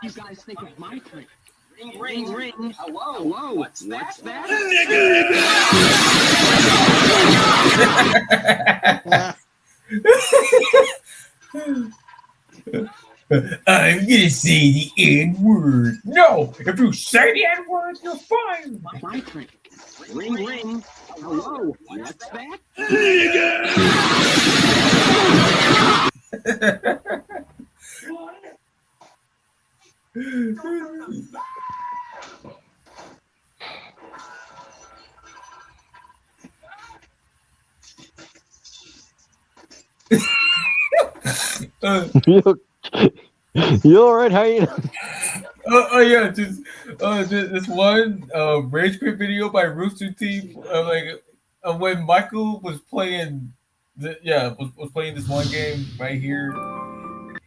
You guys think of my trick. Ring, ring, ring. Hello, hello. What's that? I'm gonna say the N-word. No, if you say the N-word, you're fine. My trick. Ring, ring. Hello, what's that? You alright? How you? Yeah, just this one rage quit video by Rooster Teeth, when Michael was playing, was playing this one game right here.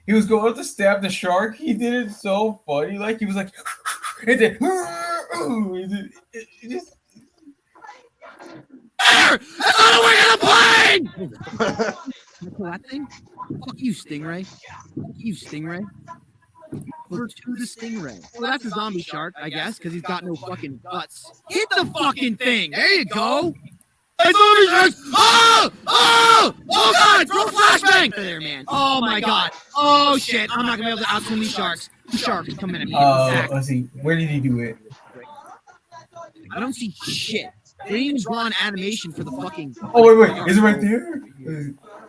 He was going up to stab the shark. He did it so funny, like he was like, and then it just. I thought we were gonna play! That thing? Fuck you, Stingray. Fuck you, Stingray. We're to the Stingray. Well, that's a zombie shark, I guess, because he's got no fucking guts. Hit the fucking thing! There you go! Hey, zombie sharks! Oh! Oh! Oh, God! Throw a flashbang! There, man. Oh, my God. Oh, shit. I'm not gonna be able to outswim these sharks. The shark is coming at me. Let's see. Where did he do it? I don't see shit. They didn't even draw an animation for the fucking... Oh, wait. Is it right there?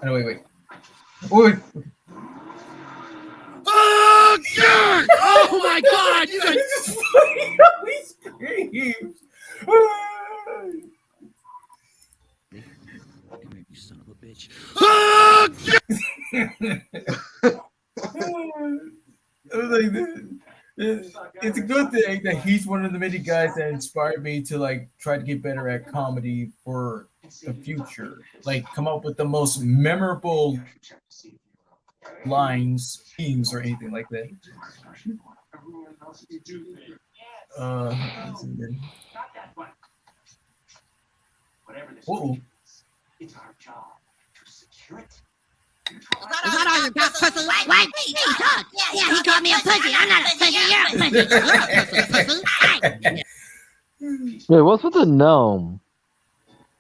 Oh, wait. Wait. Oh, God! Oh, my God! You guys... This is funny how he screams. You son of a bitch. Oh, I was like, it's a good thing that he's one of the many guys that inspired me to like try to get better at comedy for the future. Like come up with the most memorable lines, themes, or anything like that. Whoa. It's our job to secure it. Is that all you got, pussy? What? He talked. Yeah, he called me a pussy. I'm not a pussy. You're a pussy. Wait, what's with the gnome?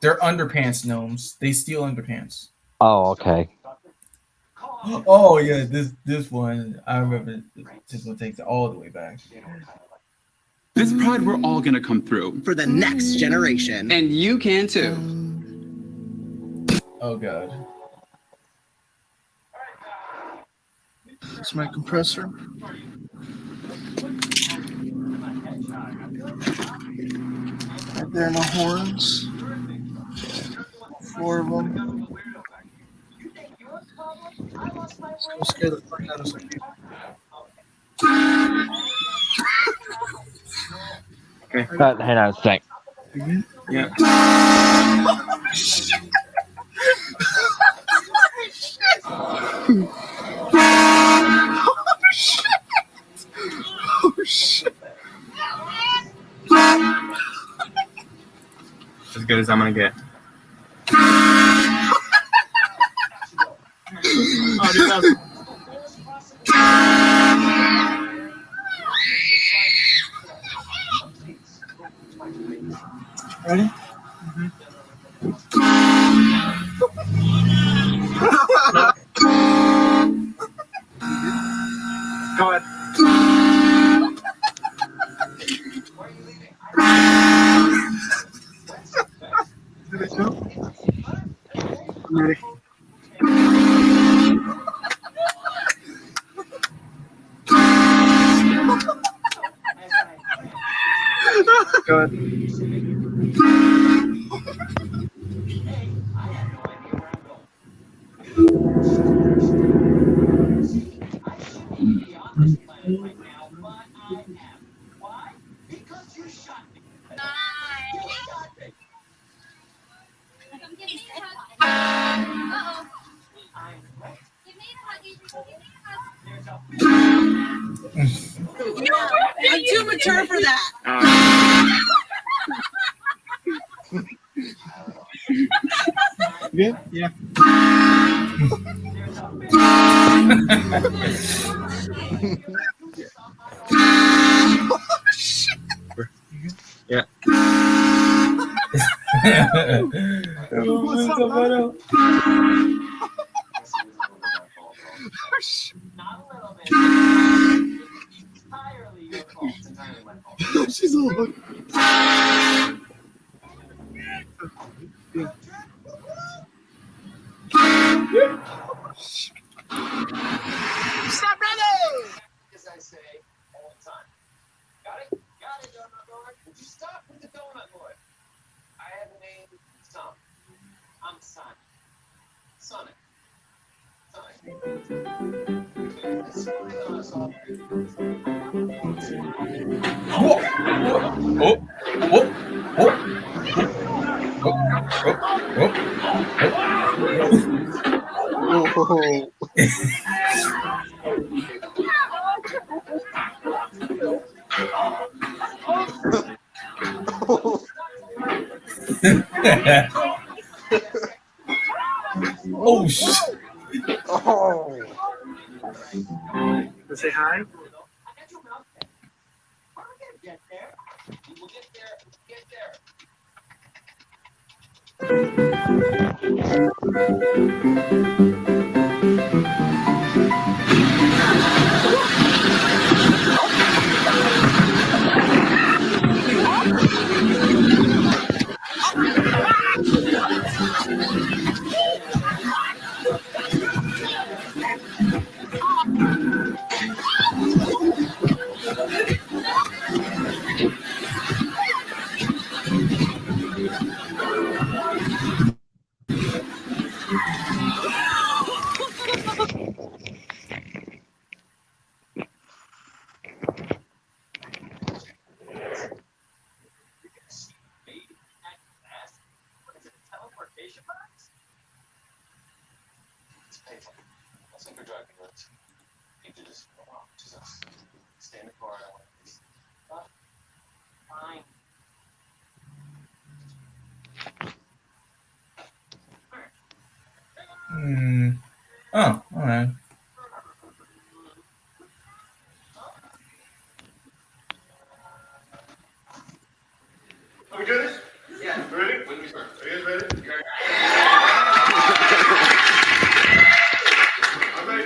They're underpants gnomes. They steal underpants. Oh, okay. Oh yeah, this one I remember. This one takes it all the way back. This pride we're all gonna come through. For the next generation. And you can too. Oh god. It's my compressor. Right there, my horns. 4 of them. Let's go scare the fuck out of some people. Okay. Hang on a sec. Yeah. Oh shit. As good as I'm gonna get. Oh, dude, that was... Ready? Mm-hmm. Go ahead. I'm ready. Go ahead. I'm too mature for that. Good? Yeah. Yeah. She's a little. Stop running! As I say all the time. Got it? Got it, donut boy. Would you stop with the donut boy? I have the name Tom. I'm Sonic. Sonic. Oh shit! Oh. Let's say hi. Get there. You will get there. Get there. Teleportation box? It's painful. I'll send for driving, but you need to just go on. Just stay in the car. I want to. Fine. Oh, all right. Are we doing this? Yeah. Ready? When we start. Are you guys ready? I'm ready.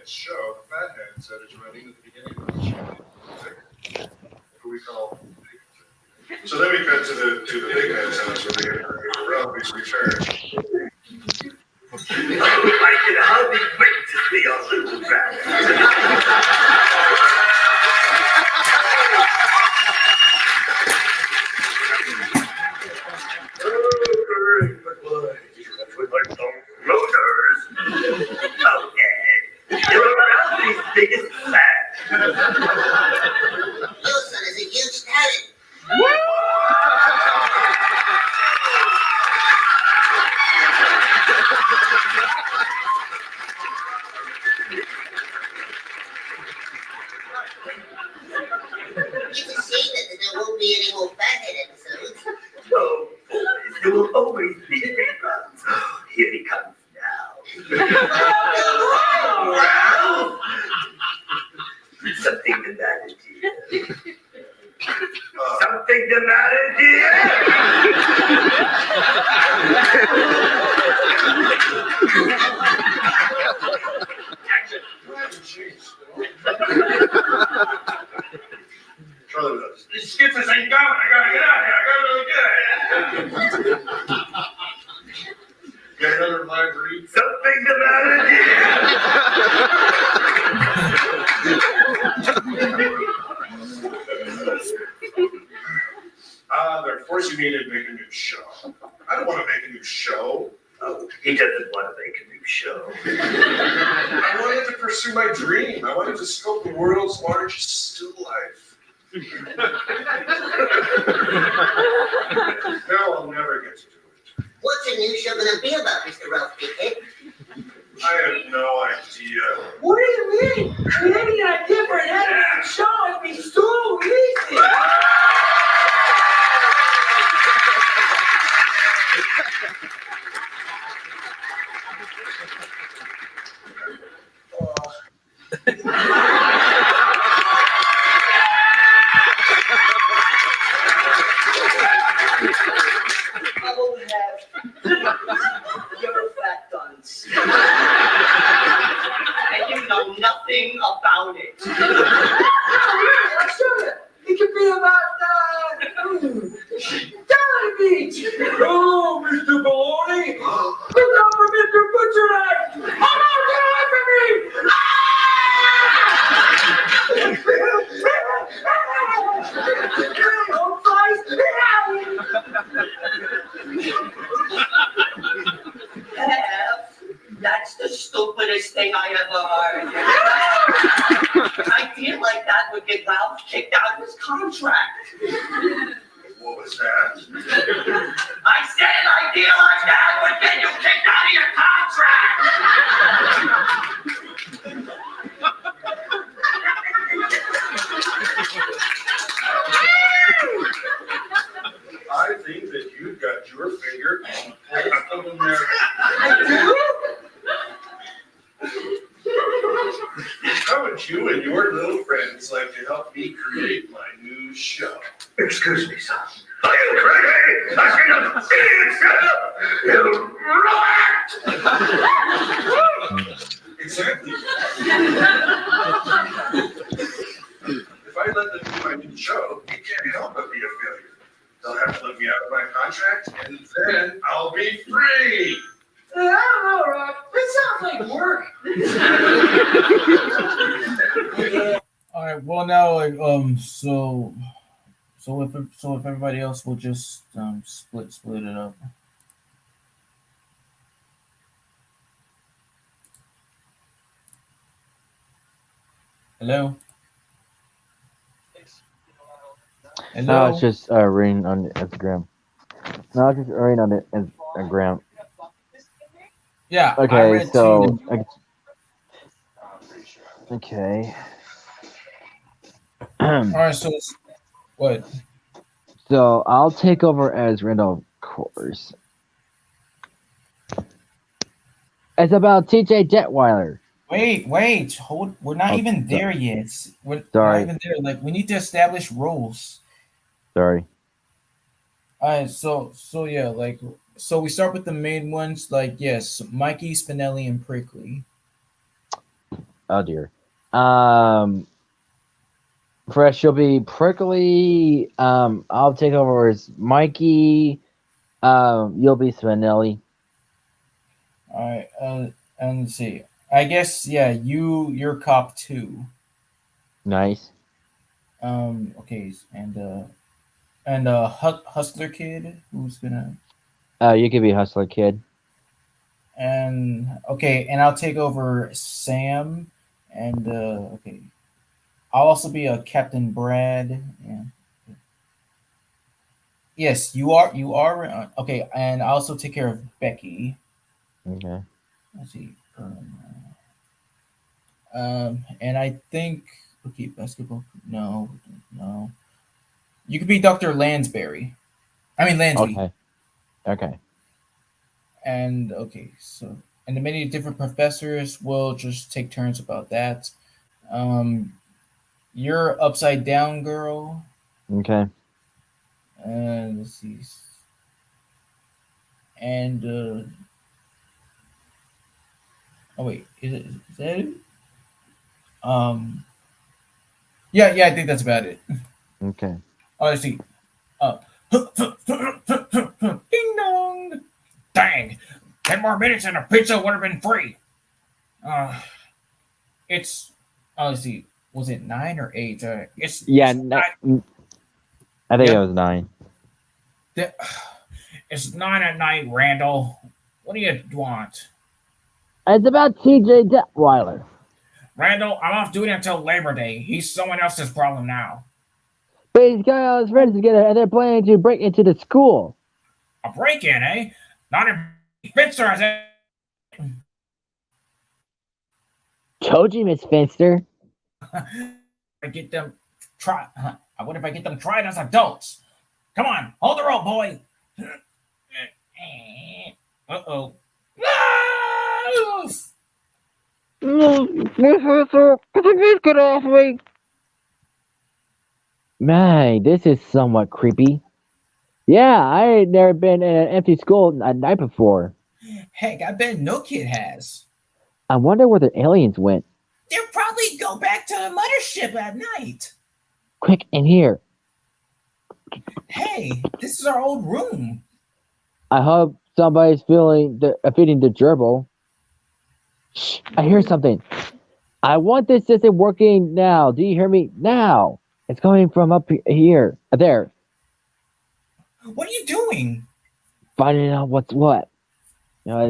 tonight's show, the Fathead said it's running at the beginning of the show. Who we call. So then we cut to the big man's house where they get Ralphie's return. I can hardly wait to see your little bastard. Oh, great, but boy, that's with my own motors. Okay, you're Ralphie's biggest fan. Your son is a huge talent. It's a shame that there won't be any more Fathead episodes. Oh, boys, there will always be reruns. Here he comes now. Ralph! Something the matter, dear? Something the matter, Charlie, The skippers ain't going. I gotta get out here. I gotta really get Get another live read. Something the matter, They're forcing me to make a new show. I don't want to make a new show. Oh, he doesn't want to make a new show. I wanted to pursue my dream. I wanted to scope the world's largest still life. Now I'll never get to do it. What's a new show gonna be about, Mr. Ralph Dickhead? I have no idea. What do you mean? Creating an idea for an animated show would be so easy. I will have your fat guns. And you know nothing about it. Sure, it could be about Dolly Beach. Oh, Mr. Baloney. Look out for Mr. Butcher Knife. Oh no, get away from me. Oh, Christ. That's the stupidest thing I ever heard. An idea like that would get Ralph kicked out of his contract. What was that? I said an idea like that would get you kicked out of your I think that you've got your finger on the pulse of America. How would you and your little friends like to help me create my new show? Excuse me, son. Are you crazy? I see a big show. You rat! Exactly. If I let them do my new show, it can't help but be a failure. They'll have to let me out of my contract, and then I'll be free. I don't know, Rob. It sounds like work. All right. Well, now, so if everybody else will just split it up. Hello. Hello. No, it's just reading on the Instagram. No, it's just reading on the Instagram. Yeah. I Okay, read so too. okay. All right. So what? So I'll take over as Randall, of course. It's about TJ Detweiler. Wait, hold. We're not Oh, even there yet. We're Sorry. not even there. Like, we need to establish roles. Sorry. All right, so yeah, like, so we start with the main ones. Like, yes, Mikey, Spinelli, and Prickly. Oh dear. Fresh, you'll be Prickly. I'll take over as Mikey. You'll be Spinelli. All right. And let's see. I guess yeah. You're cop 2. Nice. Okay. And Hustler Kid, who's gonna. You could be Hustler Kid. And okay, and I'll take over Sam. And okay, I'll also be a Captain Brad. Yeah. Yes, you are. You are okay, and I also take care of Becky. Okay. Let's see. And I think okay, basketball. No, no. You could be Doctor Lansbury. I mean Lansby. Okay. Okay. And okay, so and the many different professors will just take turns about that. Um, you're upside down girl. Okay. And let's see. And oh wait, is that it? Yeah, yeah, I think that's about it. Okay. Oh, let's see. Ding dong. Dang, 10 more minutes and the pizza would have been free. Uh, it's let's see. Was it 9 or 8? Yeah. I think Yep. it was 9. It's 9 at night, Randall. What do you want? It's about T.J. Detweiler. Randall, I'm off duty until Labor Day. He's someone else's problem now. But he's got all his friends together, and they're planning to break into the school. A break-in, eh? Not a Finster has it. Told you, Miss Finster. I get them try. What if I get them tried as adults? Come on, hold the rope, boy. Uh-oh. Get off me! Man, this is somewhat creepy. Yeah, I ain't never been in an empty school at night before. Heck, I bet no kid has. I wonder where the aliens went. They'll probably go back to the mothership at night. Quick, in here. Hey, this is our old room. I hope somebody's feeding the gerbil. Shh, I hear something. I want this system working now. Do you hear me? Now. It's coming from up here. There. What are you doing? Finding out what's what. Bingo.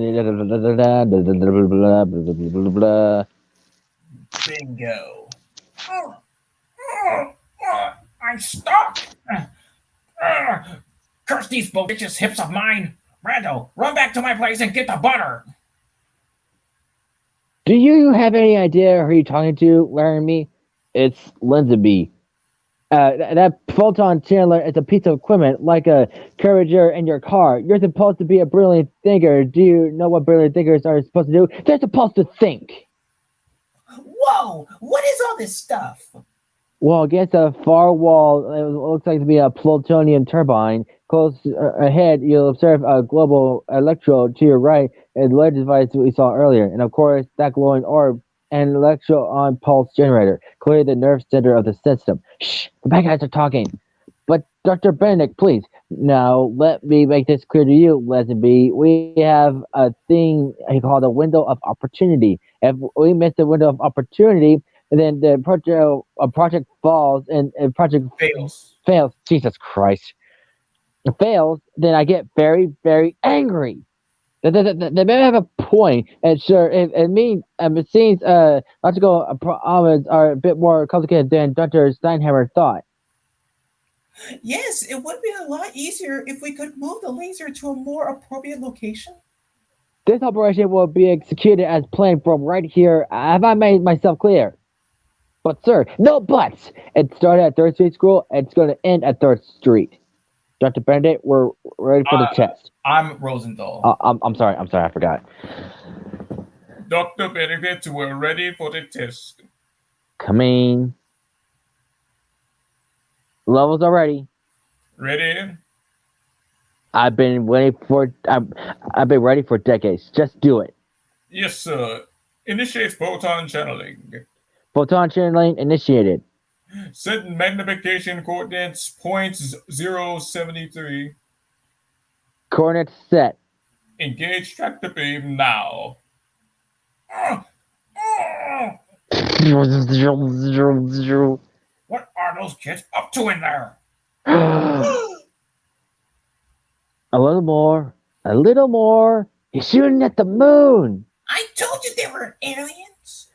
I'm stuck. Curse these bodacious hips of mine. Randall, run back to my place and get the butter. Do you have any idea who you're talking to, Laramie? It's Lindsay. That photon channel is a piece of equipment like a carriager in your car. You're supposed to be a brilliant thinker. Do you know what brilliant thinkers are supposed to do? They're supposed to think. Whoa, what is all this stuff? Well, against a far wall, it looks like to be a plutonium turbine. Close ahead, you'll observe a global electrode to your right, and the latest device we saw earlier. And of course, that glowing orb, an electron pulse generator, clearly the nerve center of the system. Shh, the bad guys are talking. But Dr. Benedict, please. Now, let me make this clear to you, Leslie. We have a thing called a window of opportunity. If we miss the window of opportunity, then the project falls and project fails. Jesus Christ. It fails, then I get very, very angry. They may have a point, and sure, it seems logical problems are a bit more complicated than Dr. Steinhammer thought. Yes, it would be a lot easier if we could move the laser to a more appropriate location. This operation will be executed as planned from right here. Have I made myself clear? But sir, no buts! It started at 3rd Street School, and it's going to end at 3rd Street. Dr. Benedict, we're ready for the test. I'm Rosenthal. I'm sorry, I forgot. Dr. Benedict, we're ready for the test. Coming. Levels are ready. Ready? I've been ready for decades. Just do it. Yes, sir. Initiate photon channeling. Photon channeling initiated. Set magnification coordinates 0.073. Coordinates set. Engage tractor beam now. What are those kids up to in there? A little more. A little more. You're shooting at the moon. I told you they were aliens.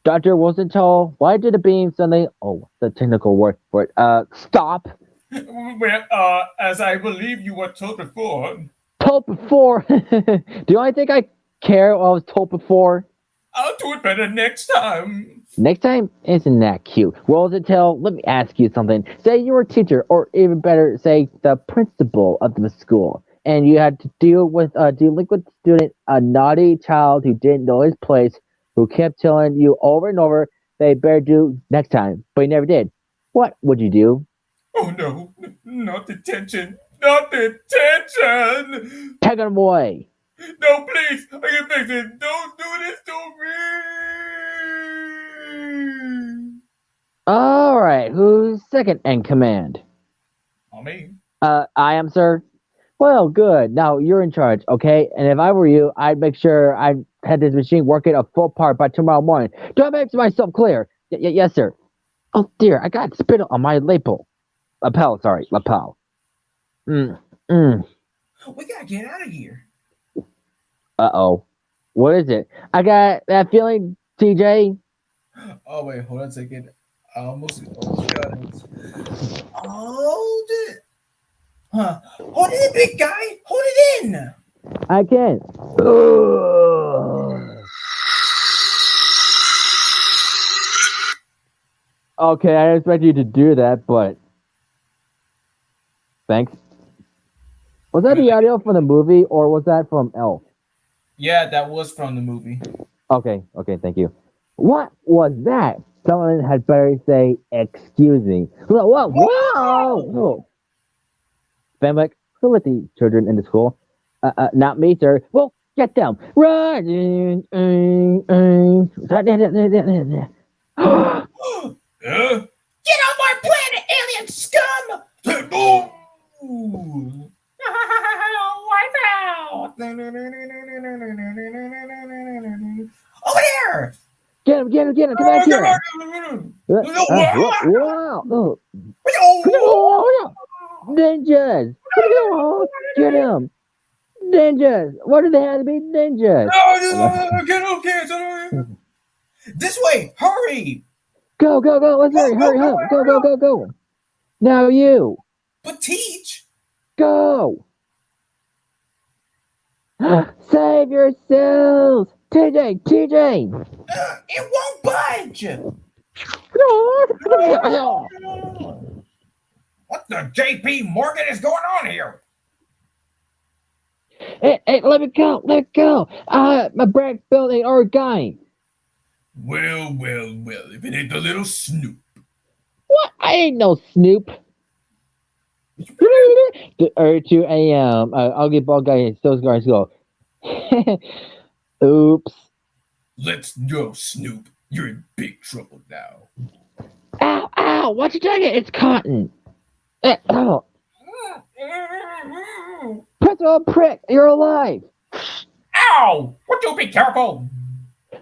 Dr. Rosenthal, why did the beam suddenly... Oh, what's the technical word for it? Stop. Well, as I believe you were told before. Told before? Do you only think I care what I was told before? I'll do it better next time. Next time? Isn't that cute? Rosenthal, let me ask you something. Say you were a teacher, or even better, say the principal of the school, and you had to deal with a delinquent student, a naughty child who didn't know his place, who kept telling you over and over they better do next time, but he never did. What would you do? Oh no, not detention. Not detention! Take him away. No, please, I can fix it. Don't do this to me. Alright, who's second in command? Me. I am, sir. Well, good. Now you're in charge, okay? And if I were you, I'd make sure I had this machine working a full part by tomorrow morning. Do I make myself clear? Yes, sir. Oh dear, I got spit on my lapel. Lapel. We gotta get out of here. Uh-oh. What is it? I got that feeling, TJ. Oh wait, hold on a second. I almost got it. Hold it. Huh. Hold it in, big guy. Hold it in. I can. Okay, I didn't expect you to do that, but thanks. Was that the audio from the movie, or was that from Elf? Yeah, that was from the movie. Okay, thank you. What was that? Someone had better say, excuse me. Whoa! Fenwick, who let the children into school? Not me, sir. Well, get them. Run! Get on my planet, alien scum! Wipe out! Over there! Get him, come back here! Wow! Ninjas! Get him! Ninjas! What do they have to be ninjas? This way! Hurry! Go! Let's hurry up! Go! Now you! But teach! Go! Save yourselves! TJ! It won't budge! What the JP Morgan is going on here? Hey, let me go! My brakes building or guy. Well, if it ain't the little Snoop. What? I ain't no Snoop. 2 a.m. I'll get ball guy. Those guys go. Oops. Let's go, Snoop. You're in big trouble now. Ow! Watch your jacket. It's cotton. Oh. Principal prick, you're alive. Ow! Would you be careful?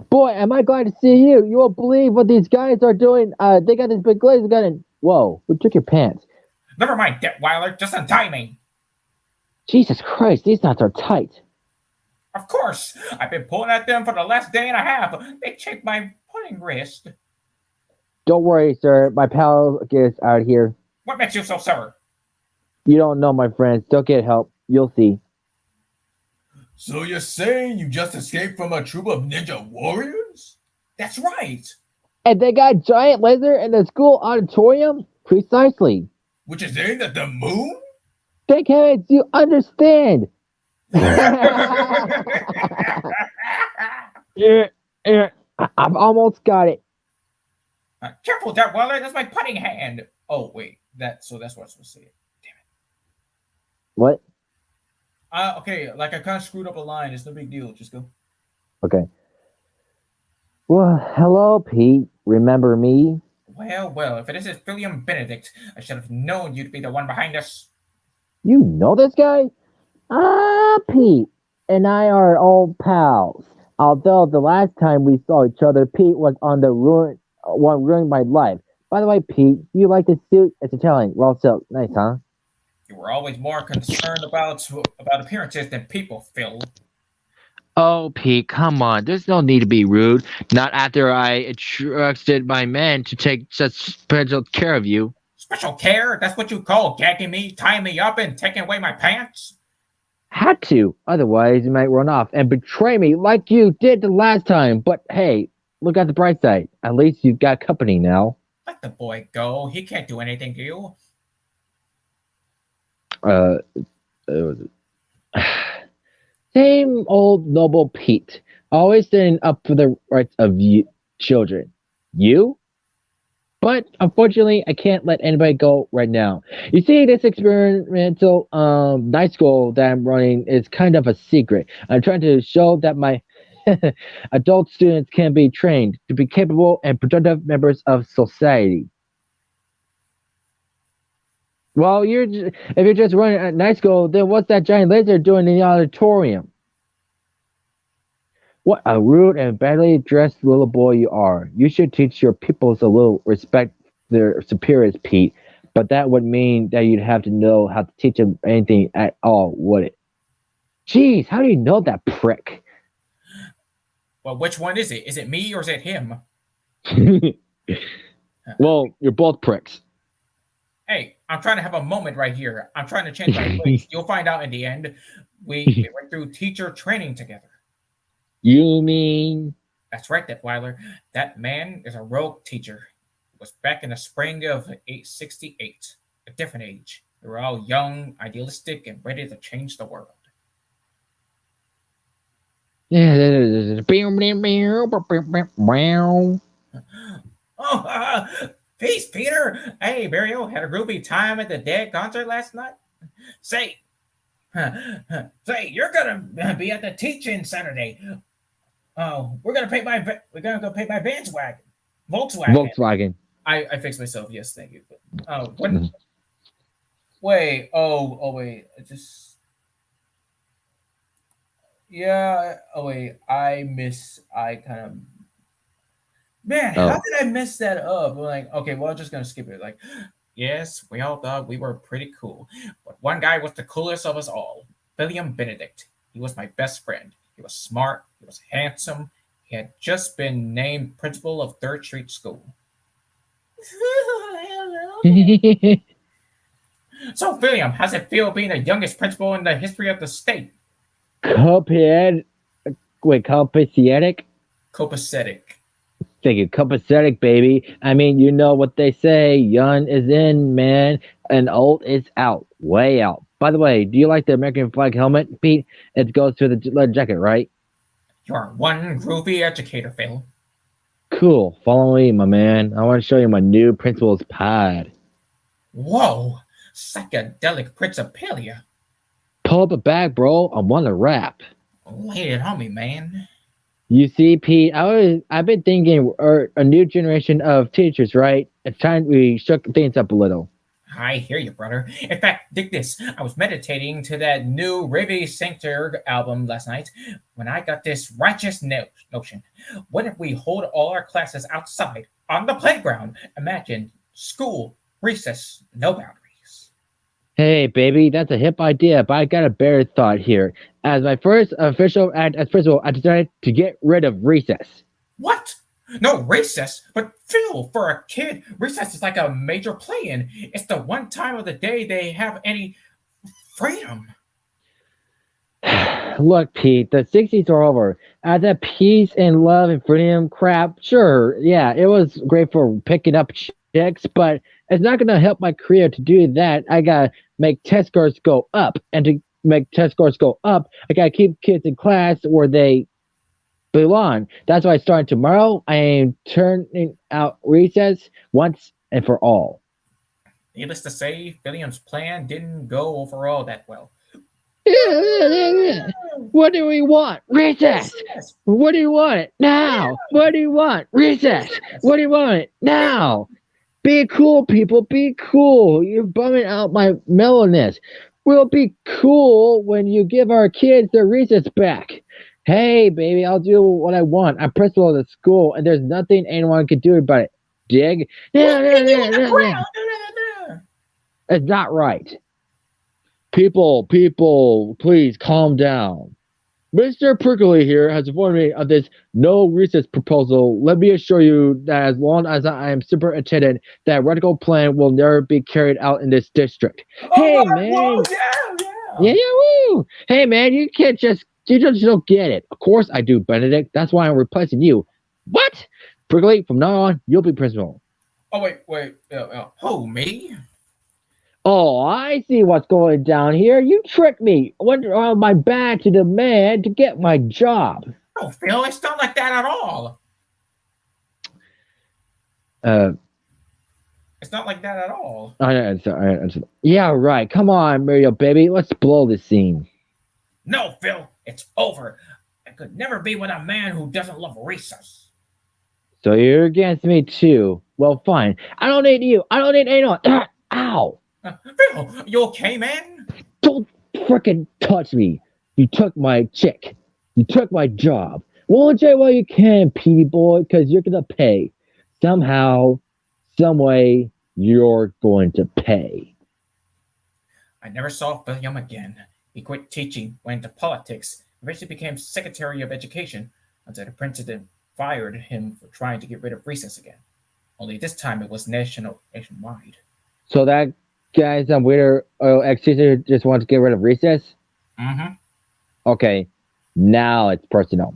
Boy, am I glad to see you. You won't believe what these guys are doing. They got this big laser gun and... Whoa, who took your pants? Never mind, Detweiler. Just untie me. Jesus Christ, these knots are tight. Of course. I've been pulling at them for the last day and a half. They checked my pudding wrist. Don't worry, sir. My pal gets out of here. What makes you so sour? You don't know, my friends. Don't get help. You'll see. So you're saying you just escaped from a troop of ninja warriors? That's right. And they got a giant laser in the school auditorium? Precisely. Which is aimed at the moon? Dickheads, you understand. Yeah. I've almost got it. Careful, Detweiler. That's my putting hand. Oh, wait. That's what I was supposed to say. Damn it. What? Okay, like I kind of screwed up a line. It's no big deal. Just go. Okay. Well, hello, Pete. Remember me? Well, well, if it isn't William Benedict, I should have known you'd be the one behind this. You know this guy? Pete and I are old pals. Although the last time we saw each other, Pete was on the one ruining my life. By the way, Pete, you like the suit? It's Italian. Well, so nice, huh? You were always more concerned about appearances than people, Phil. Oh, Pete, come on. There's no need to be rude. Not after I entrusted my men to take such special care of you. Special care? That's what you call gagging me, tying me up, and taking away my pants? Had to. Otherwise, you might run off and betray me like you did the last time. But hey, look at the bright side. At least you've got company now. Let the boy go. He can't do anything to you. Same old noble Pete, always standing up for the rights of you children. You? But unfortunately, I can't let anybody go right now. You see, this experimental night school that I'm running is kind of a secret. I'm trying to show that my adult students can be trained to be capable and productive members of society. Well, if you're just running a night school, then what's that giant laser doing in the auditorium? What a rude and badly dressed little boy you are. You should teach your pupils a little respect their superiors, Pete. But that would mean that you'd have to know how to teach them anything at all, would it? Jeez, how do you know that prick? Well, which one is it? Is it me or is it him? Well, you're both pricks. Hey, I'm trying to have a moment right here. I'm trying to change my ways. You'll find out in the end. We went through teacher training together. You mean? That's right, Detweiler. That man is a rogue teacher. It was back in the spring of 868, a different age. We were all young, idealistic, and ready to change the world. Oh, peace, Peter. Hey, Mario, had a groovy time at the Dead concert last night? Say, you're gonna be at the teaching Saturday. Oh, we're gonna go paint my Volkswagen. I fixed myself. Yes, thank you. Wait. Wait. Yeah. Oh wait. I kind of. Man, how did I mess that up? Like, okay, well, I'm just gonna skip it. Like, yes, we all thought we were pretty cool, but one guy was the coolest of us all. William Benedict. He was my best friend. He was smart. He was handsome. He had just been named principal of Third Street School. So, William, how's it feel being the youngest principal in the history of the state? Copacetic? Copacetic. Thank you. Copacetic, baby. I mean, you know what they say. Young is in, man, and old is out. Way out. By the way, do you like the American flag helmet, Pete? It goes to the leather jacket, right? You're one groovy educator, Phil. Cool. Follow me, my man. I want to show you my new principal's pad. Whoa. Psychedelic Principalia. Pull up a bag, bro. I want to rap. Lay it on me, man. You see, Pete, I've been thinking a new generation of teachers, right? It's time we shook things up a little. I hear you, brother. In fact, dig this. I was meditating to that new Ravi Sanctor album last night when I got this righteous notion. What if we hold all our classes outside on the playground? Imagine school, recess, no boundaries. Hey, baby, that's a hip idea, but I got a better thought here. As my first official act as principal, I decided to get rid of recess. What? No recess? But Phil, for a kid, recess is like a major play-in. It's the one time of the day they have any freedom. Look, Pete, the 60s are over. That peace and love and freedom crap, sure, yeah, it was great for picking up chicks, but it's not going to help my career to do that. I got to make test scores go up. And to make test scores go up, I got to keep kids in class where they belong. That's why starting tomorrow, I am turning out recess once and for all. Needless to say, William's plan didn't go overall that well. What do we want? Recess! What do you want? Now! What do you want? Recess! What do you want? Now! Be cool, people. Be cool. You're bumming out my mellowness. We'll be cool when you give our kids their recess back. Hey, baby, I'll do what I want. I'm principal of the school, and there's nothing anyone can do about it. Dig? It's not right. People, please calm down. Mr. Prickly here has informed me of this no recess proposal. Let me assure you that as long as I am superintendent, that radical plan will never be carried out in this district. Hey, man. Whoa, Yeah, woo. Hey, man, you just don't get it. Of course I do, Benedict. That's why I'm replacing you. What? Prickly, from now on, you'll be principal. Oh, wait. Who, me? Oh, I see what's going down here. You tricked me. Went around my back to the man to get my job. No, Phil, it's not like that at all. It's not like that at all. Yeah, right. Come on, Mario, baby. Let's blow this scene. No, Phil, it's over. I could never be with a man who doesn't love recess. So you're against me too. Well, fine. I don't need you. I don't need anyone. Ow. Phil, you okay, man? Don't frickin' touch me. You took my chick. You took my job. Well, enjoy while you can, Petey boy, because you're gonna pay. Somehow, some way, you're going to pay. I never saw William again. He quit teaching, went into politics, eventually became Secretary of Education until the president fired him for trying to get rid of recess again. Only this time it was nationwide. So that guy's some weird ex-teacher just wants to get rid of recess? Mm-hmm. Okay, now it's personal.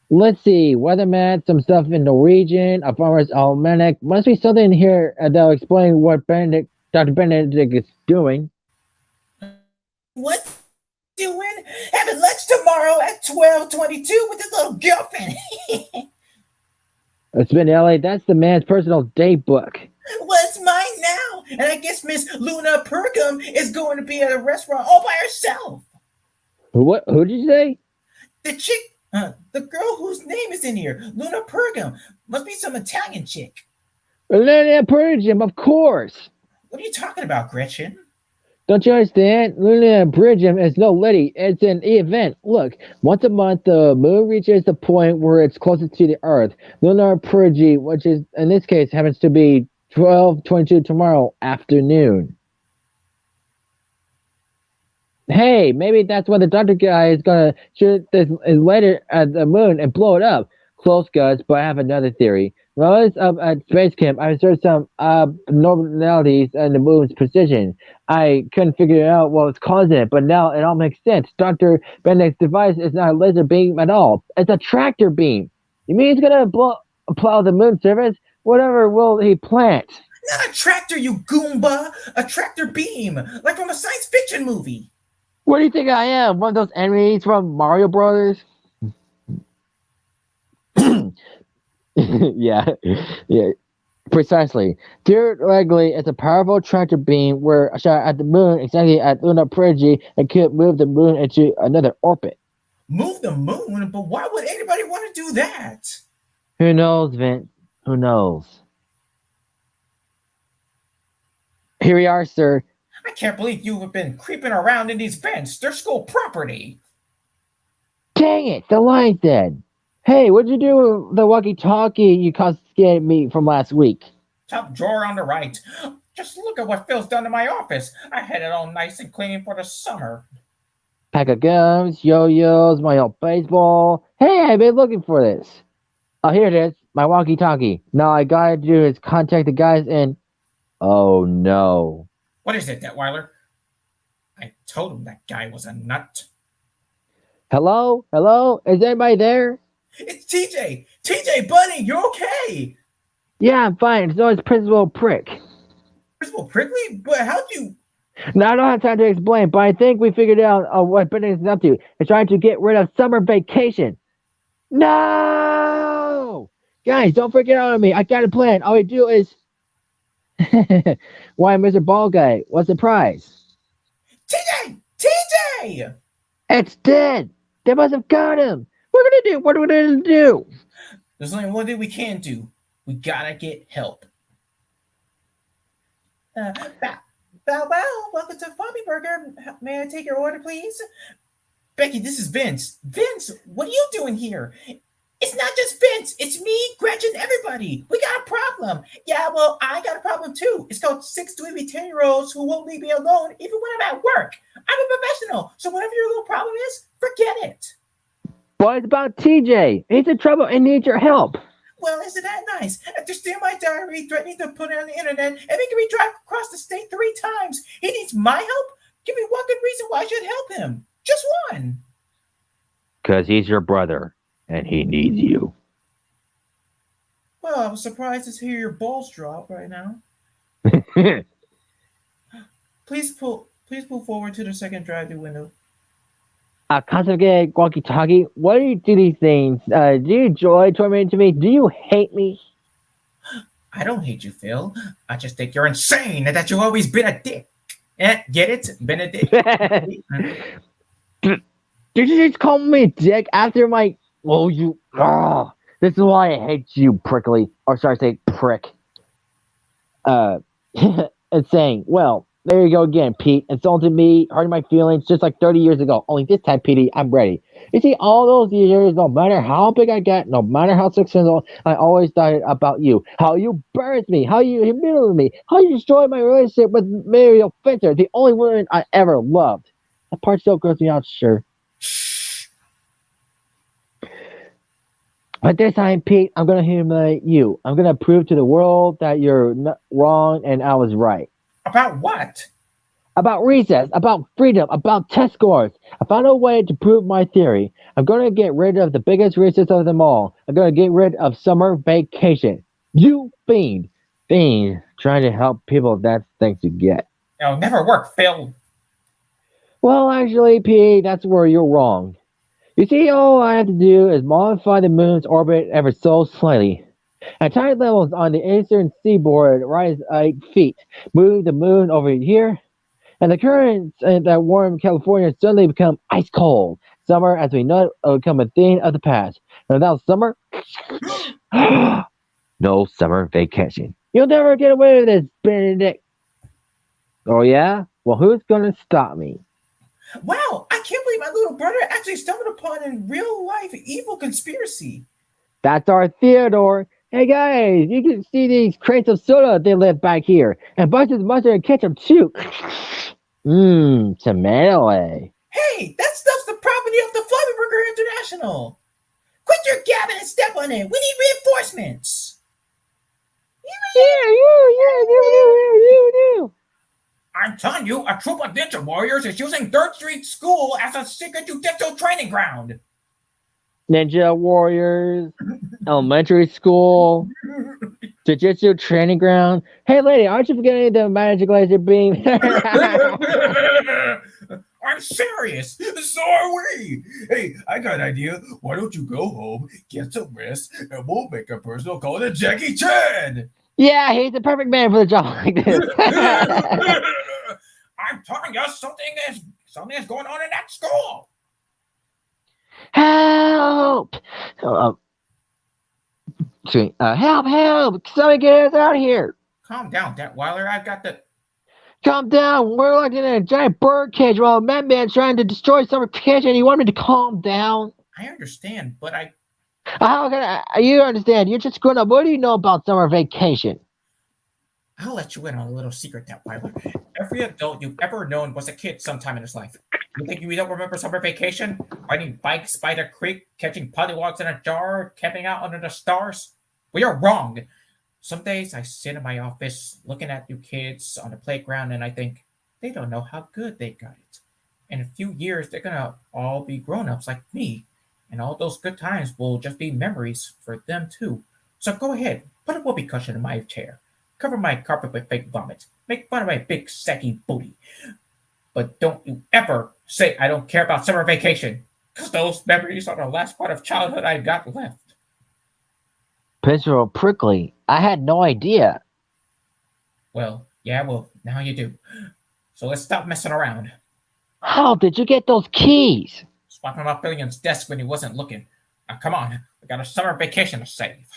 Let's see, weatherman, some stuff in Norwegian, a farmer's almanac. Must be something here that'll explain what Dr. Benedict is doing. What doing? Having lunch tomorrow at 12:22 with his little girlfriend. It's been LA. That's the man's personal date book. Well, it's mine now. And I guess Miss Luna Pergam is going to be at a restaurant all by herself. What? Who did you say? The chick, the girl whose name is in here, Luna Pergam. Must be some Italian chick. Luna Pergam, of course. What are you talking about, Gretchen? Don't you understand? Luna Pergam is no lady. It's an event. Look, once a month, the moon reaches the point where it's closest to the Earth. Lunar Perigee, which is, in this case, happens to be 12:22 tomorrow afternoon. Hey, maybe that's when the doctor guy is gonna shoot this later at the moon and blow it up. Close, guys, but I have another theory. When I was up at space camp, I observed some abnormalities in the moon's position. I couldn't figure out what was causing it, but now it all makes sense. Dr. Benedict's device is not a laser beam at all. It's a tractor beam. You mean he's gonna plow the moon surface? Whatever will he plant? Not a tractor, you goomba! A tractor beam, like from a science fiction movie. What do you think I am? One of those enemies from Mario Brothers? yeah, precisely. Theoretically, it's a powerful tractor beam where a shot at the moon, exactly at Lunar Perigee, and could move the moon into another orbit. Move the moon? But why would anybody want to do that? Who knows, Vince? Who knows? Here we are, sir. I can't believe you have been creeping around in these vents. They're school property. Dang it, the line's dead. Hey, what'd you do with the walkie-talkie you confiscated me from last week? Top drawer on the right. Just look at what Phil's done to my office. I had it all nice and clean for the summer. Pack of gums, yo-yos, my old baseball. Hey, I've been looking for this. Oh, here it is, my walkie-talkie. Now all I gotta do is contact the guys and... Oh, no. What is it, Detweiler? I told him that guy was a nut. Hello? Hello? Is anybody there? It's TJ! TJ, buddy, you're okay! Yeah, I'm fine. So it's Principal Prick. Principal Prickly? But how'd you... Now, I don't have time to explain, but I think we figured out what Benedict's up to. He's trying to get rid of summer vacation. No! Guys, don't freak out on me. I got a plan. All we do is... Why, Mr. Ball Guy? What's the prize? TJ! TJ! away. It's dead. They must have got him. What are we gonna do? What are we gonna do? There's only one thing we can do. We gotta get help. Bow wow, welcome to Bobby Burger. May I take your order, please? Becky, this is Vince. Vince, what are you doing here? It's not just Vince. It's me, Gretchen, everybody. We got a problem. Yeah, well, I got a problem too. It's called 6 dweeby 10-year-olds who won't leave me alone even when I'm at work. I'm a professional, so whatever your little problem is, forget it. But it's about TJ. He's in trouble and needs your help. Well, isn't that nice? After stealing my diary, threatening to put it on the internet, and making me drive across the state 3 times, he needs my help? Give me one good reason why I should help him. Just one. Because he's your brother, and he needs you. Well, I was surprised to hear your balls drop right now. Please pull forward to the second drive-through window. Kasuke Walkie-Talkie, what do you do these things? Do you enjoy tormenting me? Do you hate me? I don't hate you, Phil. I just think you're insane and that you've always been a dick. Get it? Been a dick. Did you just call me a dick after my... Oh, you... Oh, this is why I hate you, prickly. Or sorry, say prick. It's saying, well, there you go again, Pete. Insulting me, hurting my feelings, just like 30 years ago. Only this time, Petey, I'm ready. You see, all those years, no matter how big I get, no matter how successful, I always thought about you. How you birthed me, how you humiliated me, how you destroyed my relationship with Muriel Finter, the only woman I ever loved. That part still grows me out, sure. But this time, Pete, I'm going to humiliate you. I'm going to prove to the world that you're not wrong and I was right. About what? About recess, about freedom, about test scores. I found a way to prove my theory. I'm going to get rid of the biggest recess of them all. I'm going to get rid of summer vacation. You fiend. Fiend. Trying to help people, that's things you get. It'll never work, Phil. Well, actually, Pete, that's where you're wrong. You see, all I have to do is modify the moon's orbit ever so slightly. At tide levels on the eastern seaboard rise 8 feet. Move the moon over here, and the currents that warm California suddenly become ice cold. Summer, as we know it, will become a thing of the past. And without summer, no summer vacation. You'll never get away with this, Benedict. Oh yeah? Well, who's gonna stop me? Wow, I can't believe my little brother actually stumbled upon a real-life evil conspiracy. That's our Theodore. Hey guys, you can see these crates of soda they left back here. And bunches of mustard and ketchup too. Tomato. Hey, that stuff's the property of the Fluffy Burger International. Quit your gabbing and step on it. We need reinforcements. You. I'm telling you, a troop of ninja warriors is using 3rd Street School as a secret jujitsu training ground. Ninja warriors, elementary school, jiu-jitsu training ground. Hey lady, aren't you forgetting the magic laser beam? I'm serious. So are we. Hey, I got an idea. Why don't you go home, get some rest, and we'll make a personal call to Jackie Chan. Yeah, he's the perfect man for the job like this. I'm telling you, something is going on in that school. Help! Help! Somebody get us out of here! Calm down, Detweiler. I've got the... Calm down! We're like in a giant bird cage while a madman's trying to destroy summer vacation. You want me to calm down? I understand, but I... How can you understand? You're just grown up. What do you know about summer vacation? I'll let you in on a little secret, Detweiler. Every adult you've ever known was a kid sometime in his life. You think we don't remember summer vacation? Riding bikes by the creek, catching pollywogs in a jar, camping out under the stars? Well, you're wrong. Some days I sit in my office looking at you kids on the playground and I think, they don't know how good they got it. In a few years, they're going to all be grown-ups like me. And all those good times will just be memories for them too. So go ahead, put a whoopee cushion in my chair. Cover my carpet with fake vomit. Make fun of my big, saggy booty. But don't you ever say I don't care about summer vacation. Because those memories are the last part of childhood I've got left. Principal Prickly, I had no idea. Well, yeah, well, now you do. So let's stop messing around. How did you get those keys? Swap him off Billion's desk when he wasn't looking. Now come on, we got a summer vacation to save.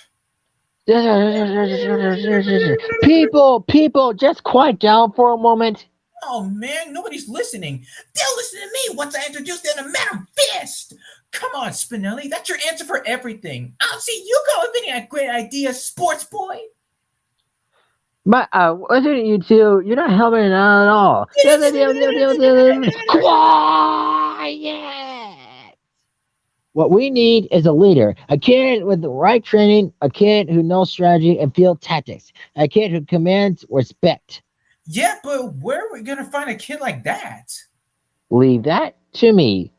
People, just quiet down for a moment. Oh man, nobody's listening. They'll listen to me once I introduce them to Madam Fist. Come on, Spinelli, that's your answer for everything. I'll see you go with any great ideas, sports boy. But listen to you two. You're not helping out at all. Quiet. What we need is a leader, a kid with the right training, a kid who knows strategy and field tactics, a kid who commands respect. Yeah, but where are we gonna find a kid like that? Leave that to me.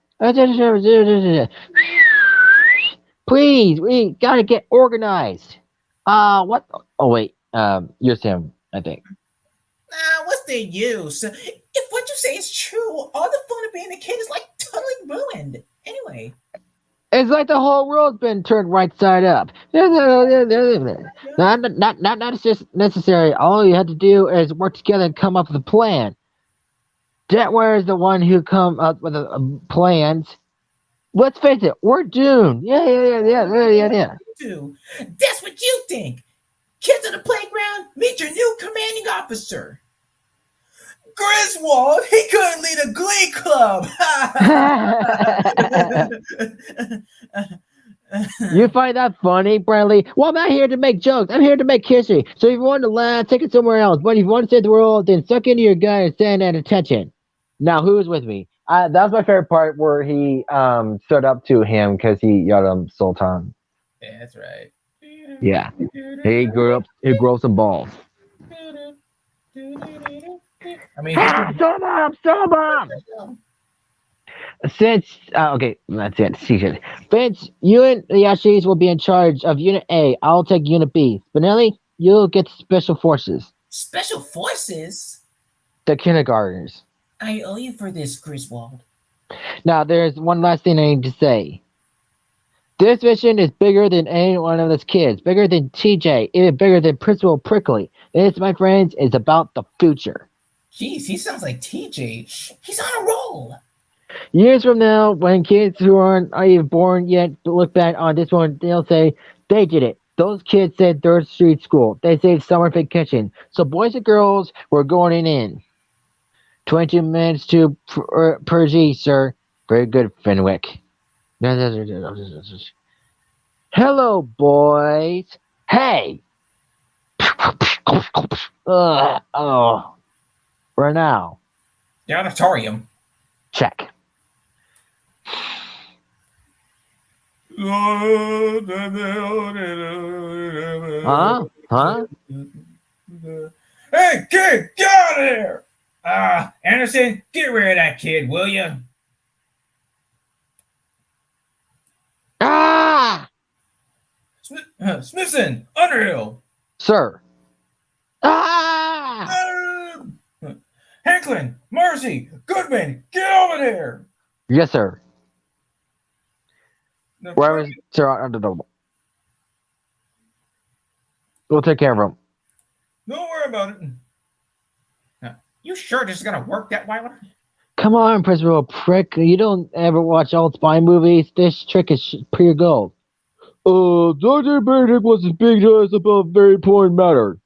Please, we gotta get organized. What? Oh wait, you're Sam, I think. What's the use? If what you say is true, all the fun of being a kid is like totally ruined. Anyway. It's like the whole world's been turned right side up. Not necessary. All you have to do is work together and come up with a plan. Jetware is the one who come up with plans. Let's face it, we're doomed. Yeah. That's what you think. Kids on the playground, meet your new commanding officer. Griswold, he couldn't lead a glee club. You find that funny, Bradley? Well, I'm not here to make jokes. I'm here to make history. So if you want to laugh, take it somewhere else. But if you want to save the world, then suck into your gun and stand at attention. Now, who's with me? That was my favorite part where he stood up to him because he yelled at him Sultan. Yeah, that's right. Yeah. He grew some balls. I mean, Stop! Since okay, that's it. Vince, you and the Yashis will be in charge of Unit A. I'll take Unit B. Spinelli, you'll get Special Forces. Special Forces? The kindergartners. I owe you for this, Griswold. Now, there's one last thing I need to say. This mission is bigger than any one of us kids, bigger than TJ, even bigger than Principal Prickly. This, my friends, is about the future. Jeez, he sounds like TJ. He's on a roll. Years from now, when kids who aren't even born yet look back on this one, they'll say, they did it. Those kids said Third Street School. They saved summer vacation. So boys and girls, we're going in. 22 minutes to per G, sir. Very good, Fenwick. Hello, boys. Hey. For now. The auditorium. Check. Huh? Hey, kid, get out of here! Anderson, get rid of that kid, will you? Smithson, Underhill. Sir. Hanklin, Marcy, Goodman, get over there! Yes, sir. Where is Sir Underhill? We'll take care of him. Don't worry about it. You sure this is gonna work that way? Come on, Principal Prick. You don't ever watch old spy movies. This trick is pure gold. Dr. Benedict was speaking to us about a very important matter.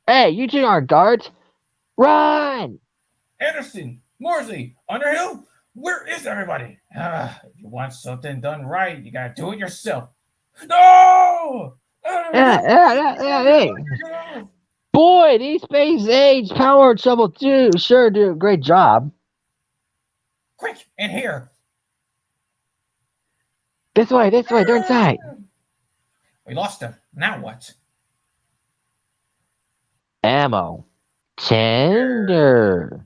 Hey, you two aren't guards. Run! Anderson, Morsley, Underhill, where is everybody? If you want something done right, you gotta do it yourself. No! Hey. Boy, these space age power trouble too sure do a great job. Quick, in here. This way, they're inside. We lost him. Now what? Ammo. Tender.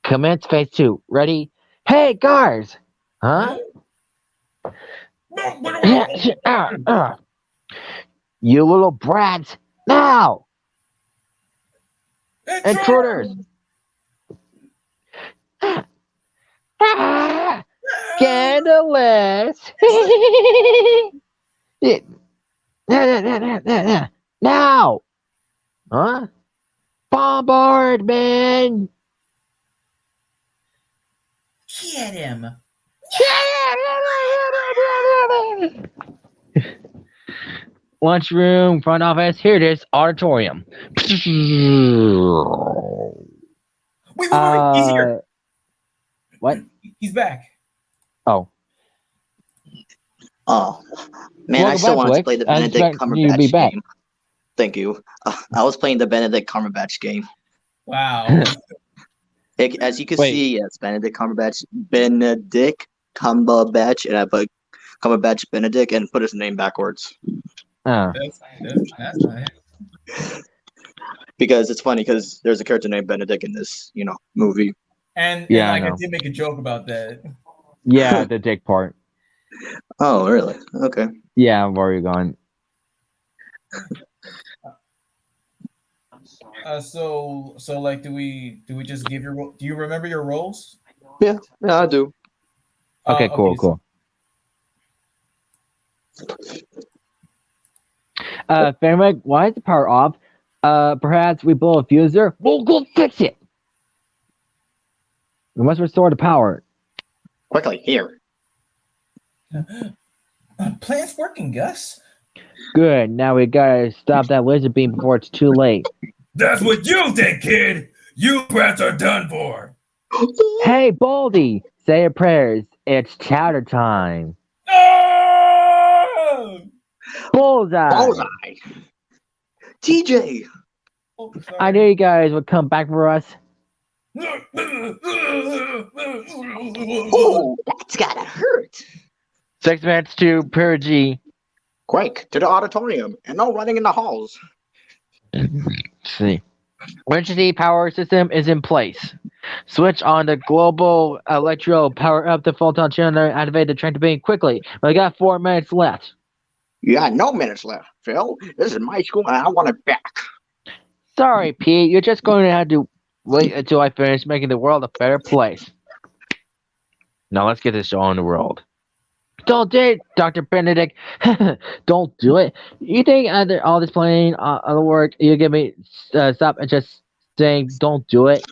Commence phase 2. Ready? Hey, guards! Huh? You little brats! Now! Intruders! Scandalous! Now! Huh? Bombardment! Get him. Lunchroom, front office. Here it is. Auditorium. Wait, he's here. What? He's back. Oh. Oh, man, Welcome I still back, wanted to Blake. play the I Benedict expect you to be Cumberbatch back. game. Thank you. I was playing the Benedict Cumberbatch game. Wow. As you can Wait. see, it's Benedict Cumberbatch, and I put Cumberbatch Benedict and put his name backwards. That's nice. Because it's funny because there's a character named Benedict in this, movie. And Yeah, like I I know. did make a joke about that. Yeah, the dick part. Oh, really? Okay. Yeah, where are you going? So like, do we just give your? Do you remember your roles? Yeah, I do. Okay, cool. Fenwick, why is the power off? Perhaps we blow a fuser? We'll go fix it! We must restore the power. Quickly, here. Plan's working, Gus. Good, now we gotta stop that laser beam before it's too late. That's what you think, kid. You brats are done for. Hey, Baldy! Say your prayers. It's chowder time. Oh! Bullseye! TJ! I knew you guys would come back for us. Oh, that's gotta hurt. 6 minutes to Purgy. Quick, to the auditorium, and no running in the halls. See. Emergency power system is in place. Switch on the global electro, power up the photon generator, activate the trampoline quickly. We got 4 minutes left. You got no minutes left, Phil. This is my school, and I want it back. Sorry, Pete. You're just going to have to wait until I finish making the world a better place. Now let's get this show on the world. Don't do it, Dr. Benedict. Don't do it. You think after all this playing other work, you give me stop and just saying don't do it?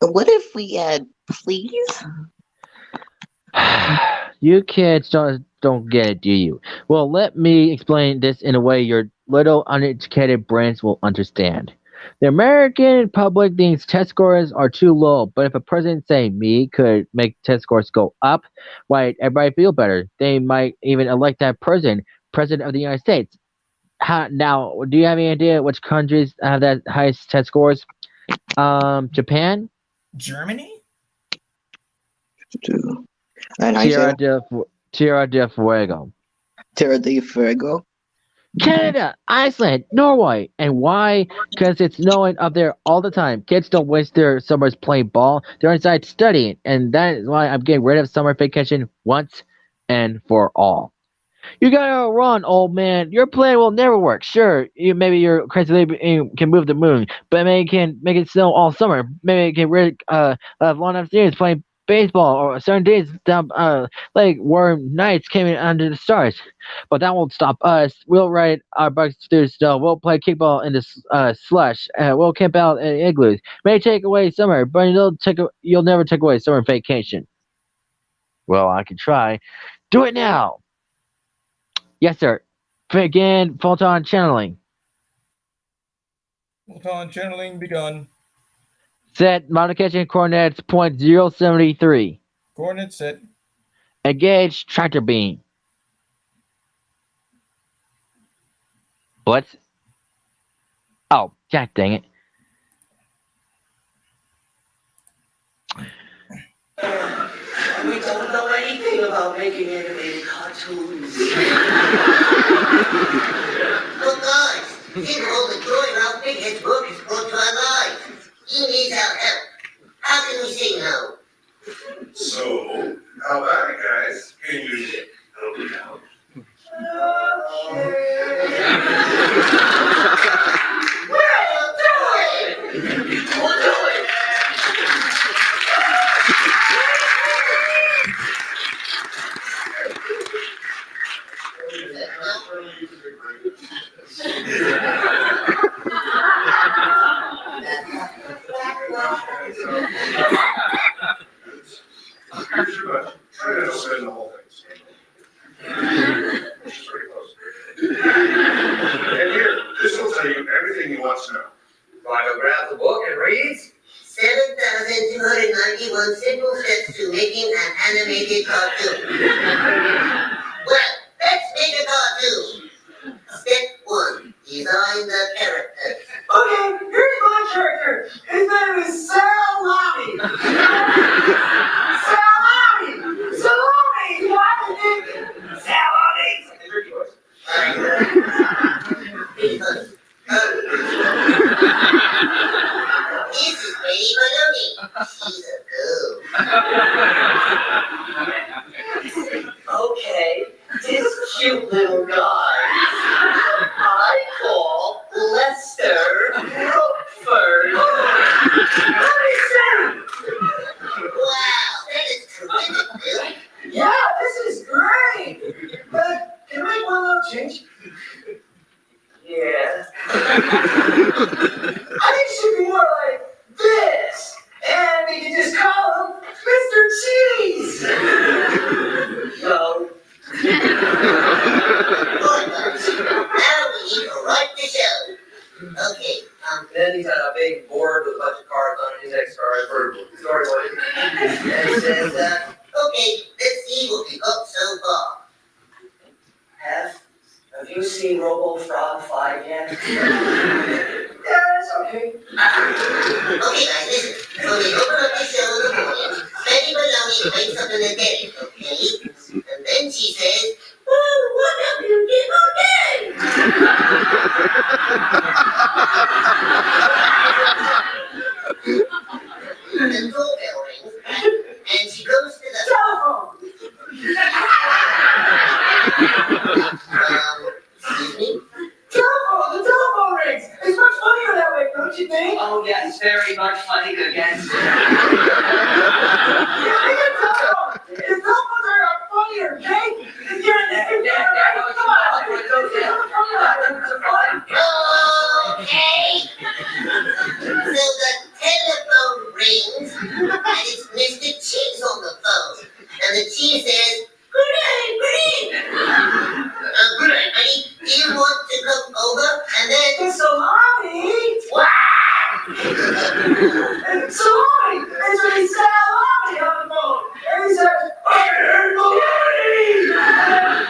What if we please? You kids don't get it, do you? Well, let me explain this in a way your little uneducated brains will understand. The American public thinks test scores are too low, but if a president, say me, could make test scores go up, why everybody feel better? They might even elect that president of the United States. Now, do you have any idea which countries have that highest test scores? Japan? Germany? Tierra del Fuego. Tierra del Fuego? Canada, Iceland, Norway. And why? Because it's snowing up there all the time. Kids don't waste their summers playing ball. They're inside studying. And that is why I'm getting rid of summer vacation once and for all. You gotta run, old man. Your plan will never work. Sure, maybe your crazy lady can move the moon, but maybe it can make it snow all summer. Maybe it can rid of long afternoons playing baseball or certain days down like warm nights came in under the stars. But that won't stop us. We'll ride our bikes through the snow. We'll play kickball in the slush. We'll camp out in igloos. May take away summer, but you'll never take away summer vacation. Well, I can try. Do it now. Yes, sir. Begin photon channeling. Photon channeling begun. Set modification coordinates .073. Coordinates set. Engage tractor beam. Blitz. Oh, jack dang it. We don't know anything about making animated cartoons. But guys, think of all the joy and how big his book has brought to our lives. He needs our help. How can we say no? So, how about it, guys? Can you help me out? We'll do it! We'll do it! Try to spin the whole thing. Which is pretty close. And here, this will tell you everything you want to know. Rhino grabs the book and reads 7,291 simple steps to making an animated cartoon. Well, let's make a cartoon. Step 1. Design the character. Okay, here's my character. His name is Salami. Salami! Salami! Why the name? Salami! This is Lady Baloney. She's a girl. Okay, this cute little guy I call Lester Rookford. What do you say? Wow, that is terrific, Bill. Yeah, this is great. But can I make one little change? Yeah. I think it should be more like this. And we can just call him Mr. Cheese. No. Now we need to write the show. Okay, Then he's got a big board with a bunch of cards on it. Index card for storyboard. And he says, okay, let's see what we got so far. Have you seen Robo Frog fly yet? Yeah, it's okay. Okay, guys, listen. When we open up the show in the morning, Betty Maloney wakes up in the day, okay? And then she says, oh, what a beautiful day! The doorbell rings, and she goes to the telephone. Excuse me? Telephone! The telephone rings! It's much funnier that way, don't you think? oh yes, very much funny again. Yeah, the telephones are funnier, okay? If you're in the come on. Okay. So the telephone rings, and it's Mr. Cheese on the phone. And the cheese says, good day, buddy. Good day, buddy. Do you want to come over? And then... Salami! What? Salami! It's really Salami on the phone. And he says, I heard Maloney!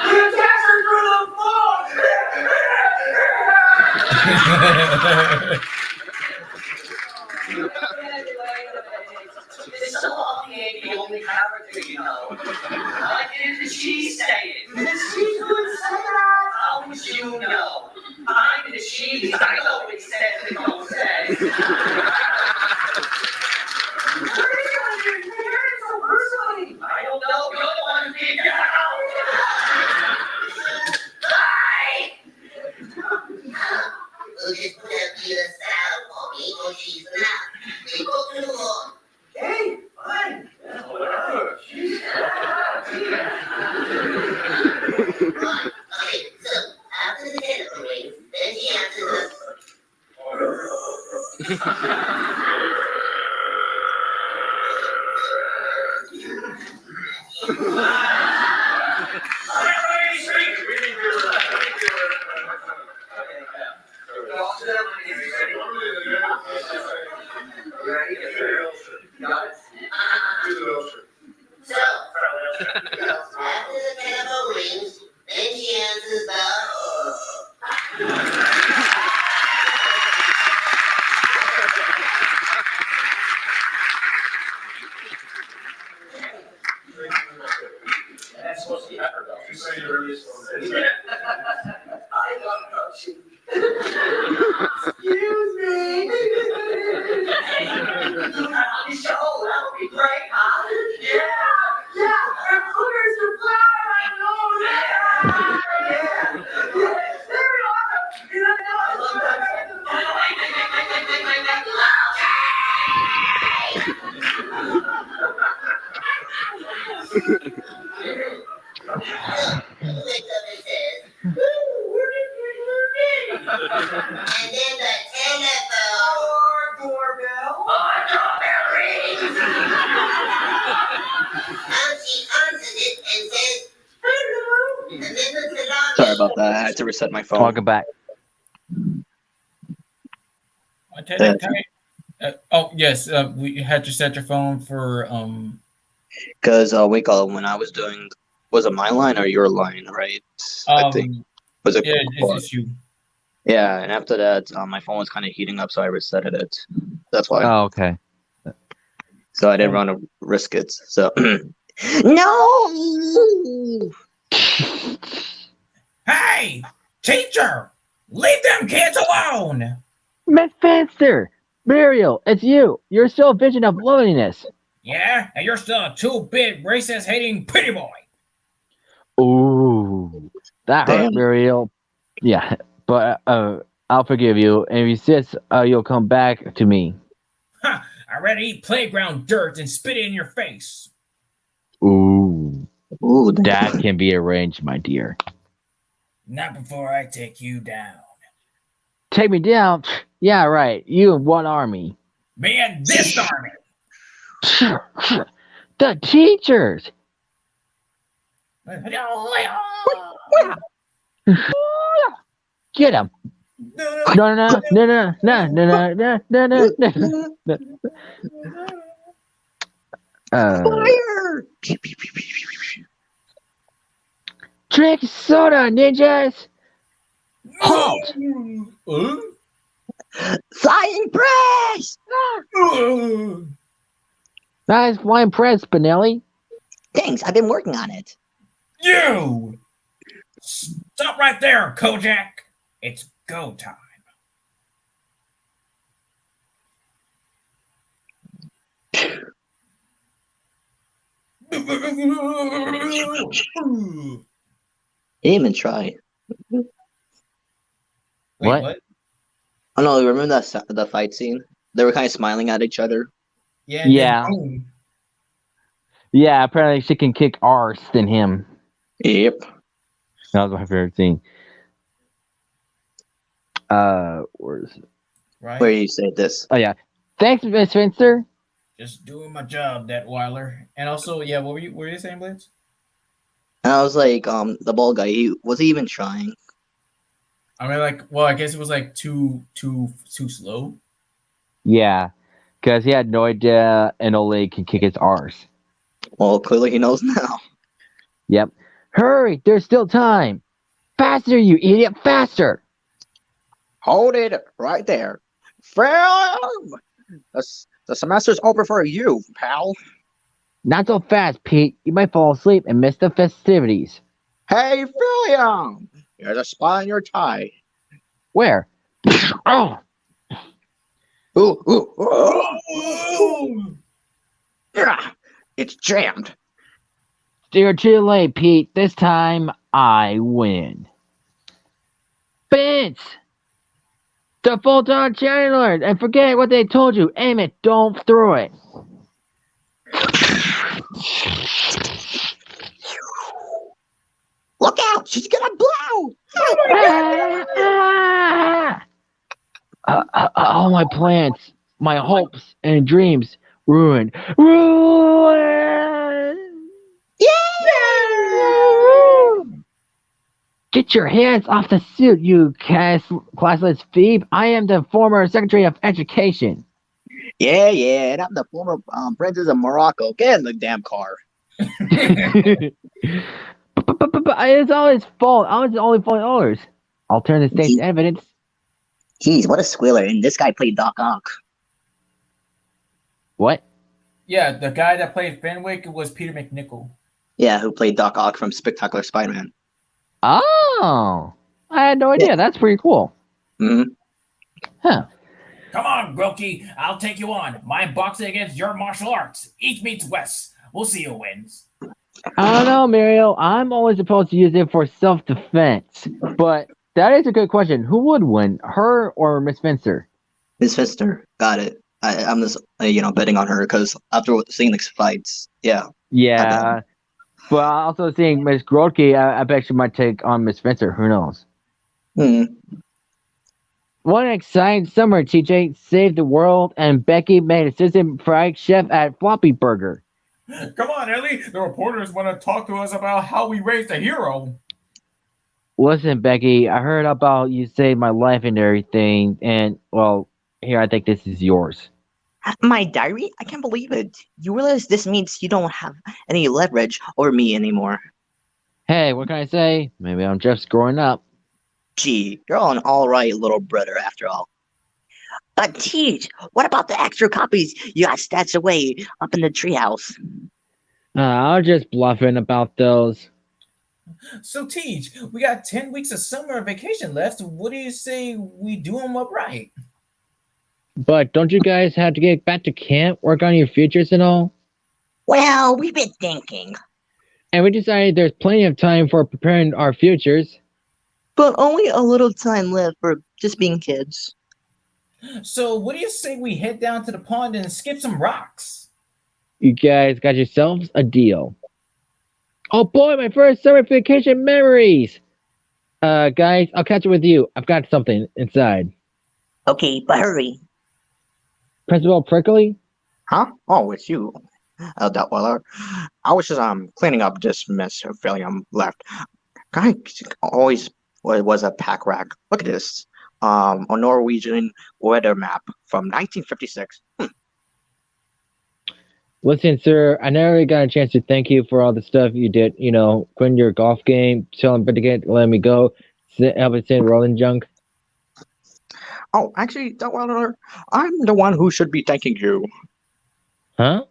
The attackers through the phone! Salami ain't the only character you know. Why didn't she say it? She would say that! How would you know? I'm the cheese. I know what he says and don't say. What are you doing? You're hearing it so personally. I don't know. You're the one who figured it out. We'll just put out either Sal or me or she's not. We go to the wall. Hey, fine. Whatever. Okay, so after the telephone rings, then she answers us. So, after the telephone rings, then she answers the... That's supposed to be effort, though. You say you're really slow. I love coaching. Excuse me. The show, that would be great, huh? Yeah. And boogers are flying. I know. Yeah. There we are. You And then the telephone doorbell rings. And she answers about that. I had to reset my phone. Welcome back. Oh yes, we had to set your phone for Because we call it when I was doing, was it my line or your line, right? I think was it? yeah, it's you. Yeah, and after that, my phone was kind of heating up, so I resetted it. That's why. Oh, okay. So I didn't want to risk it. So no. Hey, teacher, leave them kids alone. Miss Fenster! Muriel, it's you! You're still a vision of loneliness! Yeah, and you're still a 2-bit racist hating pretty boy. Ooh, that hurt, Damn. Muriel. Yeah, but I'll forgive you, and if you insist, you'll come back to me. Ha! I'd rather eat playground dirt and spit it in your face. Ooh, Ooh, that can be arranged, my dear. Not before I take you down. Take me down? Yeah, right. You and one army. Me and this army. The teachers. Get him. No. Fire! Drink soda, ninjas. Halt. Flying press! Nice flying press, Spinelli. Thanks, I've been working on it. You! Stop right there, Kojak. It's go time. He didn't even try. What? Oh no, remember that the fight scene? They were kind of smiling at each other. Yeah. Yeah, apparently she can kick arse than him. Yep. That was my favorite scene. Where is it? Right. Where you say this? Oh yeah. Thanks, Miss Finster. Just doing my job, that Weiler. And also, yeah, what were you saying, Blitz? And I was like, the bald guy, was he even trying? I mean, like, well, I guess it was like too slow. Yeah, because he had no idea an old lady can kick his arse. Well, clearly he knows now. Yep. Hurry, there's still time. Faster, you idiot, faster. Hold it right there. Film! The semester's over for you, pal. Not so fast, Pete. You might fall asleep and miss the festivities. Hey, William! There's a spot in your tie. Where? Oh! Ooh. Yeah, it's jammed. You're too late, Pete. This time, I win. Vince! The full-time Chandler! And forget what they told you. Aim it, don't throw it. Look out! She's gonna blow! All my plans, my hopes and dreams ruined. Ruined! Yeah! Get your hands off the suit, you classless phoebe. I am the former Secretary of Education. Yeah, and I'm the former princess of Morocco. Get in the damn car. But it's all his fault. I was the only fault orders. I'll turn the state's evidence. Jeez, what a squealer. And this guy played Doc Ock. What? Yeah, the guy that played Fenwick was Peter McNichol. Yeah, who played Doc Ock from Spectacular Spider-Man. Oh, I had no idea. Yeah. That's pretty cool. Mm-hmm. Huh. Come on, Grokey. I'll take you on. My boxing against your martial arts. East meets West. We'll see who wins. I don't know, Mario. I'm only supposed to use it for self-defense. But that is a good question. Who would win, her or Miss Finster? Miss Finster. Got it. I'm just, betting on her because after seeing the fights, yeah. Yeah. But also seeing Miss Grotke, I bet she might take on Miss Finster. Who knows? One exciting summer, TJ saved the world, and Becky made assistant fried chef at Floppy Burger. Come on, Ellie. The reporters want to talk to us about how we raised a hero. Listen, Becky, I heard about you saved my life and everything, and well, here I think this is yours. My diary? I can't believe it. You realize this means you don't have any leverage over me anymore. Hey, what can I say? Maybe I'm just growing up. Gee, you're an alright little brother after all. But Teach, what about the extra copies you got stashed away up in the treehouse? I was just bluffing about those. So, Teach, we got 10 weeks of summer vacation left. What do you say we do them up right? But don't you guys have to get back to camp, work on your futures and all? Well, we've been thinking. And we decided there's plenty of time for preparing our futures. But only a little time left for just being kids. So, what do you say we head down to the pond and skip some rocks? You guys got yourselves a deal. Oh boy, my first summer vacation memories! Guys, I'll catch up with you. I've got something inside. Okay, but hurry. Principal Prickly? Huh? Oh, it's you. Duttweiler. I was just cleaning up this mess of Philium left. Guy always was a pack rack. Look at this. A Norwegian weather map from 1956. Listen, sir, I never really got a chance to thank you for all the stuff you did. You know, quitting your golf game, selling Benedict, letting me go, helping send rolling junk. Oh, actually, Duttweiler, I'm the one who should be thanking you. Huh?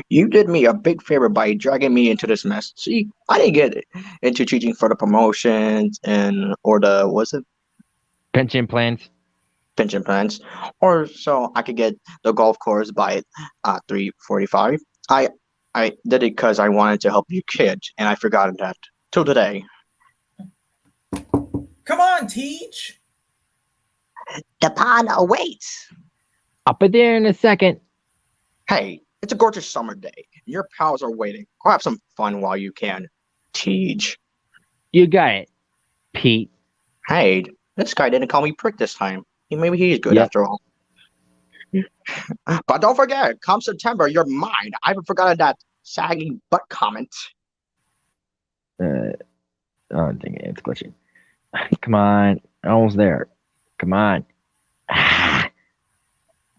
You did me a big favor by dragging me into this mess. See, I didn't get into cheating for the promotions or the what's it? Pension plans. Pension plans, or so I could get the golf course by 3:45. I did it because I wanted to help you kids, and I forgot that till today. Come on, Teach. The pond awaits. I'll be there in a second. Hey, it's a gorgeous summer day. Your pals are waiting. Go have some fun while you can. Teach. You got it, Pete. Hey, this guy didn't call me prick this time. Maybe he's good after all. But don't forget, come September, you're mine. I haven't forgotten that sagging butt comment. Oh, dang it, it's glitching. Come on, almost there. Come on.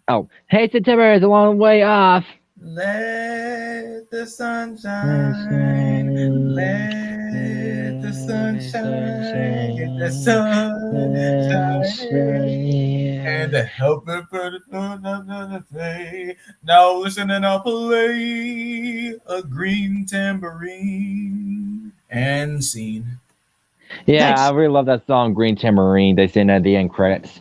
Oh, hey, September is a long way off. Let the sun shine. Let the sun shine. Let the sun shine. And the helper for the fun of the play. Now listen and I'll play a green tambourine and scene. Yeah, Nice. I really love that song, Green Tambourine. They sing at the end credits.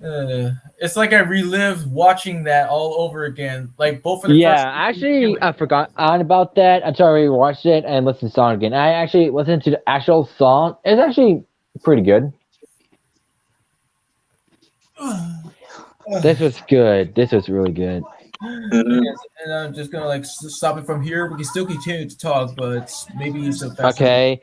It's like I relived watching that all over again. Like both for the Yeah, first. actually, I forgot on about that until I rewatched it and listened to the song again. I actually listened to the actual song. It's actually pretty good. This was good. This was really good. Yes, and I'm just gonna like stop it from here. We can still continue to talk, but maybe so fast. Okay.